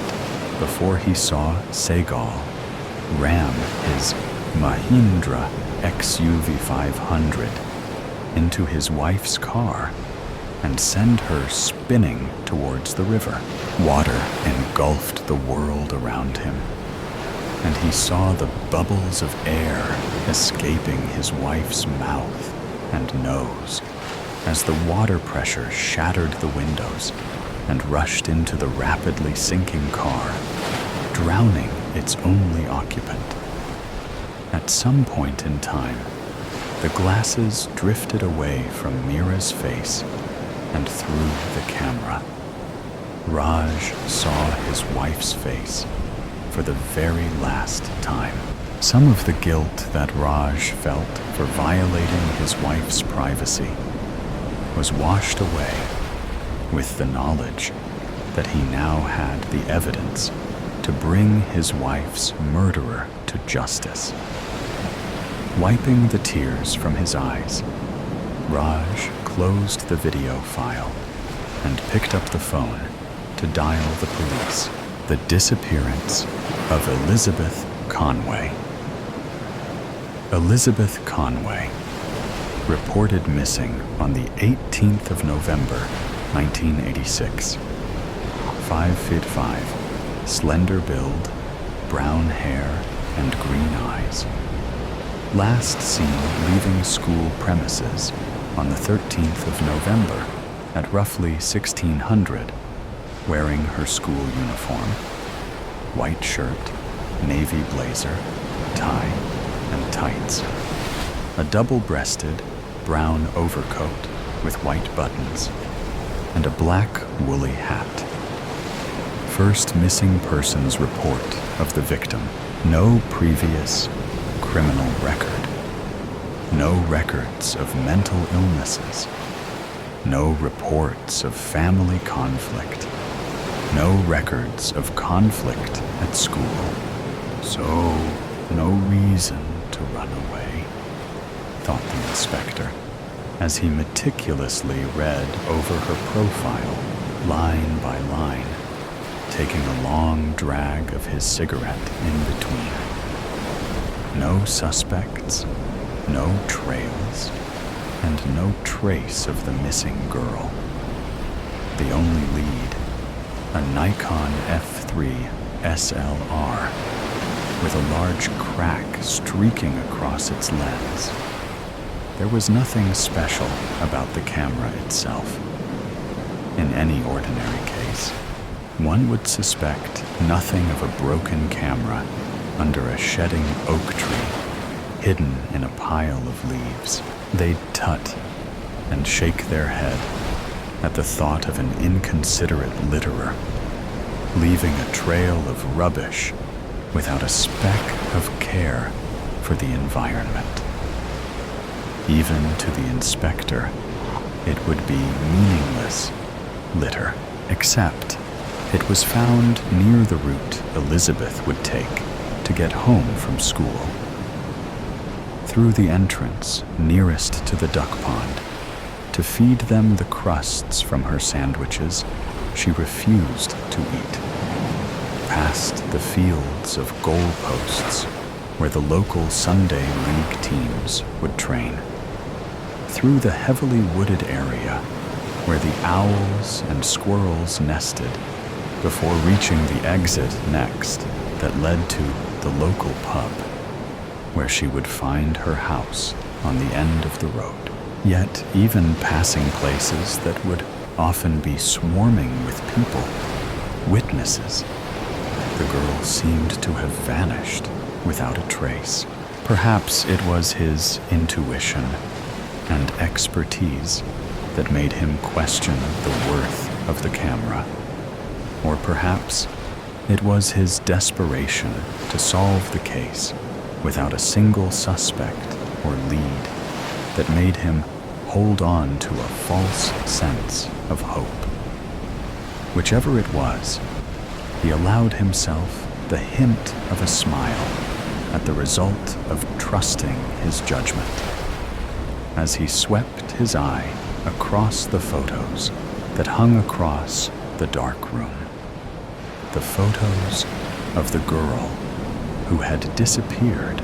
before he saw Segal ram his Mahindra XUV 500 into his wife's car and send her spinning towards the river. Water engulfed the world around him, and he saw the bubbles of air escaping his wife's mouth and nose as the water pressure shattered the windows and rushed into the rapidly sinking car, drowning its only occupant. At some point in time, the glasses drifted away from Mira's face and through the camera. Raj saw his wife's face for the very last time. Some of the guilt that Raj felt for violating his wife's privacy was washed away with the knowledge that he now had the evidence to bring his wife's murderer to justice. Wiping the tears from his eyes, Raj closed the video file and picked up the phone to dial the police. The disappearance of Elizabeth Conway. Elizabeth Conway, reported missing on the 18th of November, 1986. 5 feet 5, slender build, brown hair, and green eyes. Last seen leaving school premises on the 13th of November at roughly 1600, wearing her school uniform, white shirt, navy blazer, tie, and tights, a double-breasted brown overcoat with white buttons, and a black woolly hat. First missing persons report of the victim. No previous criminal record. No records of mental illnesses. No reports of family conflict. No records of conflict at school. So, no reason to run away, thought the inspector, as he meticulously read over her profile, line by line, taking a long drag of his cigarette in between. No suspects, no trails, and no trace of the missing girl. The only lead, a Nikon F3 SLR with a large crack streaking across its lens. There was nothing special about the camera itself. In any ordinary case, one would suspect nothing of a broken camera under a shedding oak tree, hidden in a pile of leaves. They'd tut and shake their head at the thought of an inconsiderate litterer, leaving a trail of rubbish without a speck of care for the environment. Even to the inspector, it would be meaningless litter, except it was found near the route Elizabeth would take to get home from school. Through the entrance nearest to the duck pond, to feed them the crusts from her sandwiches she refused to eat. Past the fields of goalposts where the local Sunday league teams would train. Through the heavily wooded area where the owls and squirrels nested before reaching the exit next that led to the local pub, where she would find her house on the end of the road. Yet even passing places that would often be swarming with people, witnesses, the girl seemed to have vanished without a trace. Perhaps it was his intuition and expertise that made him question the worth of the camera. Or perhaps it was his desperation to solve the case without a single suspect or lead that made him hold on to a false sense of hope. Whichever it was, he allowed himself the hint of a smile at the result of trusting his judgment as he swept his eye across the photos that hung across the dark room. The photos of the girl who had disappeared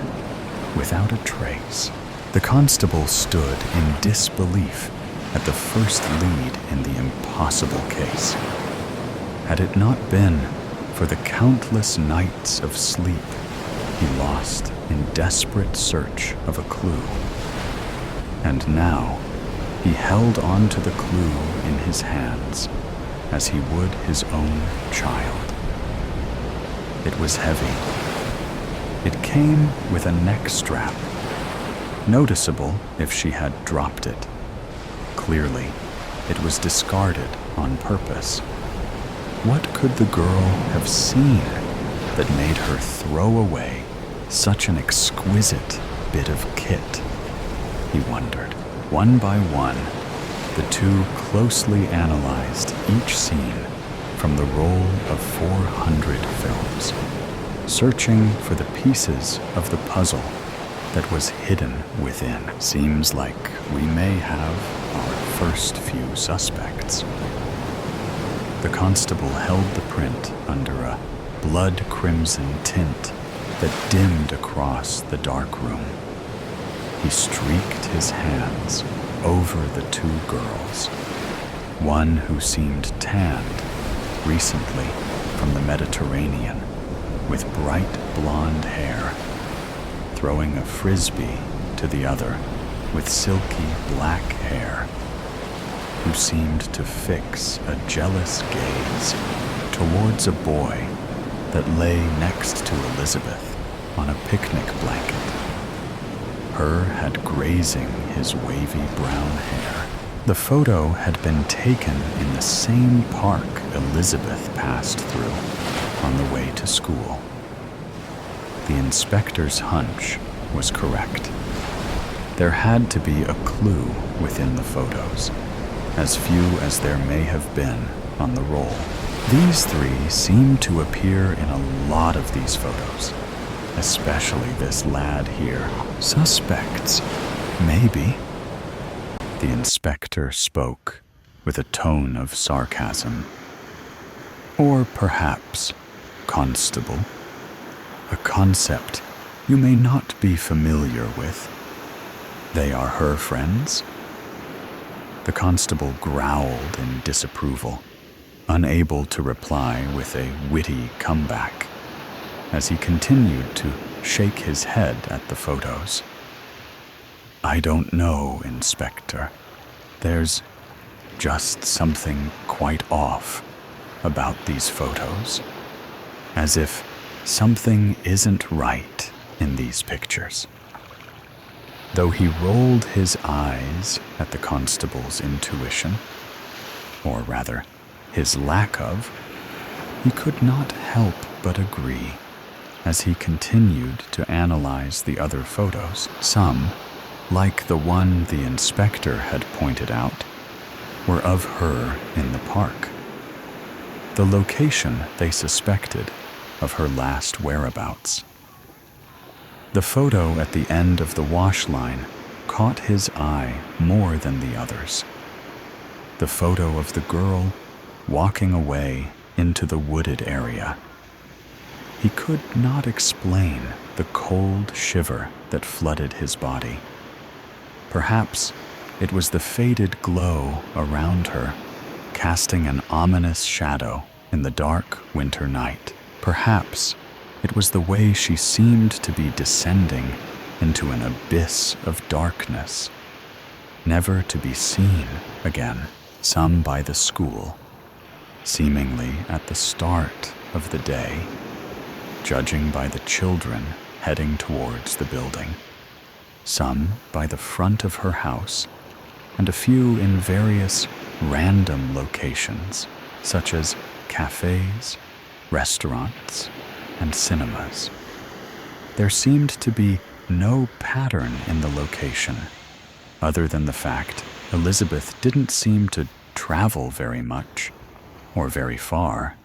without a trace. The constable stood in disbelief at the first lead in the impossible case. Had it not been for the countless nights of sleep he lost in desperate search of a clue. And now he held on to the clue in his hands as he would his own child. It was heavy. It came with a neck strap, noticeable if she had dropped it. Clearly, it was discarded on purpose. What could the girl have seen that made her throw away such an exquisite bit of kit? He wondered. One by one, the two closely analyzed each scene from the roll of 400 films, searching for the pieces of the puzzle that was hidden within. Seems like we may have our first few suspects. The constable held the print under a blood crimson tint that dimmed across the dark room. He streaked his hands over the two girls, one who seemed tanned recently from the Mediterranean with bright blonde hair, throwing a frisbee to the other with silky black hair, who seemed to fix a jealous gaze towards a boy that lay next to Elizabeth on a picnic blanket, her head grazing his wavy brown hair. The photo had been taken in the same park Elizabeth passed through on the way to school. The inspector's hunch was correct. There had to be a clue within the photos, as few as there may have been on the roll. These three seemed to appear in a lot of these photos, especially this lad here. Suspects, maybe. The inspector spoke with a tone of sarcasm. Or perhaps, constable, a concept you may not be familiar with. They are her friends? The constable growled in disapproval, unable to reply with a witty comeback, as he continued to shake his head at the photos. I don't know, Inspector. There's just something quite off about these photos, as if something isn't right in these pictures. Though he rolled his eyes at the constable's intuition, or rather, his lack of, he could not help but agree as he continued to analyze the other photos. Some, like the one the inspector had pointed out, were of her in the park, the location they suspected of her last whereabouts. The photo at the end of the wash line caught his eye more than the others. The photo of the girl walking away into the wooded area. He could not explain the cold shiver that flooded his body. Perhaps it was the faded glow around her, casting an ominous shadow in the dark winter night. Perhaps it was the way she seemed to be descending into an abyss of darkness, never to be seen again, some by the school, seemingly at the start of the day, judging by the children heading towards the building, some by the front of her house, and a few in various random locations, such as cafes, restaurants, and cinemas. There seemed to be no pattern in the location, other than the fact Elizabeth didn't seem to travel very much, or very far,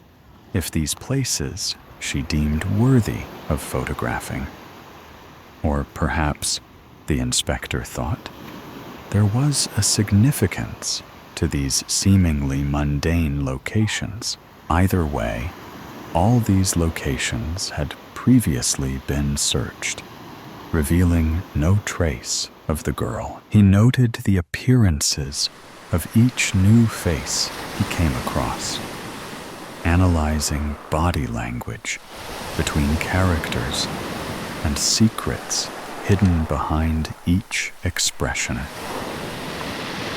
if these places she deemed worthy of photographing. Or perhaps, the inspector thought, there was a significance to these seemingly mundane locations. Either way, all these locations had previously been searched, revealing no trace of the girl. He noted the appearances of each new face he came across, analyzing body language between characters and secrets hidden behind each expression.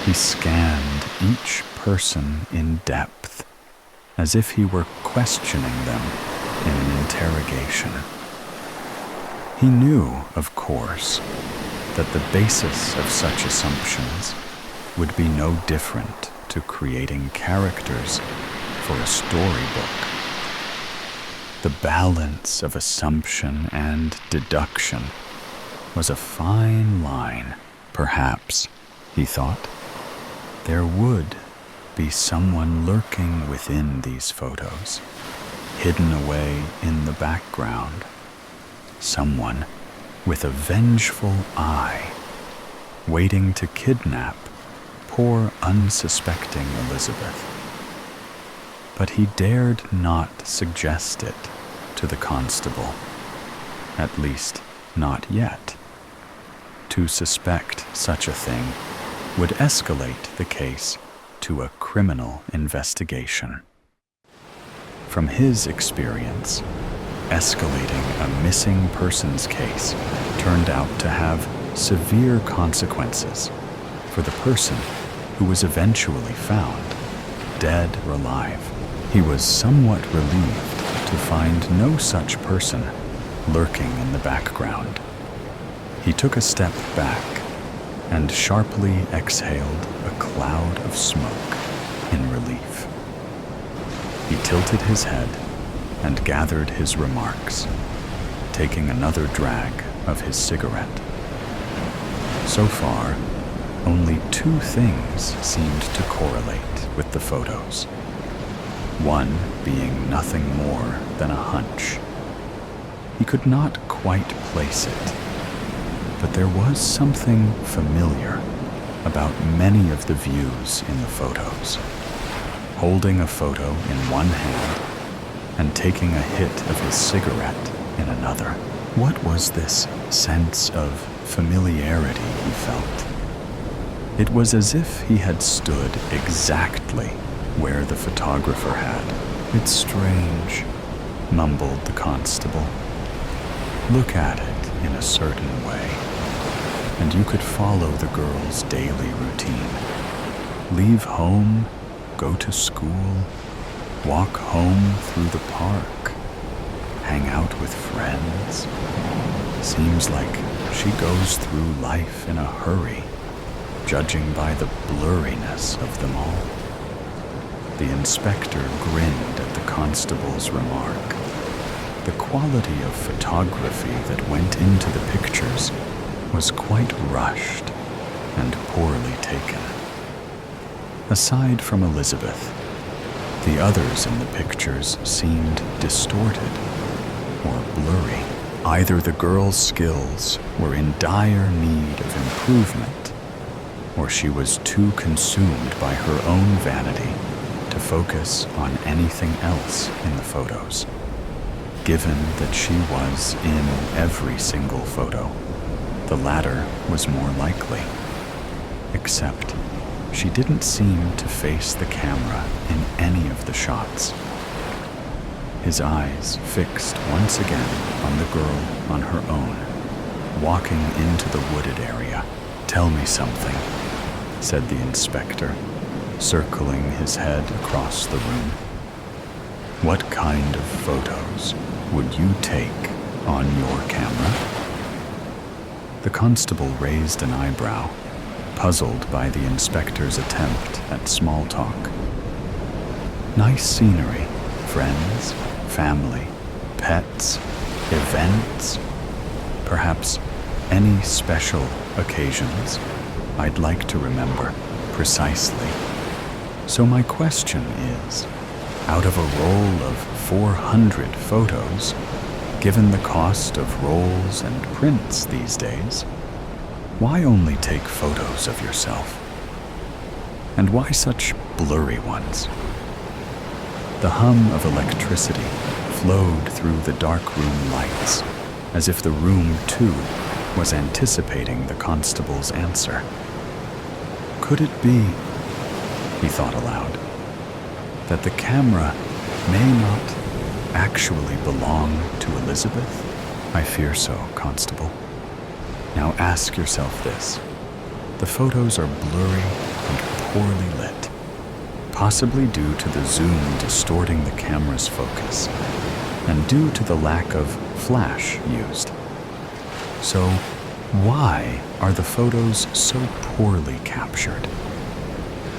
He scanned each person in depth, as if he were questioning them in an interrogation. He knew, of course, that the basis of such assumptions would be no different to creating characters for a storybook. The balance of assumption and deduction was a fine line. Perhaps, he thought, there would be someone lurking within these photos, hidden away in the background, someone with a vengeful eye, waiting to kidnap poor unsuspecting Elizabeth. But he dared not suggest it to the constable, at least not yet. To suspect such a thing would escalate the case to a criminal investigation. From his experience, escalating a missing persons case turned out to have severe consequences for the person who was eventually found, dead or alive. He was somewhat relieved to find no such person lurking in the background. He took a step back and sharply exhaled a cloud of smoke in relief. He tilted his head and gathered his remarks, taking another drag of his cigarette. So far, only two things seemed to correlate with the photos. One being nothing more than a hunch. He could not quite place it, but there was something familiar about many of the views in the photos. Holding a photo in one hand and taking a hit of his cigarette in another. What was this sense of familiarity he felt? It was as if he had stood exactly where the photographer had. It's strange, mumbled the constable. Look at it in a certain way, and you could follow the girl's daily routine. Leave home, go to school, walk home through the park, hang out with friends. Seems like she goes through life in a hurry, judging by the blurriness of them all. The inspector grinned at the constable's remark. The quality of photography that went into the pictures was quite rushed and poorly taken. Aside from Elizabeth, the others in the pictures seemed distorted or blurry. Either the girl's skills were in dire need of improvement, or she was too consumed by her own vanity to focus on anything else in the photos. Given that she was in every single photo, the latter was more likely. Except she didn't seem to face the camera in any of the shots. His eyes fixed once again on the girl on her own, walking into the wooded area. "Tell me something," said the inspector, circling his head across the room. "What kind of photos would you take on your camera?" The constable raised an eyebrow, puzzled by the inspector's attempt at small talk. "Nice scenery, friends, family, pets, events, perhaps any special occasions I'd like to remember precisely. So my question is, out of a roll of 400 photos, given the cost of rolls and prints these days, why only take photos of yourself? And why such blurry ones?" The hum of electricity flowed through the dark room lights, as if the room, too, was anticipating the constable's answer. Could it be, he thought aloud, that the camera may not actually belong to Elizabeth? "I fear so, Constable. Now ask yourself this. The photos are blurry and poorly lit, possibly due to the zoom distorting the camera's focus, and due to the lack of flash used. So why are the photos so poorly captured?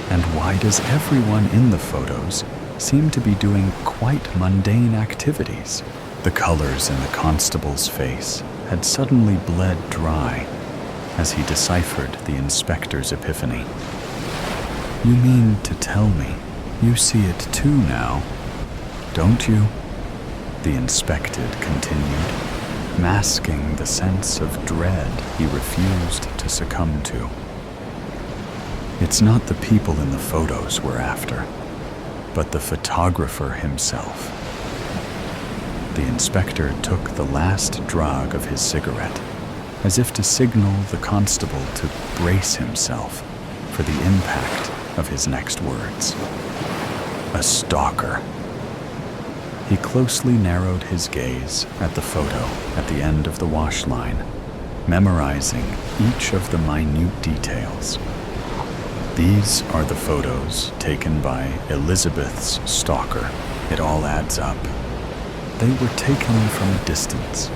And why does everyone in the photos seem to be doing quite mundane activities?" The colors in the constable's face had suddenly bled dry as he deciphered the inspector's epiphany. "You mean to tell me you see it too now, don't you?" the inspected continued, masking the sense of dread he refused to succumb to. "It's not the people in the photos we're after, but the photographer himself." The inspector took the last drag of his cigarette, as if to signal the constable to brace himself for the impact of his next words. "A stalker." He closely narrowed his gaze at the photo at the end of the wash line, memorizing each of the minute details. "These are the photos taken by Elizabeth's stalker. It all adds up. They were taken from a distance,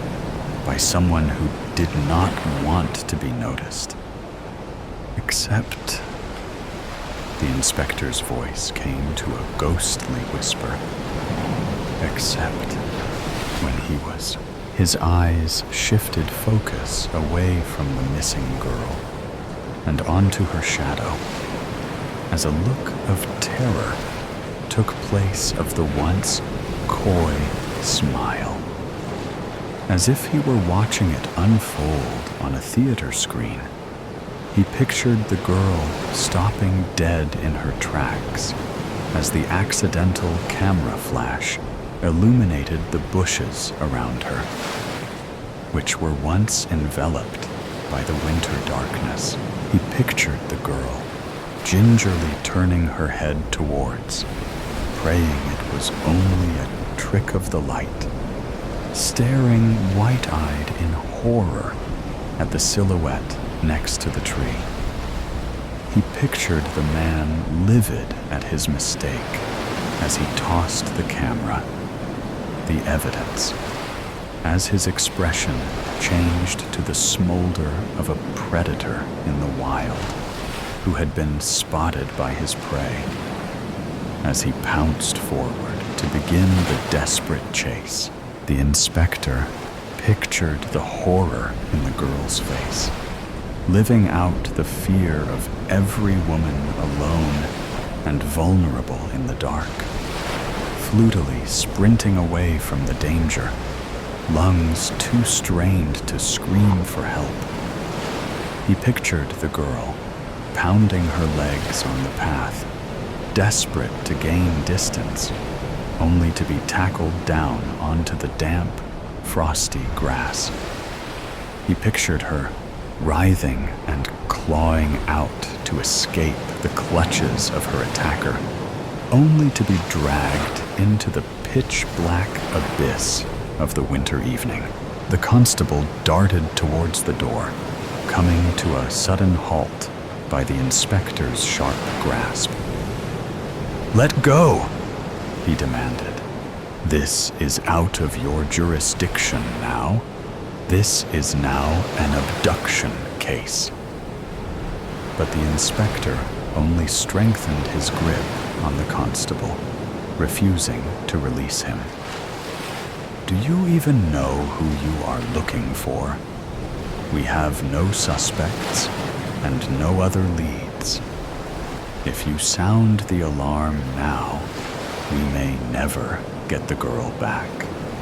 by someone who did not want to be noticed. Except..." The inspector's voice came to a ghostly whisper. "Except when he was..." His eyes shifted focus away from the missing girl and onto her shadow, as a look of terror took place of the once coy smile. As if he were watching it unfold on a theater screen, he pictured the girl stopping dead in her tracks as the accidental camera flash illuminated the bushes around her, which were once enveloped by the winter darkness. He pictured the girl gingerly turning her head towards, praying it was only a trick of the light, staring white-eyed in horror at the silhouette next to the tree. He pictured the man livid at his mistake as he tossed the camera, the evidence, as his expression changed to the smolder of a predator in the wild who had been spotted by his prey, as he pounced forward to begin the desperate chase. The inspector pictured the horror in the girl's face, living out the fear of every woman alone and vulnerable in the dark, fluidly sprinting away from the danger, lungs too strained to scream for help. He pictured the girl, pounding her legs on the path, desperate to gain distance, only to be tackled down onto the damp, frosty grass. He pictured her writhing and clawing out to escape the clutches of her attacker, only to be dragged into the pitch-black abyss of the winter evening. The constable darted towards the door, coming to a sudden halt by the inspector's sharp grasp. "Let go!" he demanded. "This is out of your jurisdiction now. This is now an abduction case." But the inspector only strengthened his grip on the constable, refusing to release him. "Do you even know who you are looking for? We have no suspects and no other leads. If you sound the alarm now, we may never get the girl back.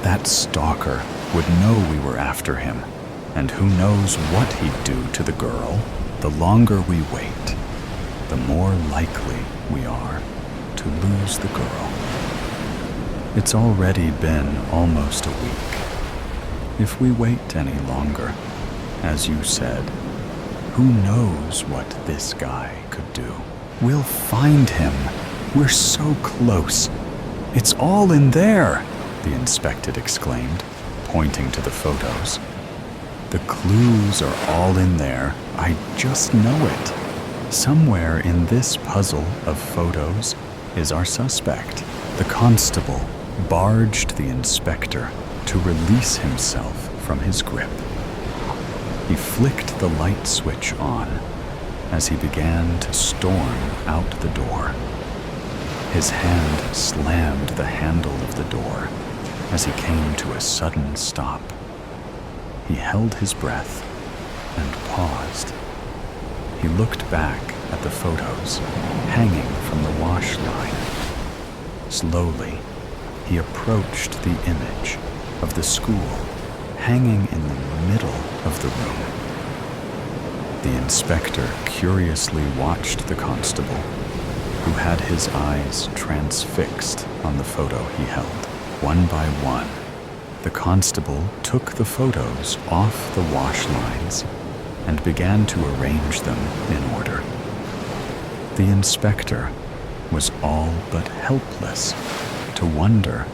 That stalker would know we were after him, and who knows what he'd do to the girl. The longer we wait, the more likely we are to lose the girl. It's already been almost a week. If we wait any longer, as you said, who knows what this guy could do? We'll find him. We're so close. It's all in there," the inspector exclaimed, pointing to the photos. "The clues are all in there. I just know it. Somewhere in this puzzle of photos is our suspect." The constable barged the inspector to release himself from his grip. He flicked the light switch on as he began to storm out the door. His hand slammed the handle of the door as he came to a sudden stop. He held his breath and paused. He looked back at the photos hanging from the wash line. Slowly, he approached the image of the school hanging in the middle of the room. The inspector curiously watched the constable, who had his eyes transfixed on the photo he held. One by one, the constable took the photos off the wash lines and began to arrange them in order. The inspector was all but helpless to wonder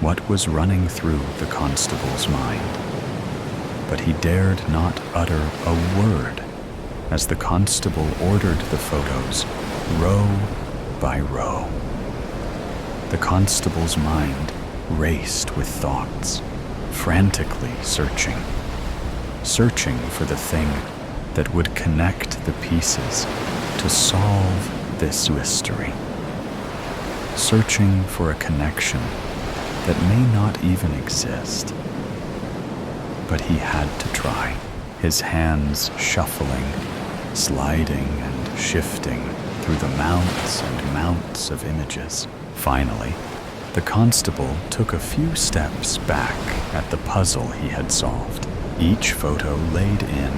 what was running through the constable's mind. But he dared not utter a word as the constable ordered the photos row by row. The constable's mind raced with thoughts, frantically searching for the thing that would connect the pieces to solve this mystery. Searching for a connection that may not even exist. But he had to try, his hands shuffling, sliding and shifting through the mounts and mounts of images. Finally, the constable took a few steps back at the puzzle he had solved, each photo laid in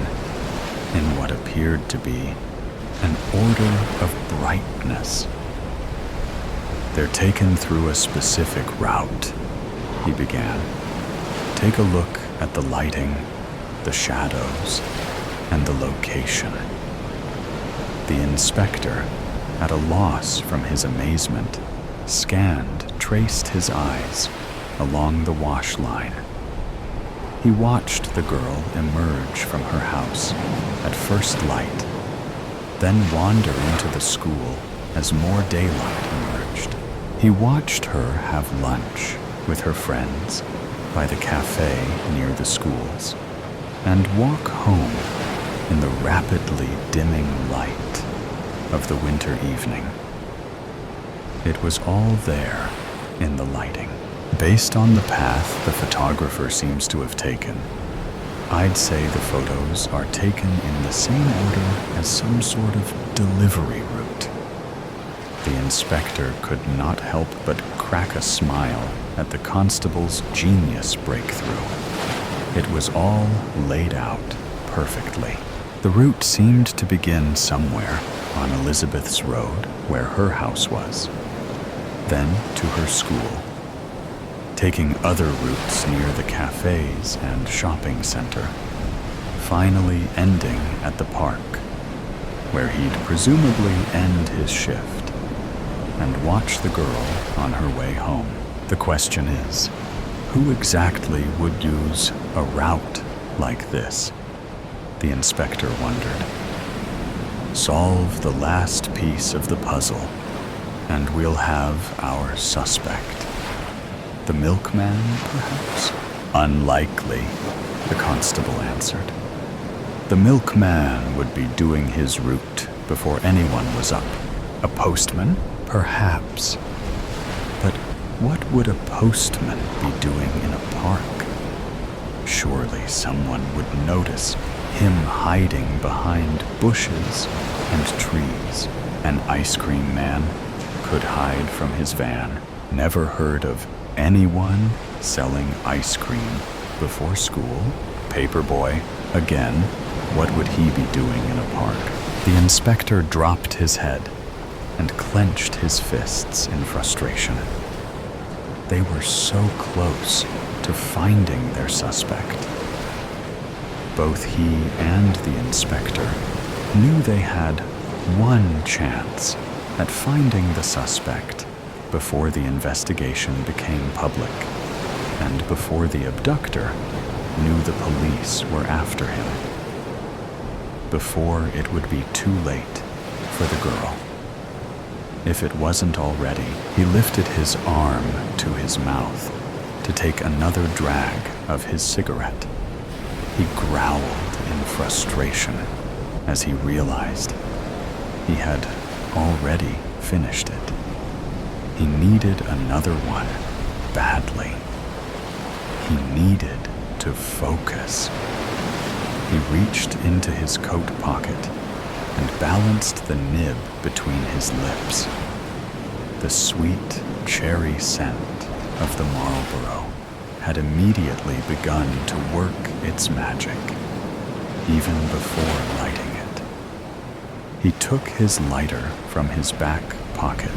what appeared to be an order of brightness. "They're taken through a specific route," he began. "Take a look at the lighting, the shadows, and the location." The inspector, at a loss from his amazement, traced his eyes along the wash line. He watched the girl emerge from her house at first light, then wander into the school as more daylight emerged. He watched her have lunch with her friends by the cafe near the schools and walk home in the rapidly dimming light of the winter evening. It was all there in the lighting. Based on the path the photographer seems to have taken, I'd say the photos are taken in the same order as some sort of delivery route. The inspector could not help but crack a smile at the constable's genius breakthrough. It was all laid out perfectly. The route seemed to begin somewhere on Elizabeth's Road, where her house was, then to her school, taking other routes near the cafes and shopping center, finally ending at the park, where he'd presumably end his shift and watch the girl on her way home. The question is, who exactly would use a route like this? The inspector wondered. Solve the last piece of the puzzle, and we'll have our suspect. The milkman, perhaps? Unlikely, the constable answered. The milkman would be doing his route before anyone was up. A postman? Perhaps. But what would a postman be doing in a park? Surely someone would notice him hiding behind bushes and trees. An ice cream man could hide from his van. Never heard of anyone selling ice cream before school? Paperboy, again, what would he be doing in a park? The inspector dropped his head and clenched his fists in frustration. They were so close to finding their suspect. Both he and the inspector knew they had one chance at finding the suspect before the investigation became public and before the abductor knew the police were after him. Before it would be too late for the girl. If it wasn't already, he lifted his arm to his mouth to take another drag of his cigarette. He growled in frustration as he realized he had already finished it. He needed another one badly. He needed to focus. He reached into his coat pocket and balanced the nib between his lips. The sweet cherry scent of the Marlboro had immediately begun to work its magic, even before lighting it. He took his lighter from his back pocket,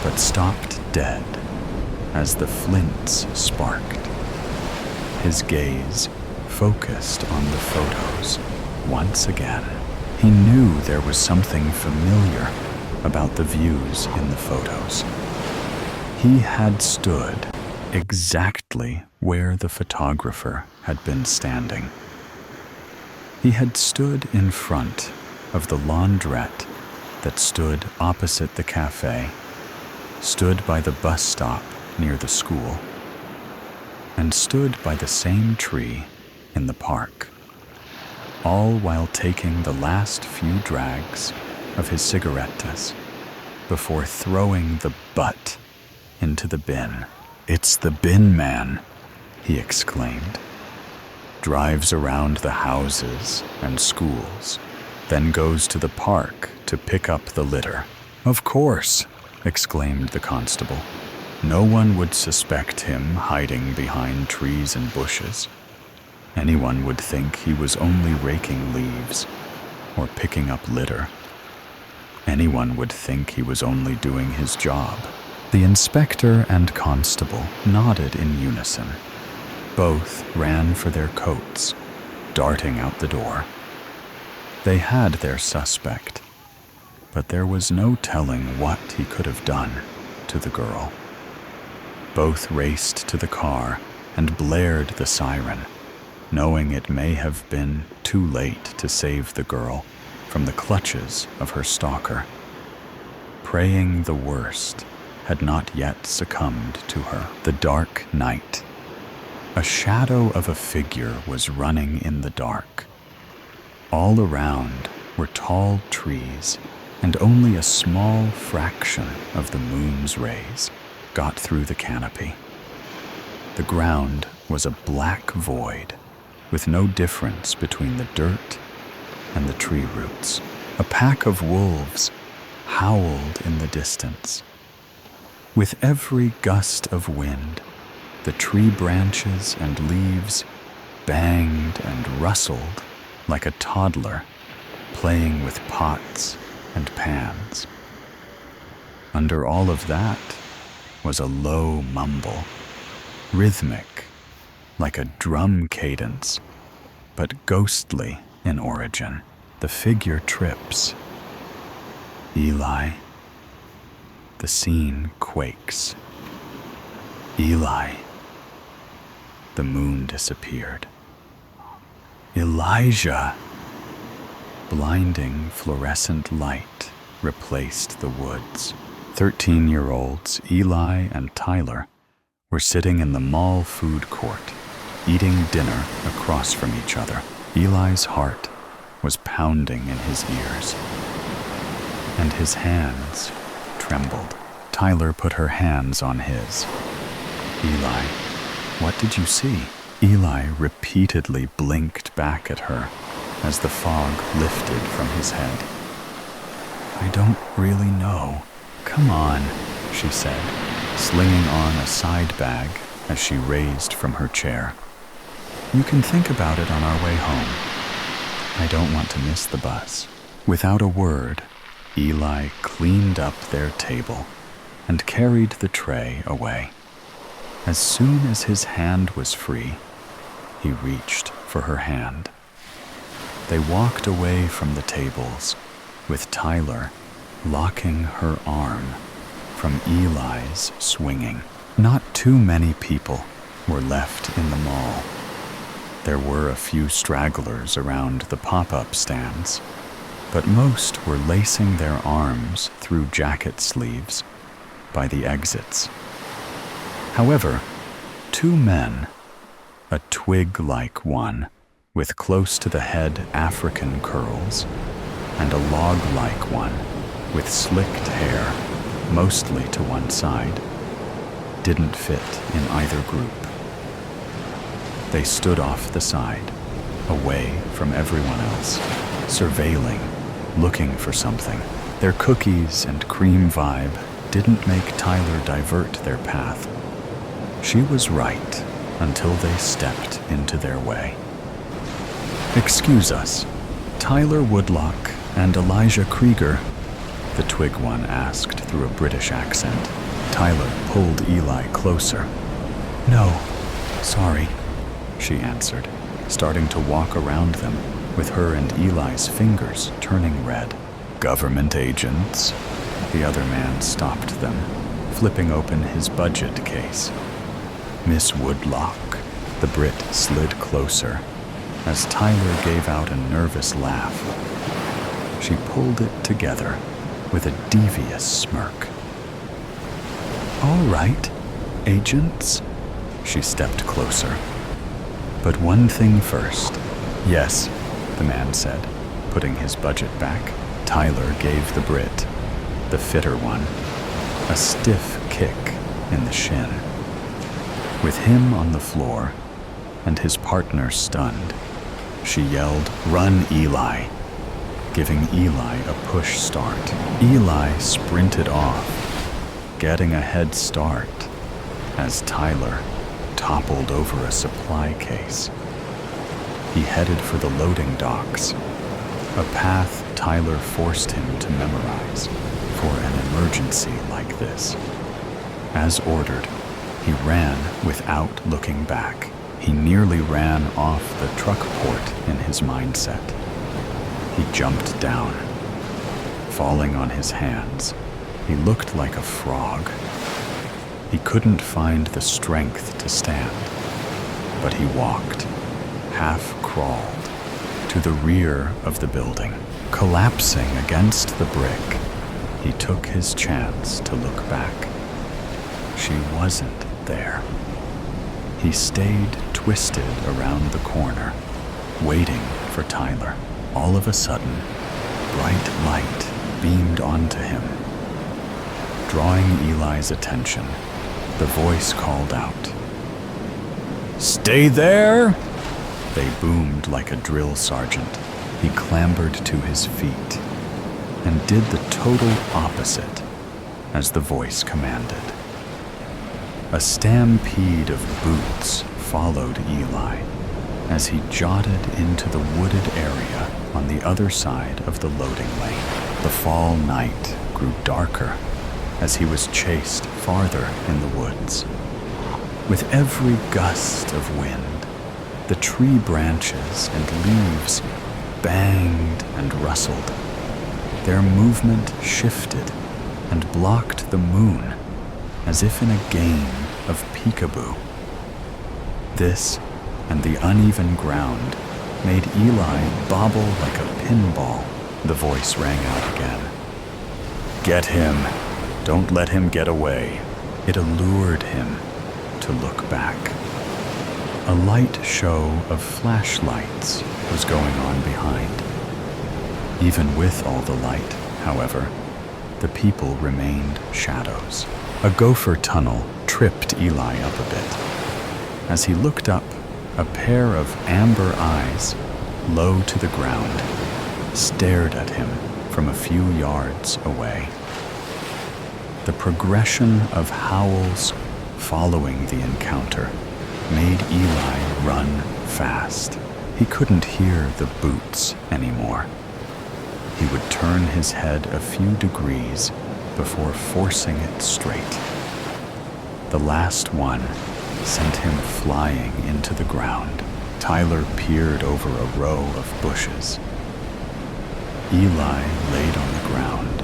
but stopped dead as the flints sparked. His gaze focused on the photos once again. He knew there was something familiar about the views in the photos. He had stood exactly where the photographer had been standing. He had stood in front of the laundrette that stood opposite the cafe, stood by the bus stop near the school, and stood by the same tree in the park, all while taking the last few drags of his cigarettas before throwing the butt into the bin. "It's the bin man," he exclaimed. "Drives around the houses and schools, then goes to the park to pick up the litter." "Of course," exclaimed the constable. "No one would suspect him hiding behind trees and bushes. Anyone would think he was only raking leaves or picking up litter. Anyone would think he was only doing his job." The inspector and constable nodded in unison. Both ran for their coats, darting out the door. They had their suspect, but there was no telling what he could have done to the girl. Both raced to the car and blared the siren, knowing it may have been too late to save the girl from the clutches of her stalker. Praying the worst had not yet succumbed to her. The dark night. A shadow of a figure was running in the dark. All around were tall trees, and only a small fraction of the moon's rays got through the canopy. The ground was a black void, with no difference between the dirt and the tree roots. A pack of wolves howled in the distance. With every gust of wind, the tree branches and leaves banged and rustled like a toddler playing with pots and pans. Under all of that was a low mumble, rhythmic, like a drum cadence, but ghostly in origin. The figure trips. Eli. The scene quakes. Eli. The moon disappeared. Elijah! Blinding fluorescent light replaced the woods. 13-year-olds Eli and Tyler were sitting in the mall food court, eating dinner across from each other. Eli's heart was pounding in his ears, and his hands trembled. Tyler put her hands on his. Eli, what did you see? Eli repeatedly blinked back at her as the fog lifted from his head. I don't really know. Come on, she said, slinging on a side bag as she raised from her chair. You can think about it on our way home. I don't want to miss the bus. Without a word, Eli cleaned up their table and carried the tray away. As soon as his hand was free, he reached for her hand. They walked away from the tables, with Tyler locking her arm from Eli's swinging. Not too many people were left in the mall. There were a few stragglers around the pop-up stands, but most were lacing their arms through jacket sleeves by the exits. However, two men, a twig-like one with close-to-the-head African curls, and a log-like one with slicked hair, mostly to one side, didn't fit in either group. They stood off the side, away from everyone else, surveilling, looking for something. Their cookies and cream vibe didn't make Tyler divert their path. She was right until they stepped into their way. Excuse us, Tyler Woodlock and Elijah Krieger, the twig one asked through a British accent. Tyler pulled Eli closer. No, sorry, she answered, starting to walk around them, with her and Eli's fingers turning red. Government agents? The other man stopped them, flipping open his budget case. Miss Woodlock, the Brit slid closer, as Tyler gave out a nervous laugh. She pulled it together with a devious smirk. All right, agents, she stepped closer. But one thing first. Yes, the man said, putting his budget back. Tyler gave the Brit, the fitter one, a stiff kick in the shin. With him on the floor and his partner stunned, she yelled, "Run, Eli," giving Eli a push start. Eli sprinted off, getting a head start as Tyler toppled over a supply case. He headed for the loading docks, a path Tyler forced him to memorize for an emergency like this. As ordered, he ran without looking back. He nearly ran off the truck port in his mindset. He jumped down. Falling on his hands, he looked like a frog. He couldn't find the strength to stand, but he walked, half crawled, to the rear of the building. Collapsing against the brick, he took his chance to look back. She wasn't there. He stayed twisted around the corner, waiting for Tyler. All of a sudden, bright light beamed onto him. Drawing Eli's attention, the voice called out, "Stay there!" They boomed like a drill sergeant. He clambered to his feet, and did the total opposite as the voice commanded. A stampede of boots followed Eli as he jotted into the wooded area on the other side of the loading lane. The fall night grew darker as he was chased farther in the woods. With every gust of wind, the tree branches and leaves banged and rustled. Their movement shifted and blocked the moon as if in a game of peekaboo. This and the uneven ground made Eli bobble like a pinball. The voice rang out again. "Get him. Don't let him get away." It allured him to look back. A light show of flashlights was going on behind. Even with all the light, however, the people remained shadows. A gopher tunnel tripped Eli up a bit. As he looked up, a pair of amber eyes, low to the ground, stared at him from a few yards away. The progression of howls following the encounter made Eli run fast. He couldn't hear the boots anymore. He would turn his head a few degrees before forcing it straight. The last one sent him flying into the ground. Tyler peered over a row of bushes. Eli laid on the ground,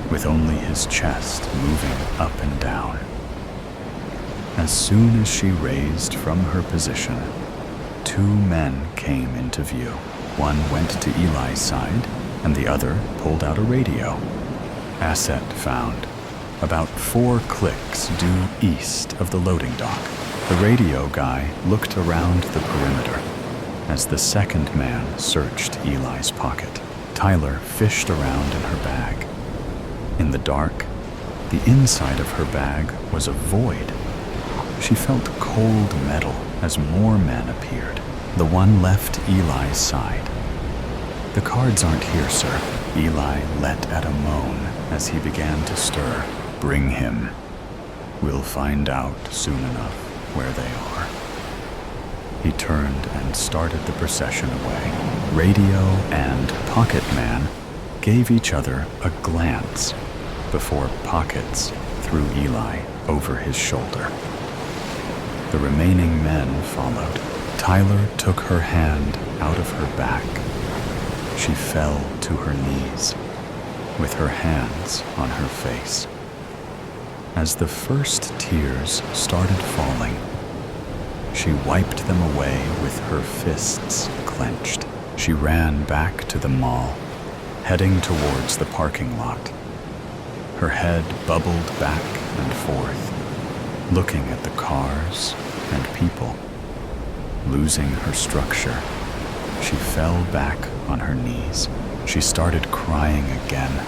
with only his chest moving up and down. As soon as she raised from her position, two men came into view. One went to Eli's side, and the other pulled out a radio. Asset found, about 4 clicks due east of the loading dock. The radio guy looked around the perimeter as the second man searched Eli's pocket. Tyler fished around in her bag. In the dark, the inside of her bag was a void. She felt cold metal as more men appeared. The one left Eli's side. "The cards aren't here, sir." Eli let out a moan as he began to stir. "Bring him. We'll find out soon enough where they are." He turned and started the procession away. Radio and Pocket Man gave each other a glance before Pockets threw Eli over his shoulder. The remaining men followed. Tyler took her hand out of her back. She fell to her knees, with her hands on her face. As the first tears started falling, she wiped them away with her fists clenched. She ran back to the mall, heading towards the parking lot. Her head bubbled back and forth, looking at the cars and people. Losing her structure, she fell back on her knees. She started crying again,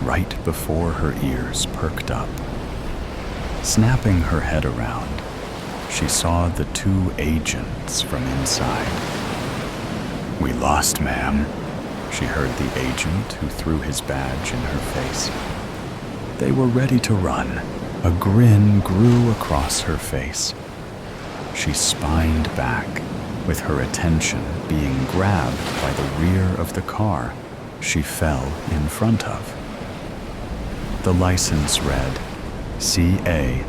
right before her ears perked up. Snapping her head around, she saw the 2 agents from inside. "We lost, ma'am," she heard the agent who threw his badge in her face. They were ready to run. A grin grew across her face. She spined back, with her attention being grabbed by the rear of the car she fell in front of. The license read, CA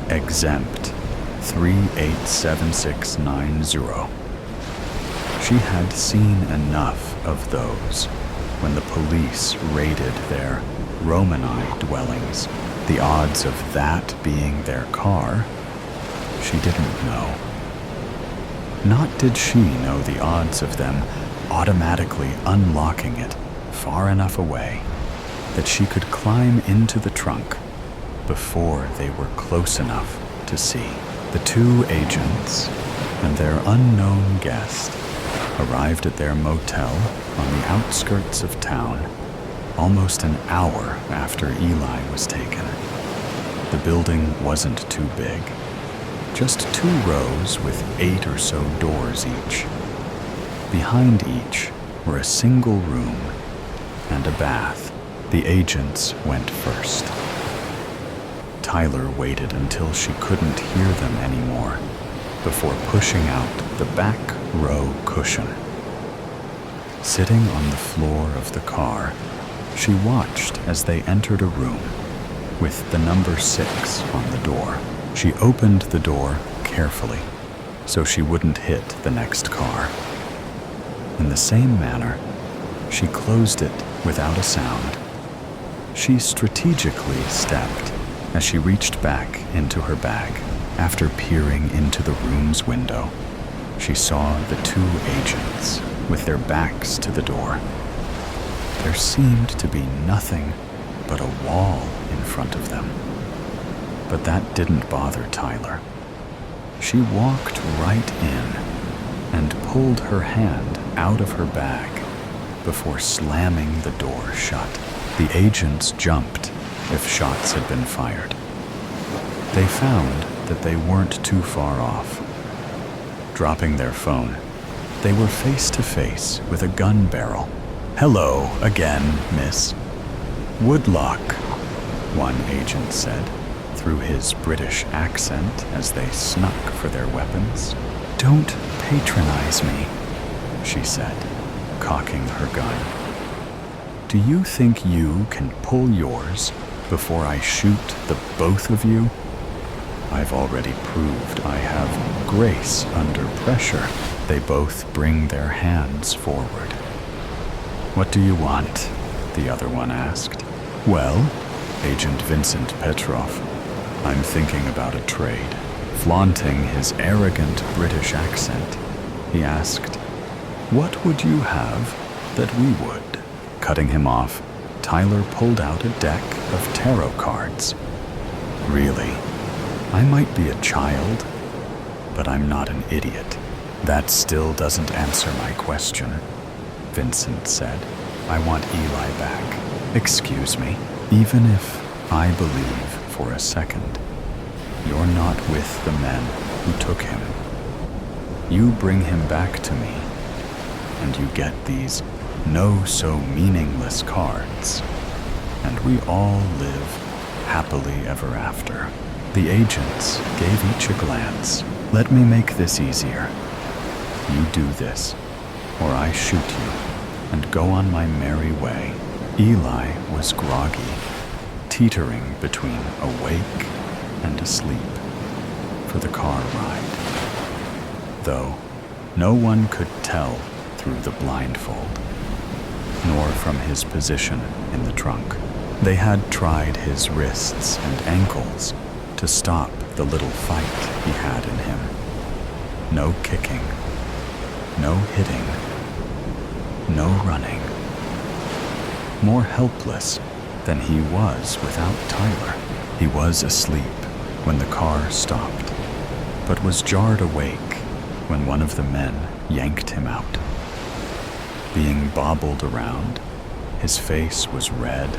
exempt 387690. She had seen enough of those when the police raided their Romani dwellings. The odds of that being their car, she didn't know. Not did she know the odds of them automatically unlocking it far enough away that she could climb into the trunk before they were close enough to see. The 2 agents and their unknown guest arrived at their motel on the outskirts of town almost an hour after Eli was taken. The building wasn't too big, just 2 rows with 8 or so doors each. Behind each were a single room and a bath. The agents went first. Tyler waited until she couldn't hear them anymore before pushing out the back row cushion. Sitting on the floor of the car, she watched as they entered a room with the number 6 on the door. She opened the door carefully so she wouldn't hit the next car. In the same manner, she closed it without a sound. She strategically stepped as she reached back into her bag. After peering into the room's window, she saw the 2 agents with their backs to the door. There seemed to be nothing but a wall in front of them. But that didn't bother Tyler. She walked right in and pulled her hand out of her bag before slamming the door shut. The agents jumped if shots had been fired. They found that they weren't too far off. Dropping their phone, they were face to face with a gun barrel. "Hello again, miss." "Woodlock," one agent said through his British accent as they snuck for their weapons. "Don't patronize me," she said, cocking her gun. "Do you think you can pull yours before I shoot the both of you? I've already proved I have grace under pressure." They both bring their hands forward. "What do you want?" the other one asked. "Well, Agent Vincent Petrov, I'm thinking about a trade." Flaunting his arrogant British accent, he asked, "What would you have that we would?" Cutting him off, Tyler pulled out a deck of tarot cards. "Really, I might be a child, but I'm not an idiot." "That still doesn't answer my question," Vincent said. "I want Eli back." "Excuse me, even if I believe for a second you're not with the men who took him, you bring him back to me, and you get these no-so-meaningless cards, and we all live happily ever after." The agents gave each a glance. "Let me make this easier. You do this, or I shoot you and go on my merry way." Eli was groggy, teetering between awake and asleep for the car ride, though no one could tell through the blindfold, nor from his position in the trunk. They had tried his wrists and ankles to stop the little fight he had in him. No kicking, no hitting, no running. More helpless than he was without Tyler. He was asleep when the car stopped, but was jarred awake when one of the men yanked him out. Being bobbled around, his face was red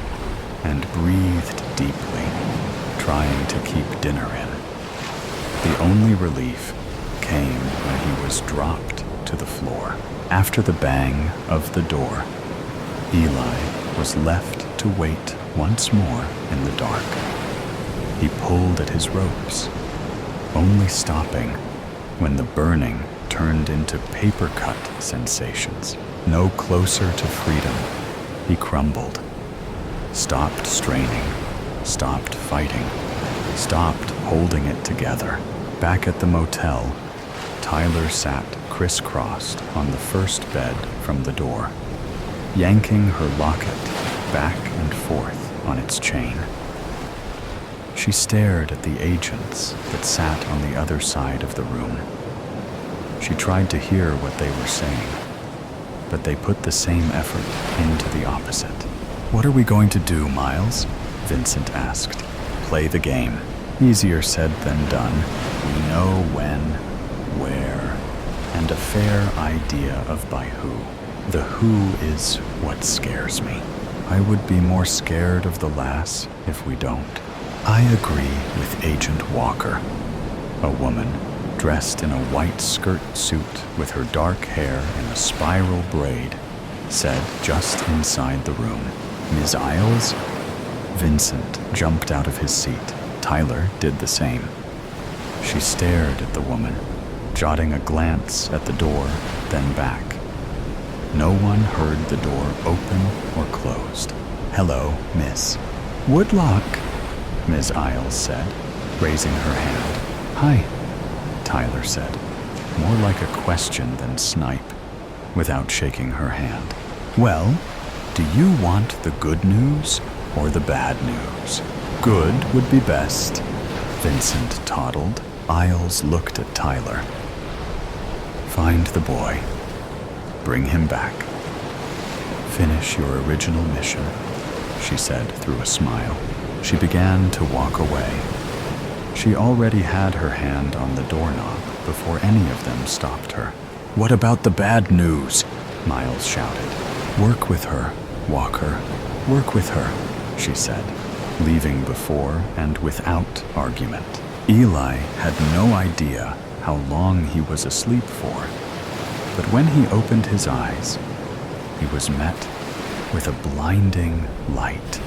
and breathed deeply, trying to keep dinner in. The only relief came when he was dropped to the floor. After the bang of the door, Eli was left to wait once more in the dark. He pulled at his ropes, only stopping when the burning turned into paper-cut sensations. No closer to freedom, he crumbled, stopped straining, stopped fighting, stopped holding it together. Back at the motel, Tyler sat crisscrossed on the first bed from the door, yanking her locket back and forth on its chain. She stared at the agents that sat on the other side of the room. She tried to hear what they were saying, but they put the same effort into the opposite. "What are we going to do, Miles?" Vincent asked. "Play the game. Easier said than done. We know when, where, and a fair idea of by who. The who is what scares me. I would be more scared of the lass if we don't." "I agree with Agent Walker." A woman, dressed in a white skirt suit with her dark hair in a spiral braid, said just inside the room. Ms. Isles? Vincent jumped out of his seat. Tyler did the same. She stared at the woman, jotting a glance at the door, then back. No one heard the door open or closed. "Hello, miss." "Woodlock," Ms. Isles said, raising her hand. "Hi," Tyler said, more like a question than snipe, without shaking her hand. "Well, do you want the good news or the bad news?" "Good would be best," Vincent toddled. Isles looked at Tyler. "Find the boy. Bring him back. Finish your original mission," she said through a smile. She began to walk away. She already had her hand on the doorknob before any of them stopped her. "What about the bad news?" Miles shouted. "Work with her, Walker. Work with her," she said, leaving before and without argument. Eli had no idea how long he was asleep for, but when he opened his eyes, he was met with a blinding light.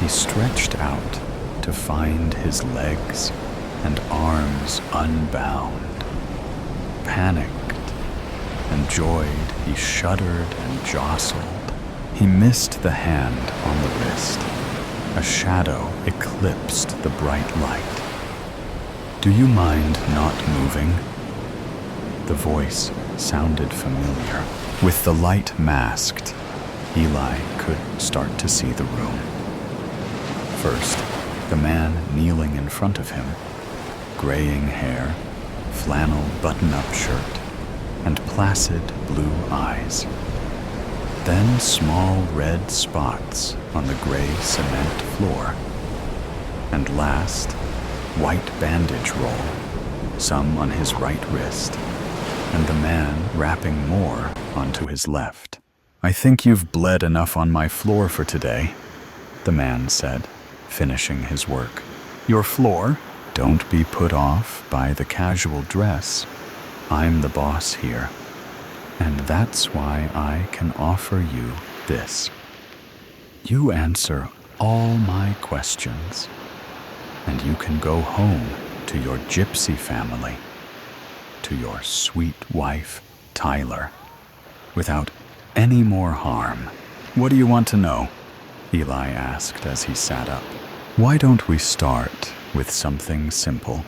He stretched out to find his legs and arms unbound. Panicked and joyed, he shuddered and jostled. He missed the hand on the wrist. A shadow eclipsed the bright light. "Do you mind not moving?" The voice sounded familiar. With the light masked, Eli could start to see the room. First, the man kneeling in front of him, graying hair, flannel button-up shirt, and placid blue eyes. Then small red spots on the gray cement floor. And last, white bandage roll, some on his right wrist, and the man wrapping more onto his left. "I think you've bled enough on my floor for today," the man said, finishing his work. "Your floor? Don't be put off by the casual dress. I'm the boss here, and that's why I can offer you this. You answer all my questions, and you can go home to your gypsy family, to your sweet wife, Tyler, without any more harm." "What do you want to know?" Eli asked as he sat up. "Why don't we start with something simple?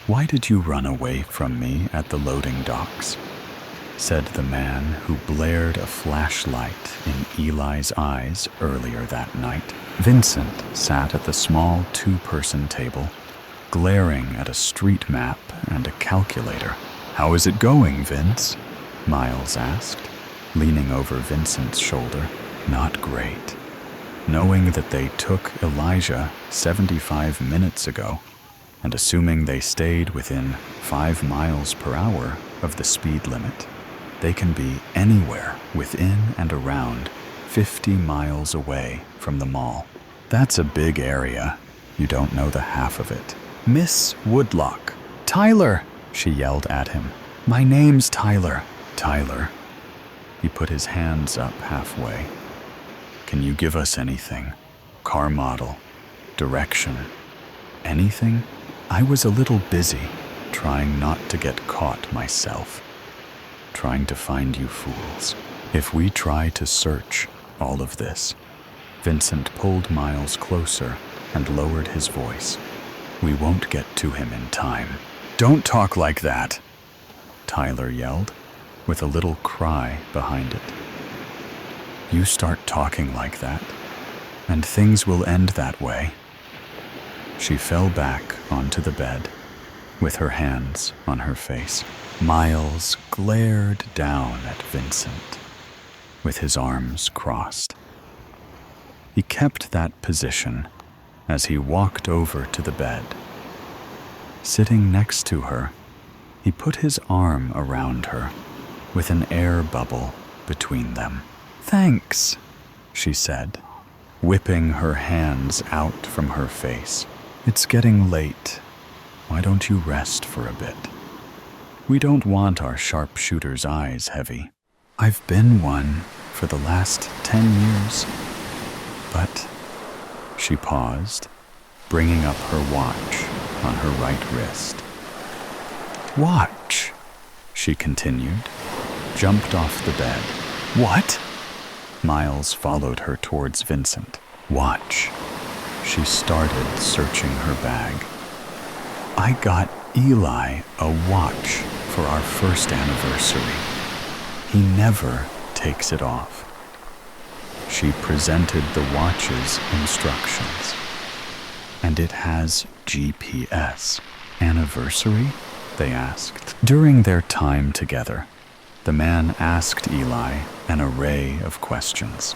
Why did you run away from me at the loading docks?" said the man who blared a flashlight in Eli's eyes earlier that night. Vincent sat at the small two-person table, glaring at a street map and a calculator. "How is it going, Vince?" Miles asked, leaning over Vincent's shoulder. "Not great. Knowing that they took Elijah 75 minutes ago, and assuming they stayed within 5 miles per hour of the speed limit, they can be anywhere within and around 50 miles away from the mall. That's a big area. You don't know the half of it." "Miss Woodlock." "Tyler!" she yelled at him. "My name's Tyler." "Tyler." He put his hands up halfway. "Can you give us anything? Car model, direction, anything?" "I was a little busy, trying not to get caught myself. Trying to find you fools. If we try to search all of this..." Vincent pulled Miles closer and lowered his voice. "We won't get to him in time." "Don't talk like that," Tyler yelled, with a little cry behind it. "You start talking like that, and things will end that way." She fell back onto the bed, with her hands on her face. Miles glared down at Vincent, with his arms crossed. He kept that position as he walked over to the bed. Sitting next to her, he put his arm around her, with an air bubble between them. "Thanks," she said, whipping her hands out from her face. "It's getting late. Why don't you rest for a bit? We don't want our sharpshooter's eyes heavy." "I've been one," for the last 10 years. But she paused, bringing up her watch on her right wrist. Watch, she continued, jumped off the bed. What? Miles followed her towards Vincent. Watch. She started searching her bag. I got Eli a watch for our first anniversary. He never takes it off. She presented the watch's instructions. And it has GPS. Anniversary? They asked. During their time together, the man asked Eli an array of questions.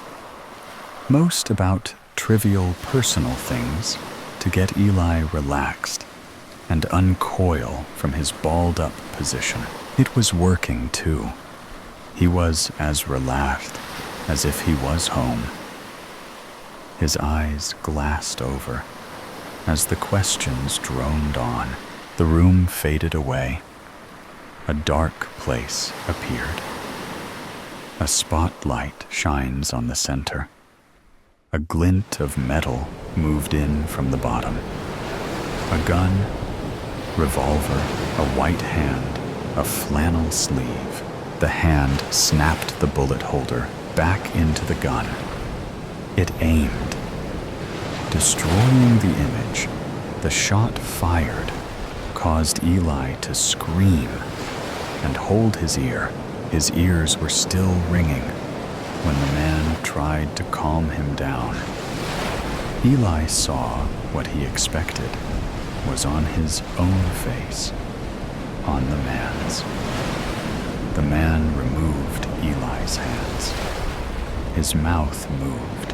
Most about trivial personal things to get Eli relaxed and uncoil from his balled-up position. It was working, too. He was as relaxed as if he was home. His eyes glassed over as the questions droned on. The room faded away. A dark place appeared. A spotlight shines on the center. A glint of metal moved in from the bottom. A gun, revolver, a white hand, a flannel sleeve. The hand snapped the bullet holder back into the gun. It aimed. Destroying the image, the shot fired caused Eli to scream and hold his ear. His ears were still ringing when the man tried to calm him down. Eli saw what he expected was on his own face, on the man's. The man removed Eli's hands. His mouth moved,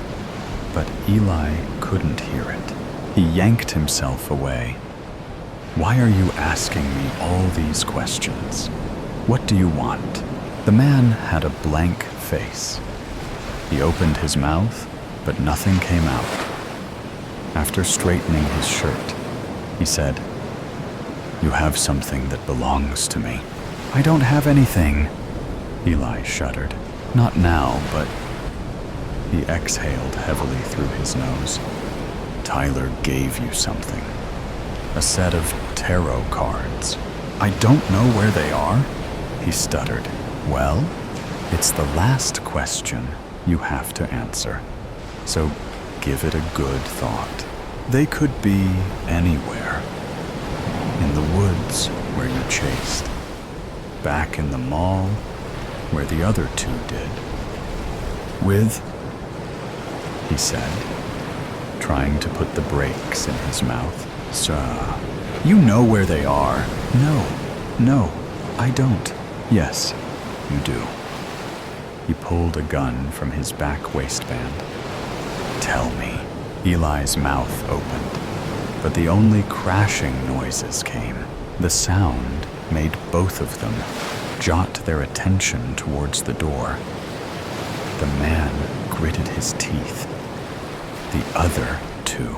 but Eli couldn't hear it. He yanked himself away. Why are you asking me all these questions? What do you want? The man had a blank face. He opened his mouth, but nothing came out. After straightening his shirt, he said, "You have something that belongs to me." "I don't have anything." Eli shuddered. "Not now, but..." He exhaled heavily through his nose. "Tyler gave you something. A set of tarot cards." "I don't know where they are," he stuttered. "Well, it's the last question you have to answer, so give it a good thought. They could be anywhere. In the woods where you chased. Back in the mall where the other two did. With..." he said, trying to put the brakes in his mouth. "Sir, you know where they are." No, I don't." "Yes, you do." He pulled a gun from his back waistband. "Tell me." Eli's mouth opened, but the only crashing noises came. The sound made both of them jot their attention towards the door. The man gritted his teeth. The other two.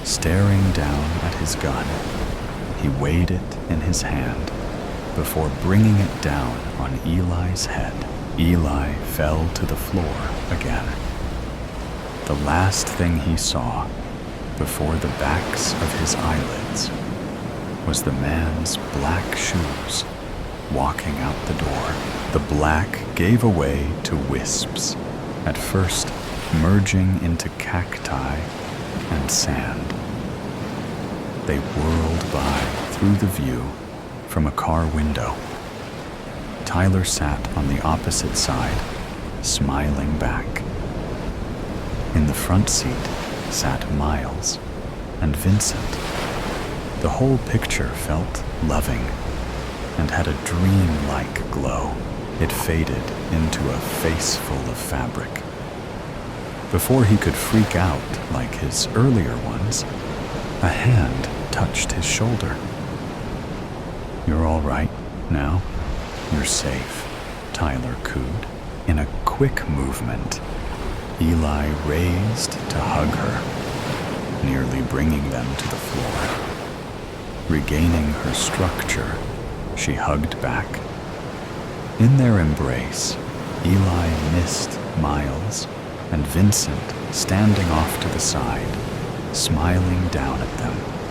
Staring down at his gun, he weighed it in his hand before bringing it down on Eli's head. Eli fell to the floor again. The last thing he saw before the backs of his eyelids was the man's black shoes walking out the door. The black gave away to wisps, at first merging into cacti and sand. They whirled by through the view from a car window. Tyler sat on the opposite side, smiling back. In the front seat sat Miles and Vincent. The whole picture felt loving and had a dream-like glow. It faded into a face full of fabric. Before he could freak out like his earlier ones, a hand touched his shoulder. "You're all right now? You're safe," Tyler cooed. In a quick movement, Eli raised to hug her, nearly bringing them to the floor. Regaining her structure, she hugged back. In their embrace, Eli missed Miles and Vincent standing off to the side, smiling down at them.